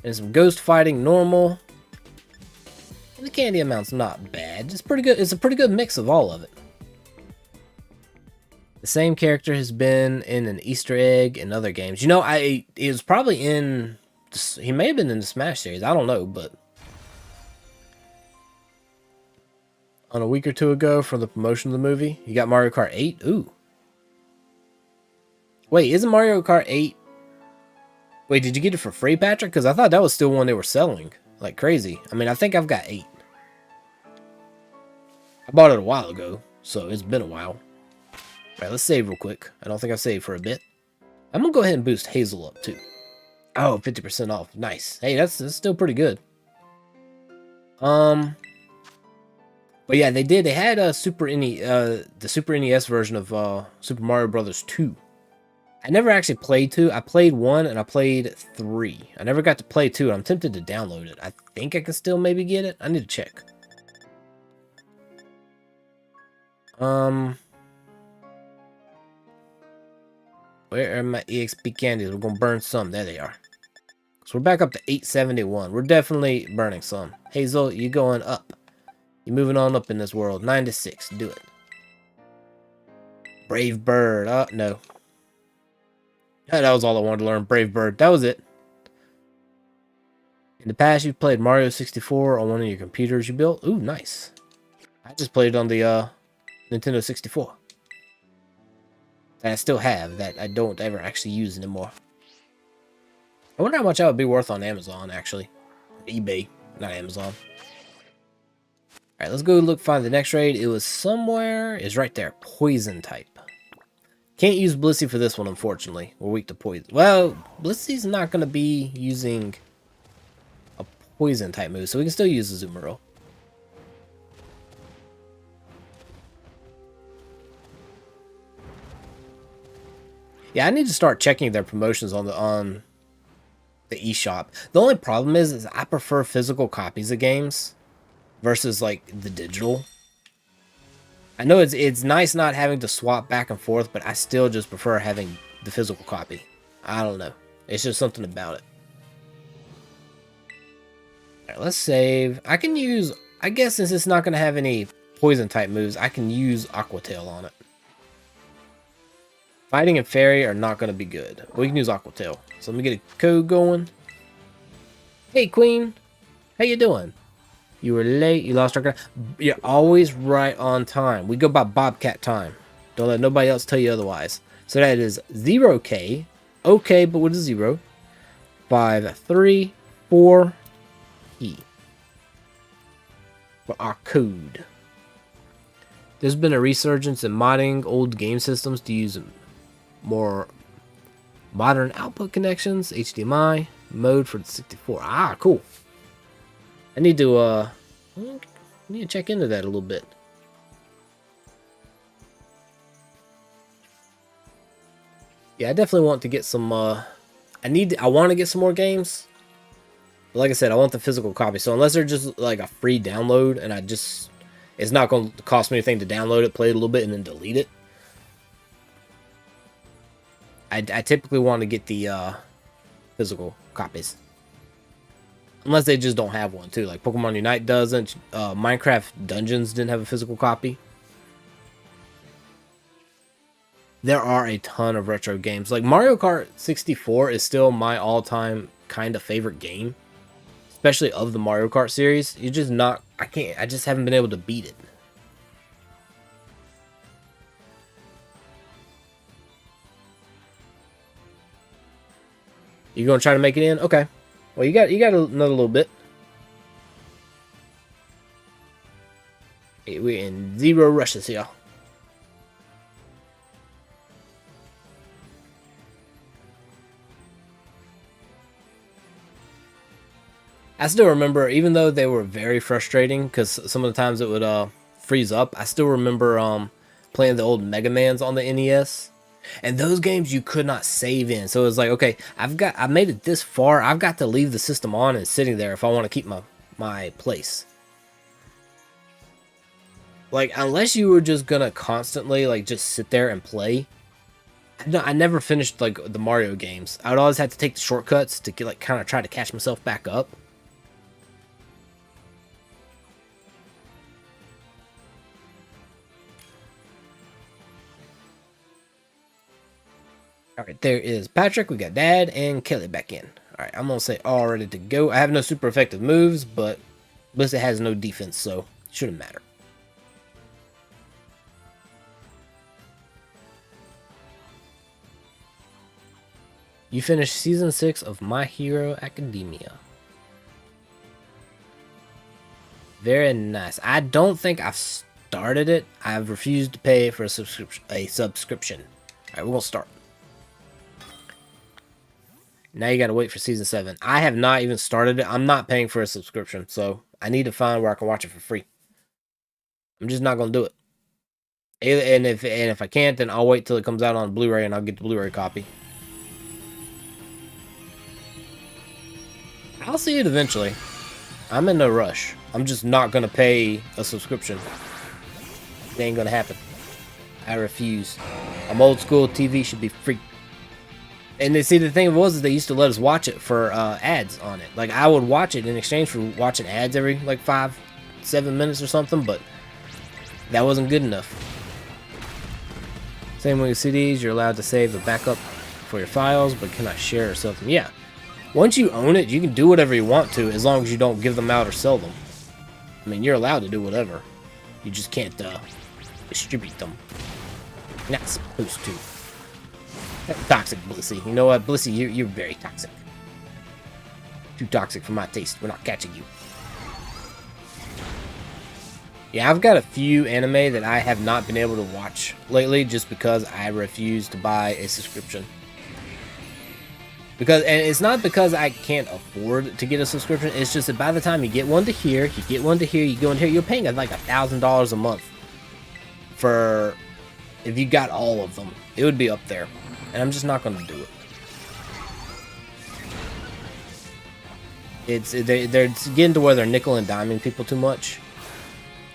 and some ghost fighting normal. And the candy amount's not bad. It's pretty good. It's a pretty good mix of all of it. The same character has been in an Easter egg in other games. You know, it was probably in. He may have been in the Smash series. I don't know, but on a week or two ago for the promotion of the movie, you got Mario Kart 8. Ooh. Wait, isn't Mario Kart 8? Wait, did you get it for free, Patrick? Because I thought that was still one they were selling like crazy. I mean, I think I've got 8. I bought it a while ago, so it's been a while. Alright, let's save real quick. I don't think I've saved for a bit. I'm going to go ahead and boost Hazel up, too. Oh, 50% off. Nice. Hey, that's still pretty good. But yeah, they did. They had a the Super NES version of Super Mario Brothers 2. I never actually played 2. I played 1 and I played 3. I never got to play 2. I'm tempted to download it. I think I can still maybe get it. I need to check. Where are my EXP candies? We're gonna burn some. There they are. So we're back up to 871. We're definitely burning some. Hazel, you going up. You're moving on up in this world. 9 to 6. Do it. Brave Bird. No. That was all I wanted to learn. Brave Bird. That was it. In the past, you've played Mario 64 on one of your computers you built. Ooh, nice. I just played it on the Nintendo 64. That I still have. That I don't ever actually use anymore. I wonder how much that would be worth on Amazon, actually. eBay, not Amazon. Alright, let's go find the next raid. It was somewhere. It's right there. Poison type. Can't use Blissey for this one, unfortunately. We're weak to poison. Well, Blissey's not going to be using a poison type move, so we can still use the Azumarill. Yeah, I need to start checking their promotions on the eShop. The only problem is I prefer physical copies of games versus like the digital. I know it's nice not having to swap back and forth, but I still just prefer having the physical copy. I don't know. It's just something about it. Alright, let's save. I can use, I guess since it's not going to have any poison type moves, I can use Aqua Tail on it. Fighting and Fairy are not going to be good. We can use Aqua Tail. So let me get a code going. Hey, Queen. How you doing? You were late. You lost track. You're always right on time. We go by Bobcat time. Don't let nobody else tell you otherwise. So that is 0K. Okay, but with a 0. 534E. For our code. There's been a resurgence in modding old game systems to use more modern output connections, HDMI mode for the 64. Ah, cool. I need to check into that a little bit. Yeah, I definitely want to get some I want to get some more games. But like I said, I want the physical copy. So unless they're just like a free download and it's not going to cost me anything to download it, play it a little bit and then delete it. I typically want to get the physical copies. Unless they just don't have one too. Like Pokemon Unite doesn't. Minecraft Dungeons didn't have a physical copy. There are a ton of retro games. Like Mario Kart 64 is still my all-time kind of favorite game. Especially of the Mario Kart series. I just haven't been able to beat it. You gonna try to make it in? Okay. Well, you got another little bit. Hey, we're in 0 rushes here. I still remember, even though they were very frustrating, because some of the times it would freeze up, I still remember playing the old Mega Mans on the NES. And those games you could not save in. So it was like, okay, I made it this far. I've got to leave the system on and sitting there if I want to keep my place. Like, unless you were just gonna constantly like just sit there and play. I never finished like the Mario games. I would always have to take the shortcuts to get, like, kind of try to catch myself back up. Alright, there is Patrick. We got Dad and Kelly back in. Alright, I'm going to say all ready to go. I have no super effective moves, but Blissey has no defense, so it shouldn't matter. You finished Season 6 of My Hero Academia. Very nice. I don't think I've started it. I've refused to pay for a subscription. Alright, we're going to start. Now you got to wait for Season 7. I have not even started it. I'm not paying for a subscription, so I need to find where I can watch it for free. I'm just not going to do it. And if I can't, then I'll wait till it comes out on Blu-ray and I'll get the Blu-ray copy. I'll see it eventually. I'm in no rush. I'm just not going to pay a subscription. It ain't going to happen. I refuse. I'm old school. TV should be free. And they see, the thing was, is they used to let us watch it for ads on it. Like, I would watch it in exchange for watching ads every like 5-7 minutes or something, but that wasn't good enough. Same with CDs, you're allowed to save a backup for your files, but cannot share or sell them. Yeah, once you own it, you can do whatever you want to, as long as you don't give them out or sell them. I mean, you're allowed to do whatever. You just can't distribute them. You're not supposed to. Toxic, Blissey. You know what, Blissey, you're very toxic. Too toxic for my taste. We're not catching you. Yeah, I've got a few anime that I have not been able to watch lately just because I refuse to buy a subscription. And it's not because I can't afford to get a subscription. It's just that by the time you get one to here, you get one to here, you go in here, you're paying like $1,000 a month for, if you got all of them, it would be up there. And I'm just not going to do it. They're getting to where they're nickel and diming people too much.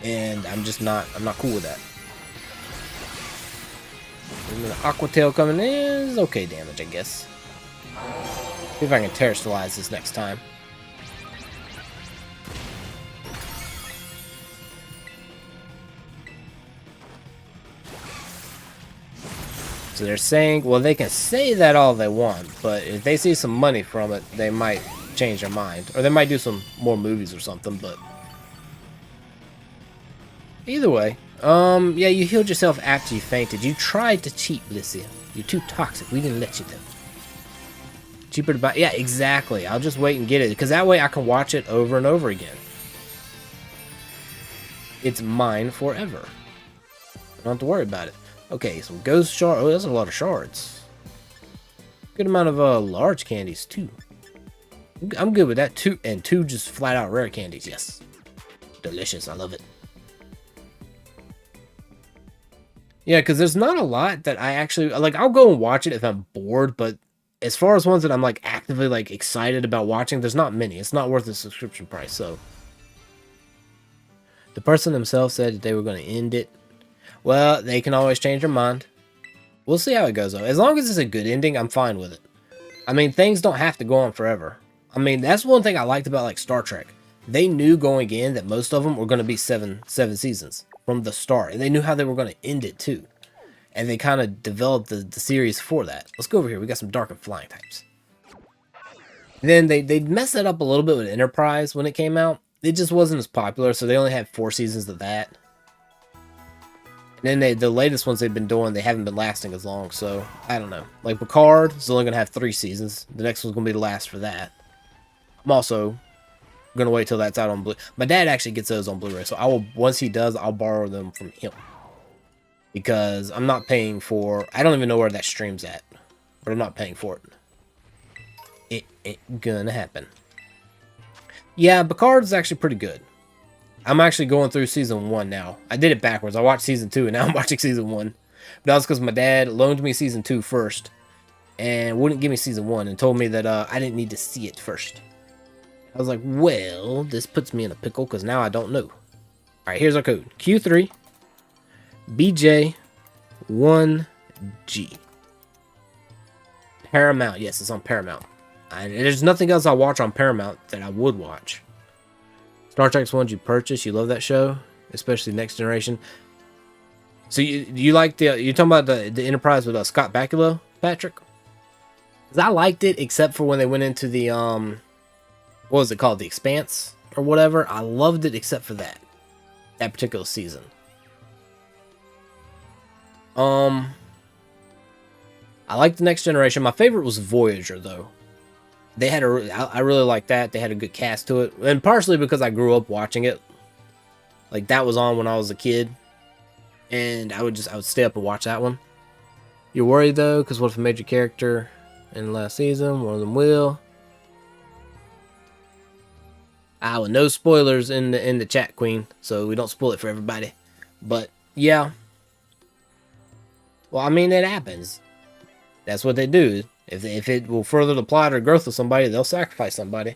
And I'm not cool with that. And the Aqua Tail coming in is okay damage, I guess. See if I can terrestrialize this next time. So they're saying, well, they can say that all they want, but if they see some money from it, they might change their mind. Or they might do some more movies or something, but... Either way. Yeah, you healed yourself after you fainted. You tried to cheat, Blissey. You're too toxic. We didn't let you, though. Cheaper to buy. Yeah, exactly. I'll just wait and get it, because that way I can watch it over and over again. It's mine forever. I don't have to worry about it. Okay, some ghost shard. Oh, that's a lot of shards. Good amount of large candies too. I'm good with that too, and 2 just flat out rare candies. Yes, delicious. I love it. Yeah, because there's not a lot that I actually like. I'll go and watch it if I'm bored, but as far as ones that I'm like actively like excited about watching, there's not many. It's not worth the subscription price. So the person themselves said that they were going to end it. Well, they can always change their mind. We'll see how it goes, though. As long as it's a good ending, I'm fine with it. I mean, things don't have to go on forever. I mean, that's one thing I liked about, like, Star Trek. They knew going in that most of them were going to be seven seasons from the start. And they knew how they were going to end it, too. And they kind of developed the series for that. Let's go over here. We got some dark and flying types. Then they messed that up a little bit with Enterprise when it came out. It just wasn't as popular, so they only had 4 seasons of that. And then the latest ones they've been doing, they haven't been lasting as long, so I don't know. Like Picard is only going to have 3 seasons. The next one's going to be the last for that. I'm also going to wait till that's out on Blu-ray. My dad actually gets those on Blu-ray, so I will, once he does, I'll borrow them from him. Because I'm not paying for, I don't even know where that stream's at, but I'm not paying for it. It ain't gonna happen. Yeah, Picard is actually pretty good. I'm actually going through season 1 now. I did it backwards. I watched season 2 and now I'm watching season 1. But that was because my dad loaned me season 2 first and wouldn't give me season 1 and told me that I didn't need to see it first. I was like, well, this puts me in a pickle because now I don't know. Alright, here's our code. Q3 BJ1G. Paramount. Yes, it's on Paramount. There's nothing else I watch on Paramount that I would watch. Star Trek's ones you purchased. You love that show, especially Next Generation. So you like you're talking about the Enterprise with Scott Bakula, Patrick? 'Cause I liked it except for when they went into the what was it called, the Expanse or whatever. I loved it except for that particular season. I liked the Next Generation. My favorite was Voyager though. They had I really liked that. They had a good cast to it, and partially because I grew up watching it. Like that was on when I was a kid, and I would stay up and watch that one. You're worried though, because what if a major character in the last season, one of them will? Well, no spoilers in the chat, Queen, so we don't spoil it for everybody. But yeah, well, I mean, it happens. That's what they do. If it will further the plot or growth of somebody, they'll sacrifice somebody.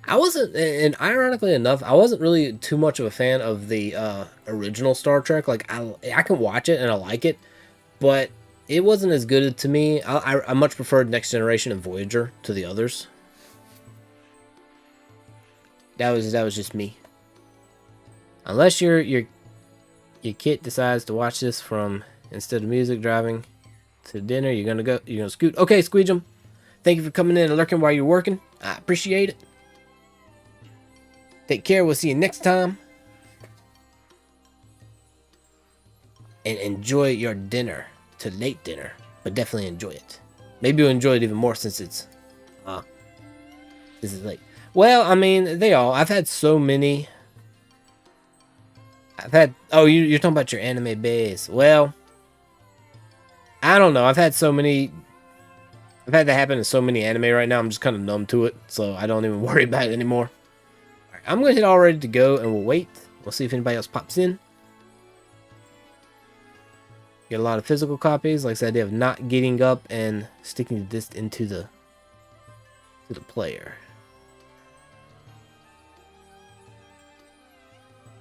I wasn't, and ironically enough, I wasn't really too much of a fan of the original Star Trek. Like, I can watch it and I like it, but it wasn't as good to me. I much preferred Next Generation and Voyager to the others. That was just me. Unless your kid decides to watch this from, instead of music driving to dinner, you're gonna scoot. Okay, Squeejum, thank you for coming in and lurking while you're working. I appreciate it. Take care. We'll see you next time. And enjoy your dinner to late dinner, but definitely enjoy it. Maybe you'll enjoy it even more since it's late. Well, I mean, I've had so many. Oh, you're talking about your anime base. Well, I don't know. I've had that happen in so many anime right now. I'm just kind of numb to it, so I don't even worry about it anymore. All right, I'm going to hit all ready to go, and we'll wait. We'll see if anybody else pops in. Get a lot of physical copies. Like I said, they have not getting up and sticking the disc into the player.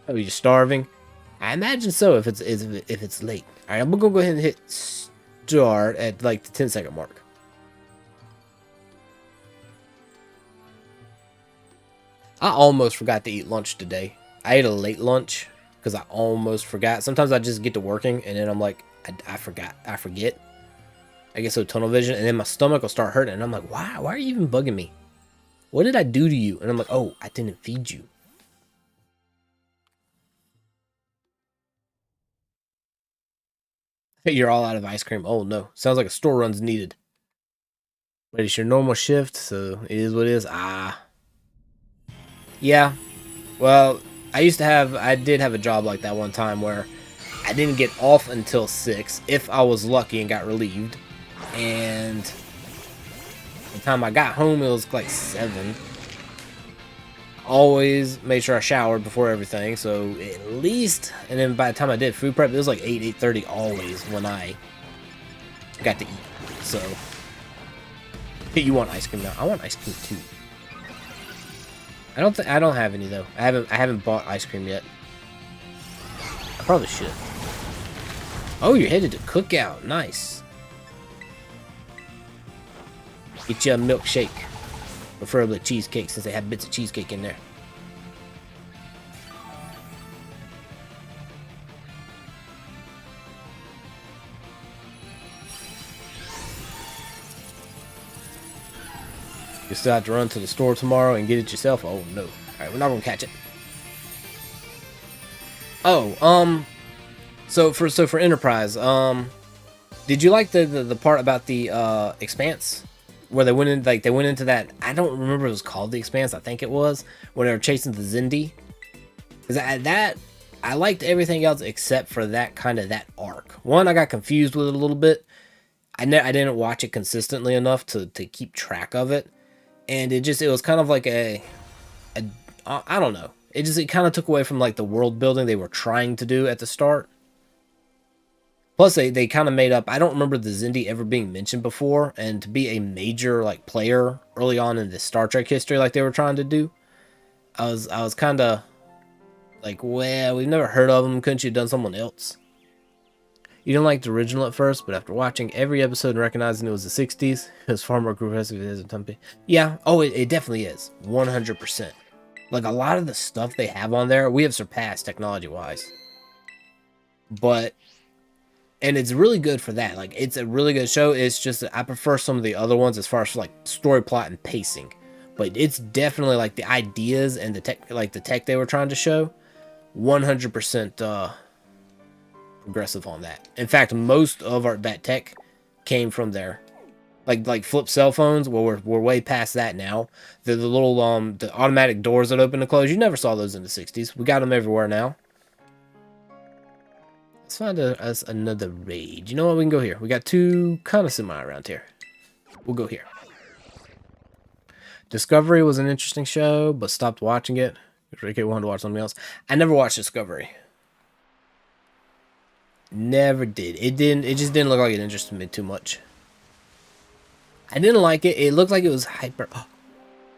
Oh, you're starving? I imagine so if it's late. All right, I'm gonna go ahead and hit start at like the 10-second mark. I almost forgot to eat lunch today. I ate a late lunch because I almost forgot. Sometimes I just get to working and then I'm like, I forget. I get so tunnel vision, and then my stomach will start hurting, and I'm like, why are you even bugging me? What did I do to you? And I'm like, oh, I didn't feed you. You're all out of ice cream. Oh no, sounds like a store run's needed. But it's your normal shift, so it is what it is. Yeah. Well, I did have a job like that one time where I didn't get off until 6 if I was lucky and got relieved. And the time I got home, it was like 7. Always made sure I showered before everything, so at least, and then by the time I did food prep, it was like 8:30 always when I got to eat. So, hey, you want ice cream now? I want ice cream too. I don't have any though. I haven't bought ice cream yet. I probably should. Oh, you're headed to Cookout. Nice. Get you a milkshake. Preferably cheesecake, since they have bits of cheesecake in there. You still have to run to the store tomorrow and get it yourself? Oh no. Alright, we're not gonna catch it. Oh, so for Enterprise, did you like the part about the expanse? Where they went into that, I don't remember if it was called the Expanse, I think it was, when they were chasing the Zindi. Because I liked everything else except for that arc. One, I got confused with it a little bit. I didn't watch it consistently enough to keep track of it. And it was kind of like I don't know. It kind of took away from like the world building they were trying to do at the start. Plus, they kind of made up. I don't remember the Zindi ever being mentioned before, and to be a major like player early on in the Star Trek history, like they were trying to do, I was kind of like, well, we've never heard of them. Couldn't you have done someone else? You didn't like the original at first, but after watching every episode and recognizing it was the '60s, it was far more progressive than it is in Tumpy. Yeah, oh, it definitely is, 100%. Like a lot of the stuff they have on there, we have surpassed technology-wise, but. And it's really good for that. Like, it's a really good show. It's just that I prefer some of the other ones as far as like story plot and pacing. But it's definitely like the ideas and the tech they were trying to show, 100% progressive on that. In fact, most of that tech came from there. Like flip cell phones. Well, we're way past that now. The little the automatic doors that open and close. You never saw those in the '60s. We got them everywhere now. Let's find us another raid. You know what? We can go here. We got 2 kind of semi around here. We'll go here. Discovery was an interesting show, but stopped watching it. Ricky wanted to watch something else. I never watched Discovery. Never did. It just didn't look like it interested me too much. I didn't like it. It looked like it was hyper.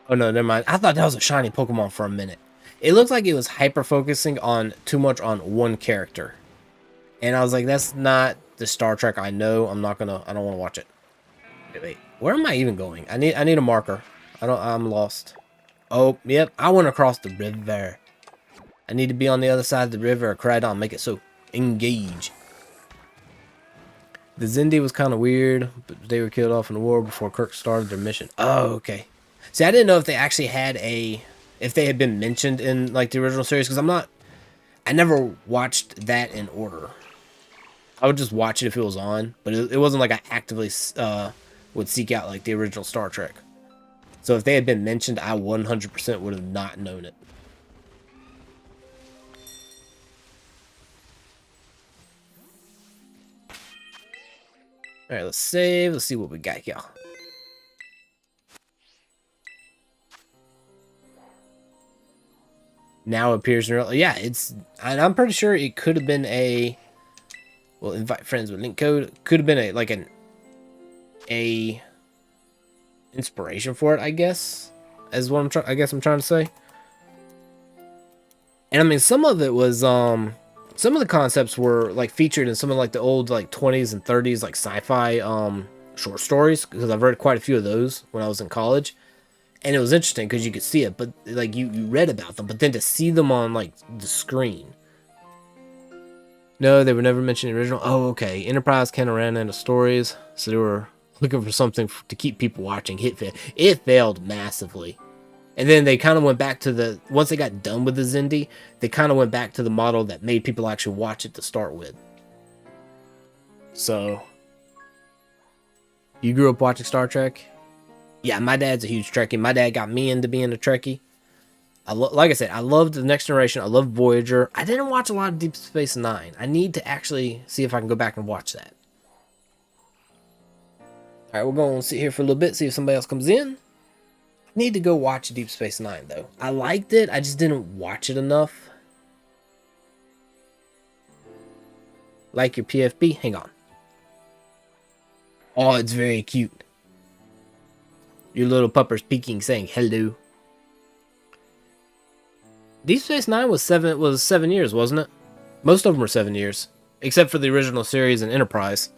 Oh no, never mind. I thought that was a shiny Pokemon for a minute. It looked like it was hyper focusing on too much on one character. And I was like, that's not the Star Trek I know. I don't want to watch it. Wait, where am I even going? I need a marker. I'm lost. Oh, yep, I went across the river. I need to be on the other side of the river. Cridon, make it so. Engage. The Zindi was kind of weird, but they were killed off in the war before Kirk started their mission. Oh, okay. See, I didn't know if they actually had if they had been mentioned in like the original series, because I never watched that in order. I would just watch it if it was on, but it wasn't like I actively would seek out like the original Star Trek. So if they had been mentioned, I 100% would have not known it. Alright, let's save. Let's see what we got here. Now appears in real. Yeah, and I'm pretty sure it could have been a. Well, invite friends with link code. Could have been a inspiration for it, I guess. Is what I'm trying to say. And I mean, some of it was some of the concepts were like featured in some of like the old like 20s and 30s like sci-fi short stories, because I've read quite a few of those when I was in college. And it was interesting because you could see it, but like you read about them, but then to see them on like the screen, No, they were never mentioned in the original. Oh, okay. Enterprise kind of ran out of stories, so they were looking for something to keep people watching. It failed massively. And then they kind of went back to the... Once they got done with the Zindi, they kind of went back to the model that made people actually watch it to start with. So... You grew up watching Star Trek? Yeah, my dad's a huge Trekkie. My dad got me into being a Trekkie. Like I said, I loved The Next Generation. I loved Voyager. I didn't watch a lot of Deep Space Nine. I need to actually see if I can go back and watch that. Alright, we're going to sit here for a little bit, see if somebody else comes in. I need to go watch Deep Space Nine, though. I liked it, I just didn't watch it enough. Like your PFP? Hang on. Oh, it's very cute. Your little pupper's peeking, saying hello. Deep Space Nine was 7 years, wasn't it? Most of them were 7 years, except for the original series and Enterprise.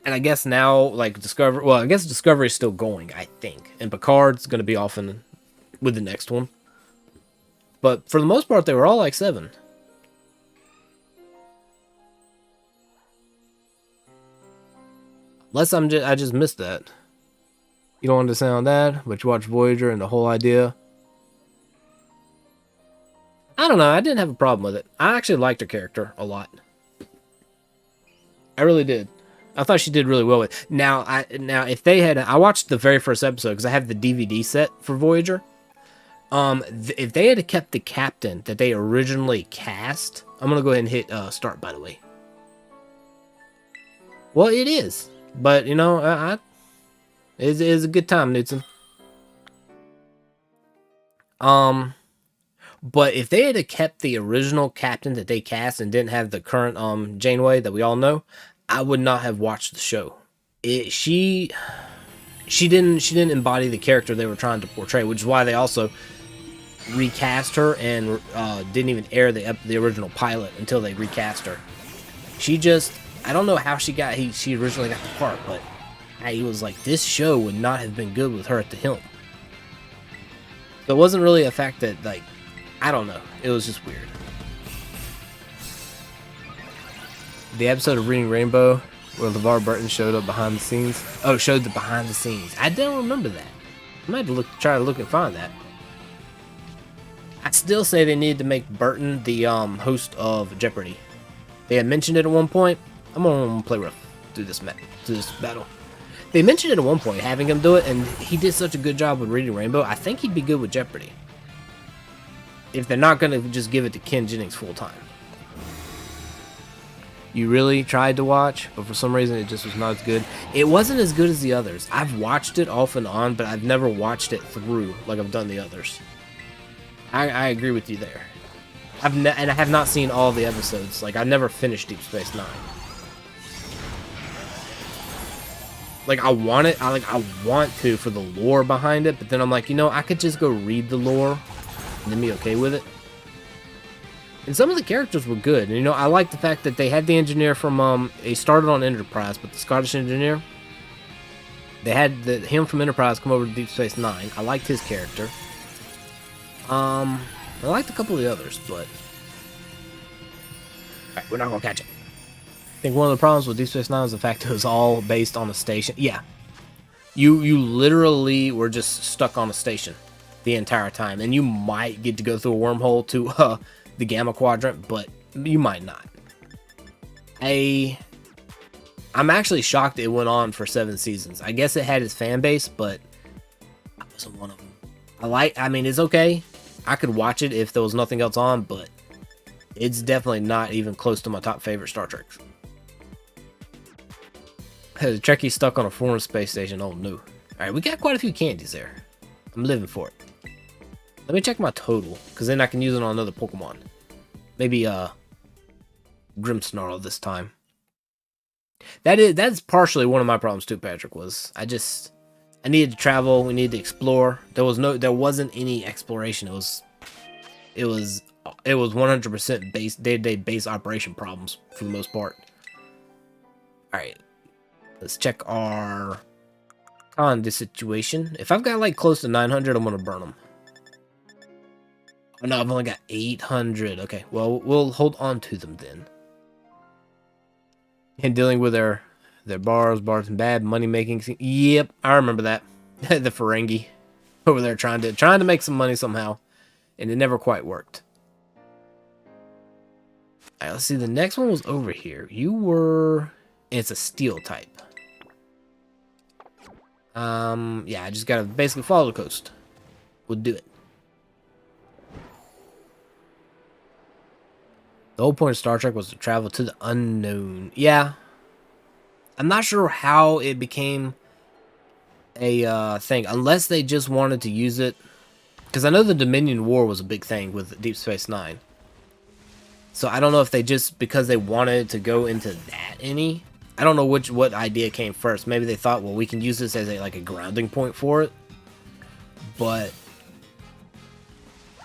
And I guess now, like Discovery, well, I guess Discovery is still going, I think, and Picard's going to be off with the next one. But for the most part, they were all like 7. Unless I just missed that. You don't understand that, but you watch Voyager and the whole idea. I don't know. I didn't have a problem with it. I actually liked her character a lot. I really did. I thought she did really well with it. Now if they had... I watched the very first episode because I have the DVD set for Voyager. If they had kept the captain that they originally cast... I'm going to go ahead and hit start, by the way. Well, it is. But, you know, it's a good time, Newton. But if they had kept the original captain that they cast and didn't have the current Janeway that we all know, I would not have watched the show. She didn't embody the character they were trying to portray, which is why they also recast her and didn't even air the original pilot until they recast her. She just... I don't know how she originally got the part, but he was like, this show would not have been good with her at the helm. So it wasn't really a fact that, like, I don't know. It was just weird. The episode of Reading Rainbow where LeVar Burton showed up behind the scenes. Oh, showed the behind the scenes. I don't remember that. I might have to try to look and find that. I still say they needed to make Burton the host of Jeopardy. They had mentioned it at one point. I'm gonna play rough through this battle. They mentioned it at one point, having him do it, and he did such a good job with Reading Rainbow. I think he'd be good with Jeopardy. If they're not gonna just give it to Ken Jennings full time. You really tried to watch, but for some reason it just was not as good. It wasn't as good as the others. I've watched it off and on, but I've never watched it through like I've done the others. I agree with you there. And I have not seen all the episodes. Like, I've never finished Deep Space Nine. Like, I want to for the lore behind it, but then I'm like, you know, I could just go read the lore and then be okay with it. And some of the characters were good. And, you know, I like the fact that they had the engineer from, he started on Enterprise, but the Scottish engineer, they had him from Enterprise come over to Deep Space Nine. I liked his character. I liked a couple of the others, but... Alright, we're not gonna catch it. I think one of the problems with Deep Space Nine is the fact it was all based on a station. Yeah. You literally were just stuck on a station the entire time. And you might get to go through a wormhole to the Gamma Quadrant, but you might not. I'm actually shocked it went on for 7 seasons. I guess it had its fan base, but I wasn't one of them. I mean, it's okay. I could watch it if there was nothing else on, but it's definitely not even close to my top favorite Star Treks. The Trekkie stuck on a foreign space station. Oh no. Alright, we got quite a few candies there. I'm living for it. Let me check my total, because then I can use it on another Pokemon. Maybe Grimmsnarl this time. That's partially one of my problems too, Patrick, was I needed to travel, we needed to explore. There wasn't any exploration. It was 100% day-to-day base operation problems for the most part. Alright. Let's check our candy situation. If I've got like close to 900, I'm gonna burn them. Oh, no, I've only got 800. Okay, well, we'll hold on to them then. And dealing with their bars and bad money making. Yep, I remember that. The Ferengi over there trying to make some money somehow, and it never quite worked. All right, let's see. The next one was over here. You were. It's a steel type. Yeah, I just gotta basically follow the coast. We'll do it. The whole point of Star Trek was to travel to the unknown. Yeah. I'm not sure how it became a thing, unless they just wanted to use it. Because I know the Dominion War was a big thing with Deep Space Nine. So I don't know if they just, because they wanted to go into that any. I don't know what idea came first. Maybe they thought, well, we can use this as a grounding point for it. But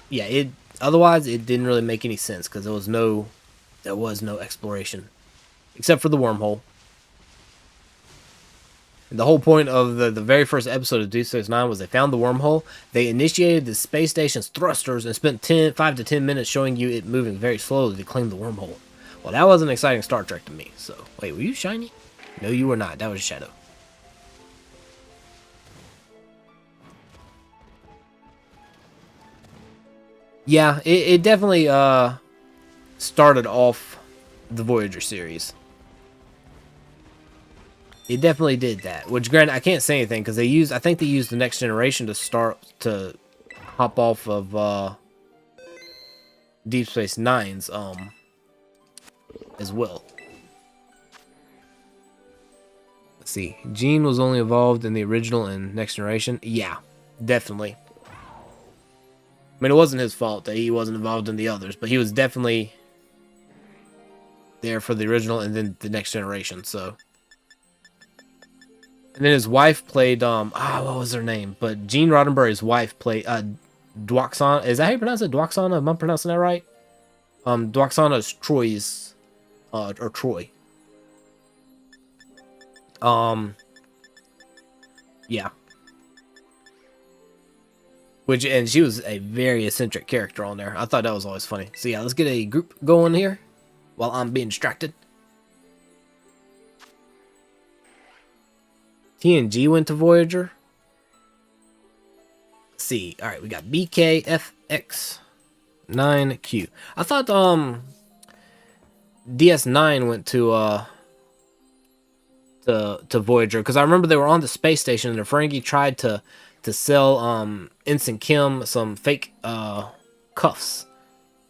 yeah, otherwise it didn't really make any sense because there was no exploration except for the wormhole. And the whole point of the very first episode of Deep Space Nine was they found the wormhole. They initiated the space station's thrusters and spent 5 to 10 minutes showing you it moving very slowly to claim the wormhole. Well, that was an exciting Star Trek to me. So, wait, were you shiny? No, you were not. That was a shadow. Yeah, it definitely started off the Voyager series. It definitely did that. Which, granted, I can't say anything because I think they used the Next Generation to hop off of Deep Space Nine's as well. Let's see. Gene was only involved in the original and Next Generation. Yeah, definitely. I mean, it wasn't his fault that he wasn't involved in the others, but he was definitely there for the original and then the Next Generation, so. And then his wife played, what was her name? But Gene Roddenberry's wife played, Dwoxana. Is that how you pronounce it? Dwoxana? Am I pronouncing that right? Dwoxana is Troy's, or Troy. Yeah. And she was a very eccentric character on there. I thought that was always funny. So yeah, let's get a group going here while I'm being distracted. TNG went to Voyager. Let's see. All right, we got BKFX9Q. I thought DS9 went to Voyager because I remember they were on the space station and the Ferengi tried to sell Ensign Kim some fake cuffs,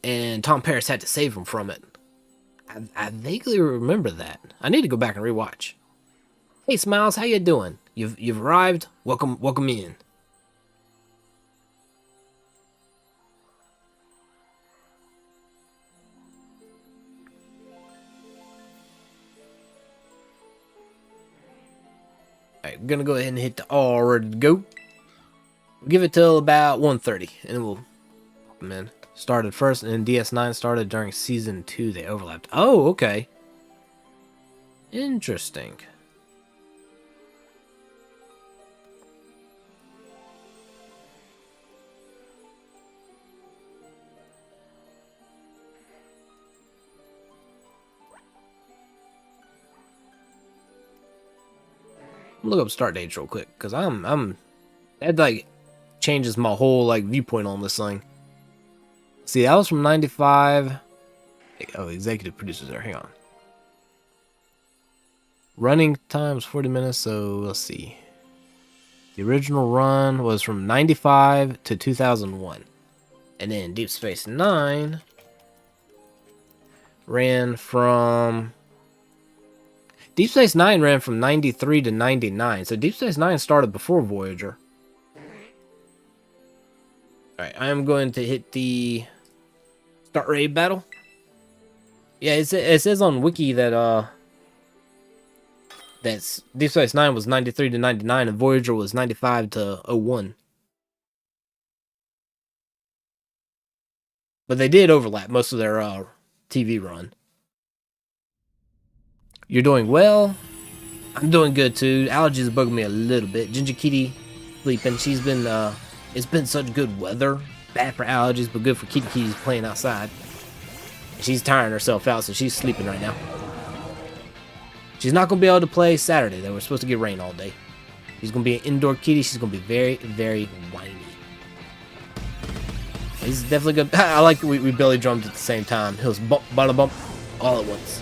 and Tom Paris had to save him from it. I vaguely remember that. I need to go back and rewatch. Hey Smiles, how you doing? You've arrived. Welcome in. Alright, we're gonna go ahead and hit the all ready to go. We'll give it till about 1:30, and then we'll pop them in. Started first, and then DS9 started during season 2. They overlapped. Oh, okay. Interesting. Look up start dates real quick, because that changes my whole viewpoint on this thing. See, that was from 95. Oh, executive producers there. Hang on. Running time's 40 minutes, so let's see. The original run was from 95 to 2001. And then Deep Space Nine ran from... Deep Space Nine ran from 93 to 99. So Deep Space Nine started before Voyager. Alright, I am going to hit the start raid battle. Yeah, it says on Wiki that that's Deep Space Nine was 93 to 99 and Voyager was 95 to 01. But they did overlap most of their TV run. You're doing well. I'm doing good too. Allergies are bugging me a little bit. Ginger Kitty sleeping. She's been it's been such good weather Bad for allergies, but good for kitty kitties playing outside. She's tiring herself out, so she's sleeping right now. She's not going to be able to play Saturday, though. We're supposed to get rain all day. She's going to be an indoor kitty. She's going to be very, very whiny. He's definitely good. I like we belly drummed at the same time. He was bump, bada bump, all at once.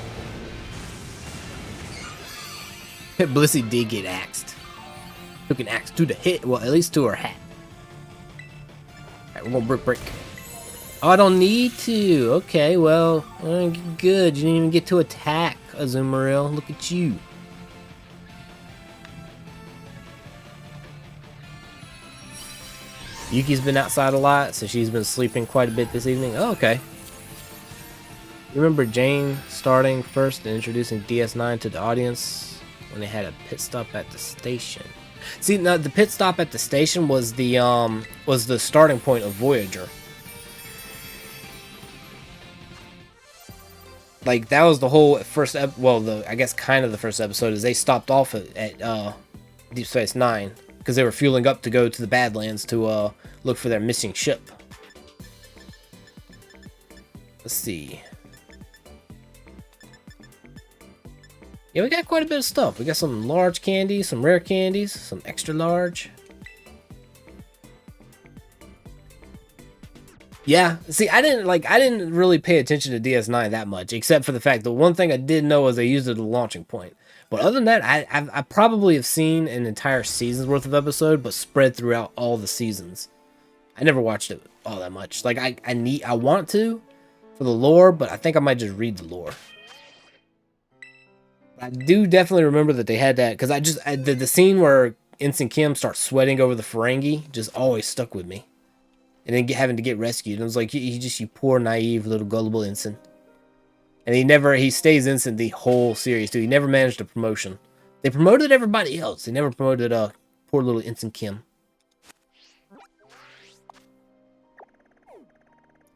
Blissey did get axed. Took an axe to the head. Well, at least to her hat. Alright, we're going to break. Oh, I don't need to. Okay, well, good. You didn't even get to attack, Azumarill. Look at you. Yuki's been outside a lot, so she's been sleeping quite a bit this evening. Oh, okay. You remember Jane starting first and introducing DS9 to the audience when they had a pit stop at the station? See, now the pit stop at the station was the starting point of Voyager. Like, that was the whole first I guess kind of the first episode is they stopped off at Deep Space Nine because they were fueling up to go to the Badlands to look for their missing ship. Let's see. Yeah, we got quite a bit of stuff. We got some large candies, some rare candies, some extra large. Yeah, see, I didn't really pay attention to DS9 that much, except for the fact the one thing I did know was they used it as a launching point. But other than that, I probably have seen an entire season's worth of episode, but spread throughout all the seasons. I never watched it all that much. Like I want to for the lore, but I think I might just read the lore. I do definitely remember that they had that because the scene where Ensign Kim starts sweating over the Ferengi just always stuck with me. And then having to get rescued. And it was like, you poor, naive, little gullible ensign. And he stays ensign the whole series, too. He never managed a promotion. They promoted everybody else. They never promoted poor little Ensign Kim.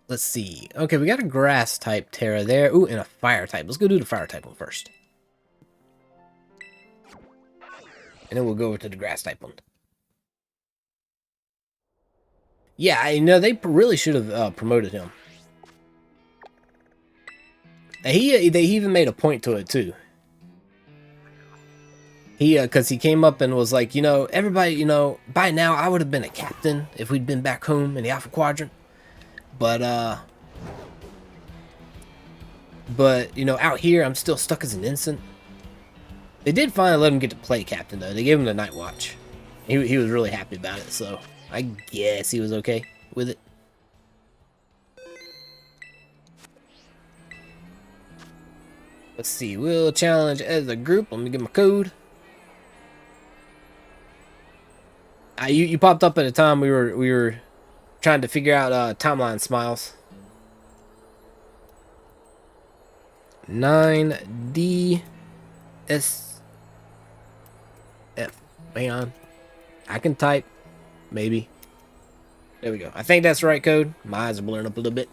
Let's see. Okay, we got a grass type Tera there. Ooh, and a fire type. Let's go do the fire type one first. And then we'll go over to the grass type one. Yeah, I know they really should have promoted him. They even made a point to it too. Because he came up and was like, everybody, by now I would have been a captain if we'd been back home in the Alpha Quadrant. But out here I'm still stuck as an ensign. They did finally let him get to play captain though. They gave him the night watch. He was really happy about it, so I guess he was okay with it. Let's see. We'll challenge as a group. Let me get my code. You popped up at a time we were trying to figure out timeline smiles. 9DSF. Hang on. I can type. Maybe. There we go. I think that's the right code. My eyes are blurring up a little bit.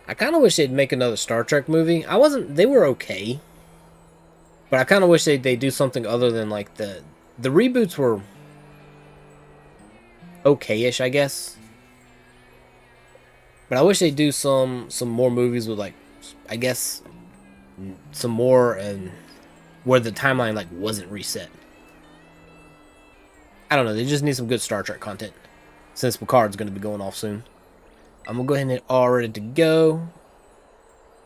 I kind of wish they'd make another Star Trek movie. They were okay. But I kind of wish they'd do something other than like the reboots were okay-ish, I guess. But I wish they'd do some more movies with like, I guess, some more and where the timeline like wasn't reset. I don't know. They just need some good Star Trek content since Picard's going to be going off soon. I'm going to go ahead and hit all ready to go.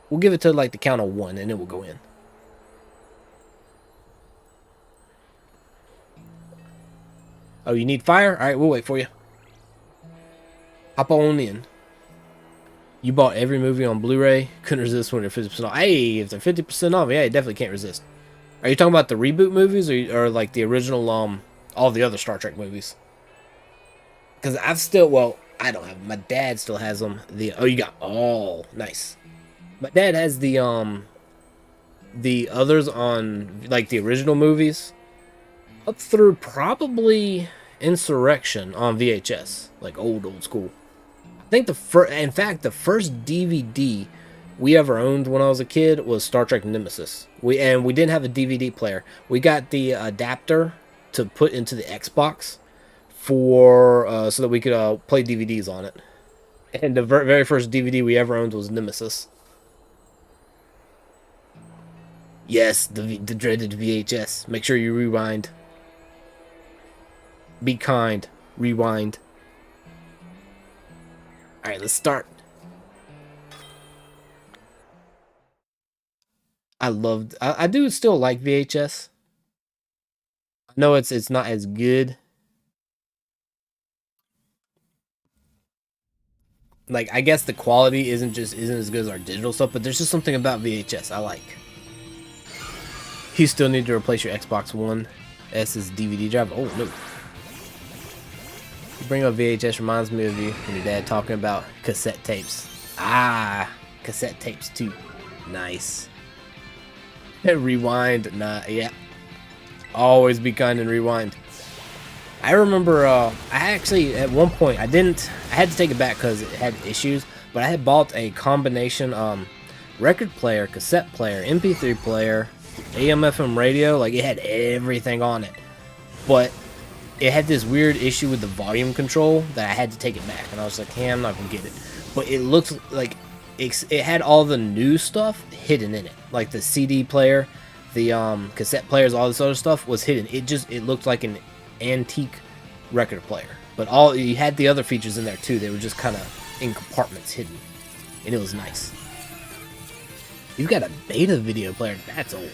We'll give it to like the count of 1 and then we'll go in. Oh, you need fire? All right, we'll wait for you. Hop on in. You bought every movie on Blu-ray. Couldn't resist when they're 50% off. Hey, if they're 50% off, yeah, you definitely can't resist. Are you talking about the reboot movies or like the original, all the other Star Trek movies? Because I've still, well, I don't have them. My dad still has them. Oh, you got all nice. My dad has the others on like the original movies up through probably Insurrection on VHS, like old school. I think in fact the first DVD we ever owned when I was a kid was Star Trek Nemesis. We didn't have a DVD player. We got the adapter to put into the Xbox for so that we could play DVDs on it. And the very first DVD we ever owned was Nemesis. Yes, the dreaded VHS. Make sure you rewind. Be kind. Rewind. Alright, let's start. I do still like VHS. I know it's not as good. Like, I guess the quality isn't as good as our digital stuff, but there's just something about VHS I like. You still need to replace your Xbox One S's DVD drive. Oh no. Bring up VHS reminds me of you and your dad talking about cassette tapes. Ah, cassette tapes too. Nice. Rewind. Nah, yeah. Always be kind and rewind. I remember I actually at one point I had to take it back because it had issues, but I had bought a combination record player, cassette player, MP3 player, AM FM radio. Like, it had everything on it, but it had this weird issue with the volume control that I had to take it back, and I was like, hey, I'm not gonna get it. But it looked like it had all the new stuff hidden in it, like the CD player, the cassette players, all this other stuff was hidden. It looked like an antique record player, but you had the other features in there too. They were just kind of in compartments hidden, and it was nice. You've got a beta video player. That's old.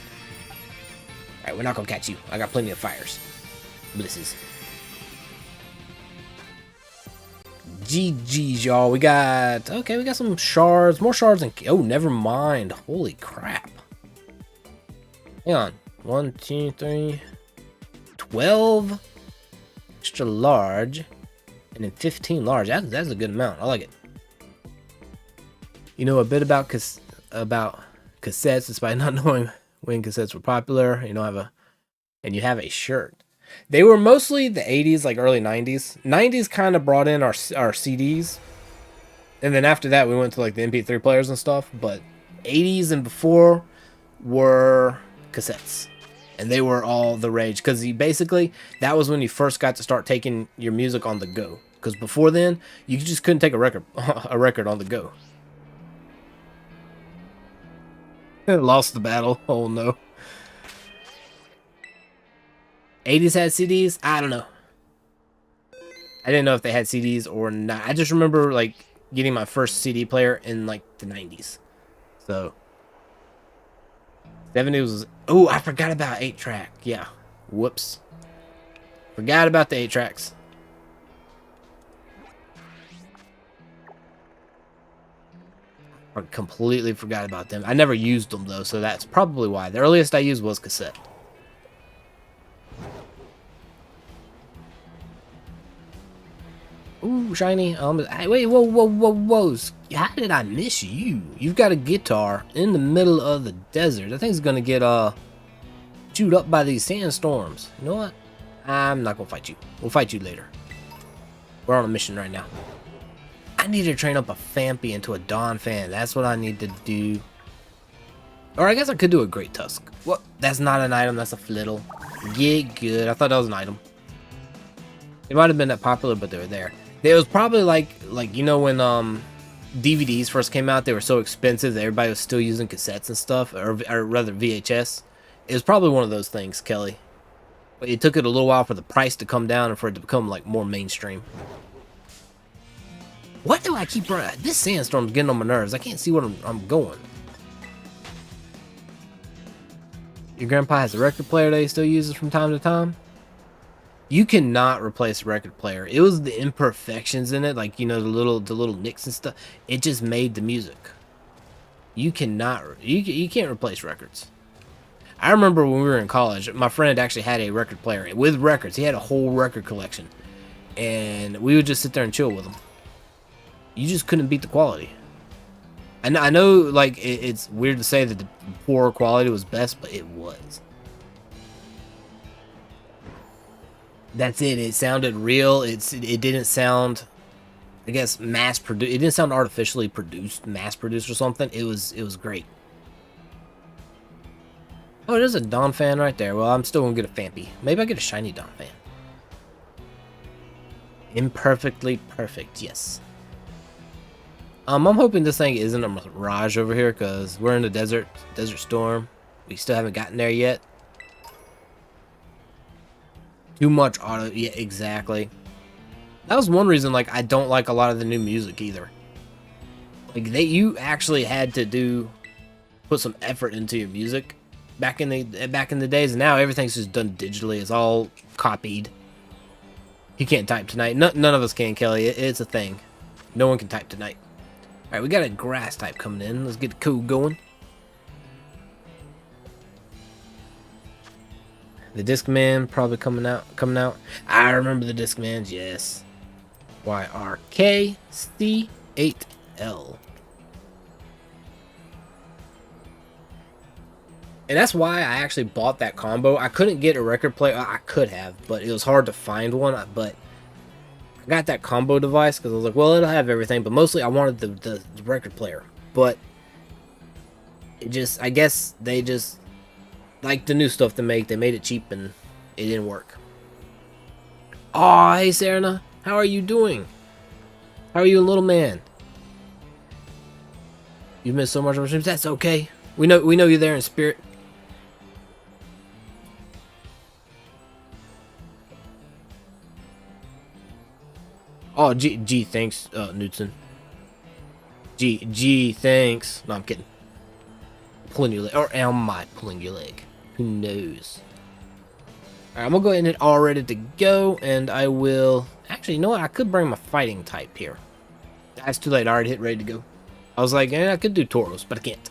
Alright, we're not gonna catch you. I got plenty of fires. Blisses. GG's, y'all. We got some shards, more shards, and oh, never mind. Holy crap. Hang on. 1, 2, 3, 12 extra large, and then 15 large. That's a good amount. I like it. You know a bit about cassettes, despite not knowing when cassettes were popular. You have a shirt. They were mostly the 80s, like early 90s. 90s kind of brought in our CDs, and then after that we went to like the MP3 players and stuff. But 80s and before were cassettes. And they were all the rage, because basically that was when you first got to start taking your music on the go. Because before then, you just couldn't take a record on the go. Lost the battle. Oh no. 80s had CDs? I don't know. I didn't know if they had CDs or not. I just remember like getting my first CD player in like the 90s. So 70s was... Oh, I forgot about 8-track. Yeah. Whoops. Forgot about the 8-tracks. I completely forgot about them. I never used them, though, so that's probably why. The earliest I used was cassette. Ooh, shiny. Wait, whoa. How did I miss you? You've got a guitar in the middle of the desert. I think it's gonna get chewed up by these sandstorms. You know what? I'm not gonna fight you. We'll fight you later. We're on a mission right now. I need to train up a Fampy into a Dawn fan. That's what I need to do. Or I guess I could do a Great Tusk. What? That's not an item. That's a flittle. Get good. I thought that was an item. It might have been that popular, but they were there. It was probably like you know when DVDs first came out, they were so expensive that everybody was still using cassettes and stuff, or rather VHS. It was probably one of those things, Kelly. But it took it a little while for the price to come down and for it to become like more mainstream. What do I keep running? This sandstorm's getting on my nerves. I can't see where I'm going. Your grandpa has a record player that he still uses from time to time? You cannot replace a record player. It was the imperfections in it, like, you know, the little nicks and stuff. It just made the music. You cannot, you can't replace records. I remember when we were in college, my friend actually had a record player with records. He had a whole record collection, and we would just sit there and chill with him. You just couldn't beat the quality. And I know, like, it's weird to say that the poor quality was best, but it was. That's it. It sounded real. It didn't sound I guess mass produced. It didn't sound artificially produced, mass produced or something. It was great. Oh, there's a Dawn fan right there. Well, I'm still gonna get a Fampy. Maybe I get a shiny Dawn fan. Imperfectly perfect, yes. I'm hoping this thing isn't a mirage over here, because we're in the desert storm. We still haven't gotten there yet. Too much auto, yeah, exactly. That was one reason, like, I don't like a lot of the new music either. Like, you actually had to put some effort into your music back in the days, and now everything's just done digitally. It's all copied. He can't type tonight. None of us can, Kelly. It's a thing. No one can type tonight. Alright, we got a grass type coming in. Let's get the code going. The Discman probably coming out. I remember the Discmans, yes. YRKC8L. And that's why I actually bought that combo. I couldn't get a record player. I could have, but it was hard to find one. But I got that combo device because I was like, well, it'll have everything. But mostly I wanted the record player. But it just, I guess they just, like the new stuff they made it cheap and it didn't work. Aw, hey Serena, how are you doing? How are you, little man? You've missed so much of our streams. That's okay. We know you're there in spirit. Oh, G, thanks, Knudsen. G, thanks. No, I'm kidding. Pulling your leg, or am I pulling your leg? Who knows? Alright, I'm gonna go ahead and hit all ready to go, and I will. Actually, you know what? I could bring my fighting type here. That's too late. I already hit ready to go. I was like, I could do Tauros, but I can't.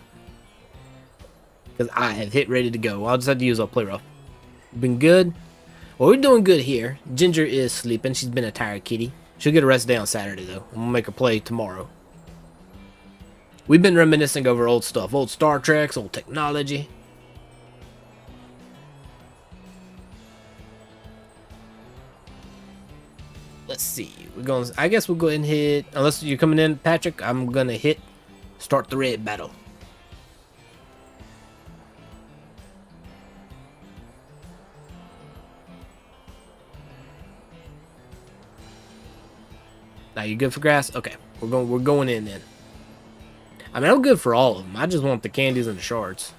Because I have hit ready to go. I'll just have to use all play rough. Been good? Well, we're doing good here. Ginger is sleeping. She's been a tired kitty. She'll get a rest day on Saturday, though. I'm going to make her play tomorrow. We've been reminiscing over old stuff. Old Star Treks, old technology. Let's see. We're going. I guess we'll go ahead and hit. Unless you're coming in, Patrick, I'm going to hit start the red battle. Now you good for grass? Okay, we're going in then. I mean, I'm good for all of them. I just want the candies and the shards.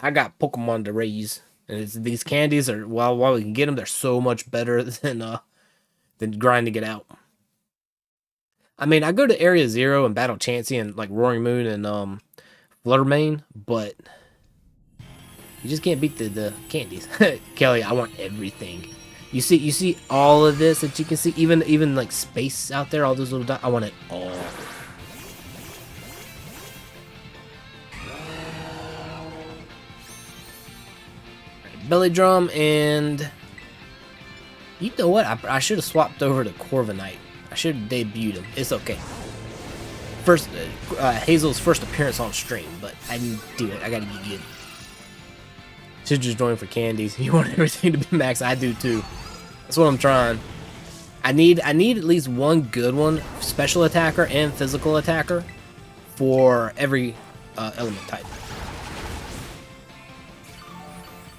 I got Pokemon to raise, and these candies are while we can get them, they're so much better than grinding it out. I mean, I go to Area 0 and battle Chansey and like Roaring Moon and Fluttermane, but you just can't beat the candies. Kelly, I want everything. You see all of this that you can see, even like space out there, all those little dots. I want it all. Belly drum, and you know what? I should have swapped over to Corviknight. I should have debuted him. It's okay. First, Hazel's first appearance on stream, but I didn't do it. I gotta get good. Should just join for candies. You want everything to be max? I do too. That's what I'm trying. I need at least one good one, special attacker and physical attacker, for every element type.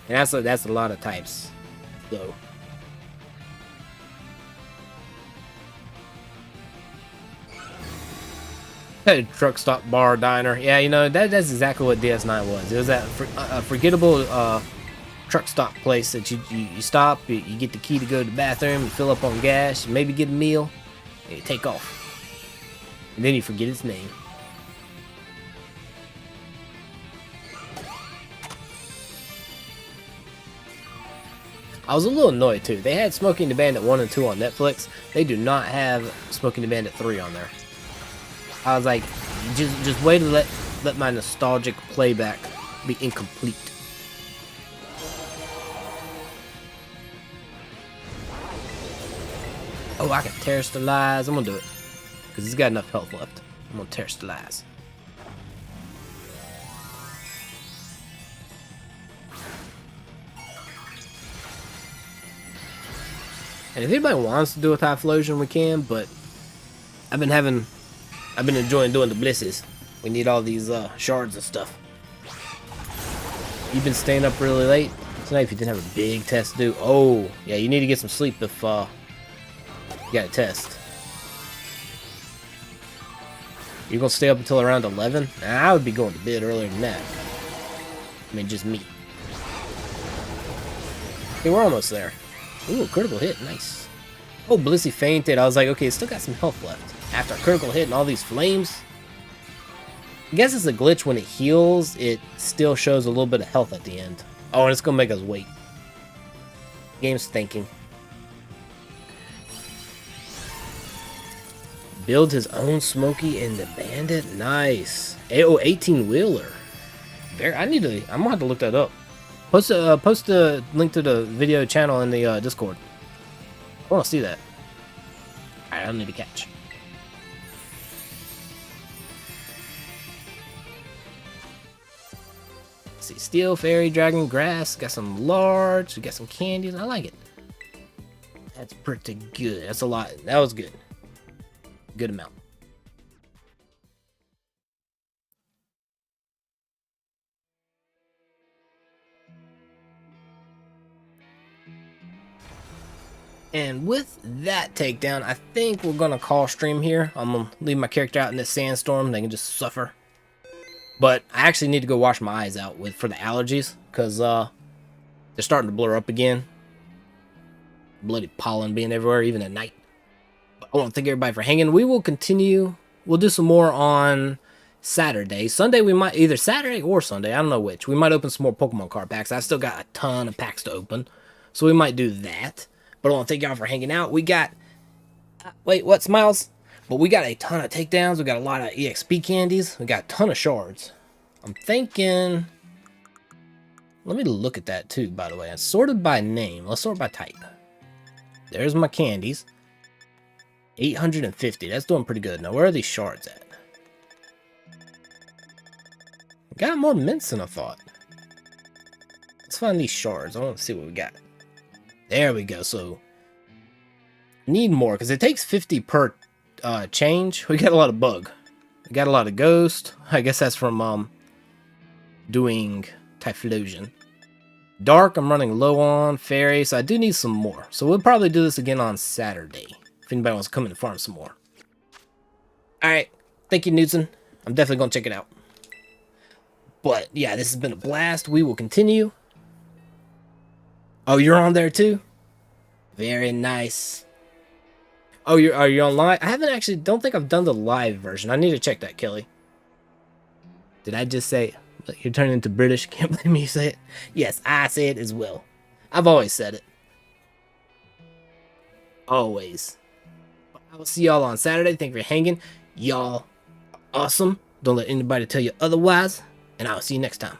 And that's a lot of types, though. Hey, truck stop bar diner. Yeah, you know that's exactly what DS9 was. It was that forgettable truck stop place that you stop, you get the key to go to the bathroom, you fill up on gas, you maybe get a meal, and you take off. And then you forget its name. I was a little annoyed too. They had Smokey and the Bandit 1 and 2 on Netflix. They do not have Smokey and the Bandit 3 on there. I was like, just wait to let my nostalgic playback be incomplete. Oh, I can terrestrialize. I'm gonna do it. Because he's got enough health left. I'm gonna terrestrialize. And if anybody wants to do a Typhlosion, we can, but I've been enjoying doing the blisses. We need all these shards and stuff. You've been staying up really late tonight if you didn't have a big test to do. Oh, yeah, you need to get some sleep if you got a test. You're gonna stay up until around 11? Nah, I would be going to bed earlier than that. I mean, just me. Okay, we're almost there. Ooh, critical hit, nice. Oh, Blissey fainted. I was like, okay, it's still got some health left. After a critical hit and all these flames. I guess it's a glitch when it heals, it still shows a little bit of health at the end. Oh, and it's gonna make us wait. Game's thinking. Build his own Smokey and the Bandit. Nice. Oh, 18-wheeler. I'm gonna have to look that up. Post a link to the video channel in the Discord. I want to see that. Alright, I don't need to catch. Let's see, Steel, Fairy, Dragon, Grass. Got some large. We got some candies. I like it. That's pretty good. That's a lot. That was good. Good amount. And with that takedown, I think we're gonna call stream here. I'm gonna leave my character out in this sandstorm. They can just suffer. But I actually need to go wash my eyes out for the allergies, because they're starting to blur up again. Bloody pollen being everywhere, even at night. But I want to thank everybody for hanging. We will continue. We'll do some more on Saturday. Sunday we might, either Saturday or Sunday, I don't know which. We might open some more Pokemon card packs. I still got a ton of packs to open, so we might do that. But I want to thank y'all for hanging out. We got, wait, what, Smiles? But we got a ton of takedowns. We got a lot of EXP candies. We got a ton of shards. I'm thinking, let me look at that too, by the way. It's sorted by name. Let's sort by type. There's my candies. 850. That's doing pretty good. Now, where are these shards at? Got more mints than I thought. Let's find these shards. I want to see what we got. There we go. So, need more because it takes 50 per change. We got a lot of bug. We got a lot of ghost. I guess that's from doing Typhlosion. Dark, I'm running low on. Fairy, so I do need some more. So we'll probably do this again on Saturday. If anybody wants to come in and farm some more. Alright. Thank you, Newton. I'm definitely going to check it out. But, yeah, this has been a blast. We will continue. Oh, you're on there too? Very nice. Oh, are you on live? I haven't actually, don't think I've done the live version. I need to check that, Kelly. Did I just say, you're turning into British? Can't believe me you say it. Yes, I say it as well. I've always said it. Always. I will see y'all on Saturday. Thank you for hanging. Y'all awesome. Don't let anybody tell you otherwise. And I will see you next time.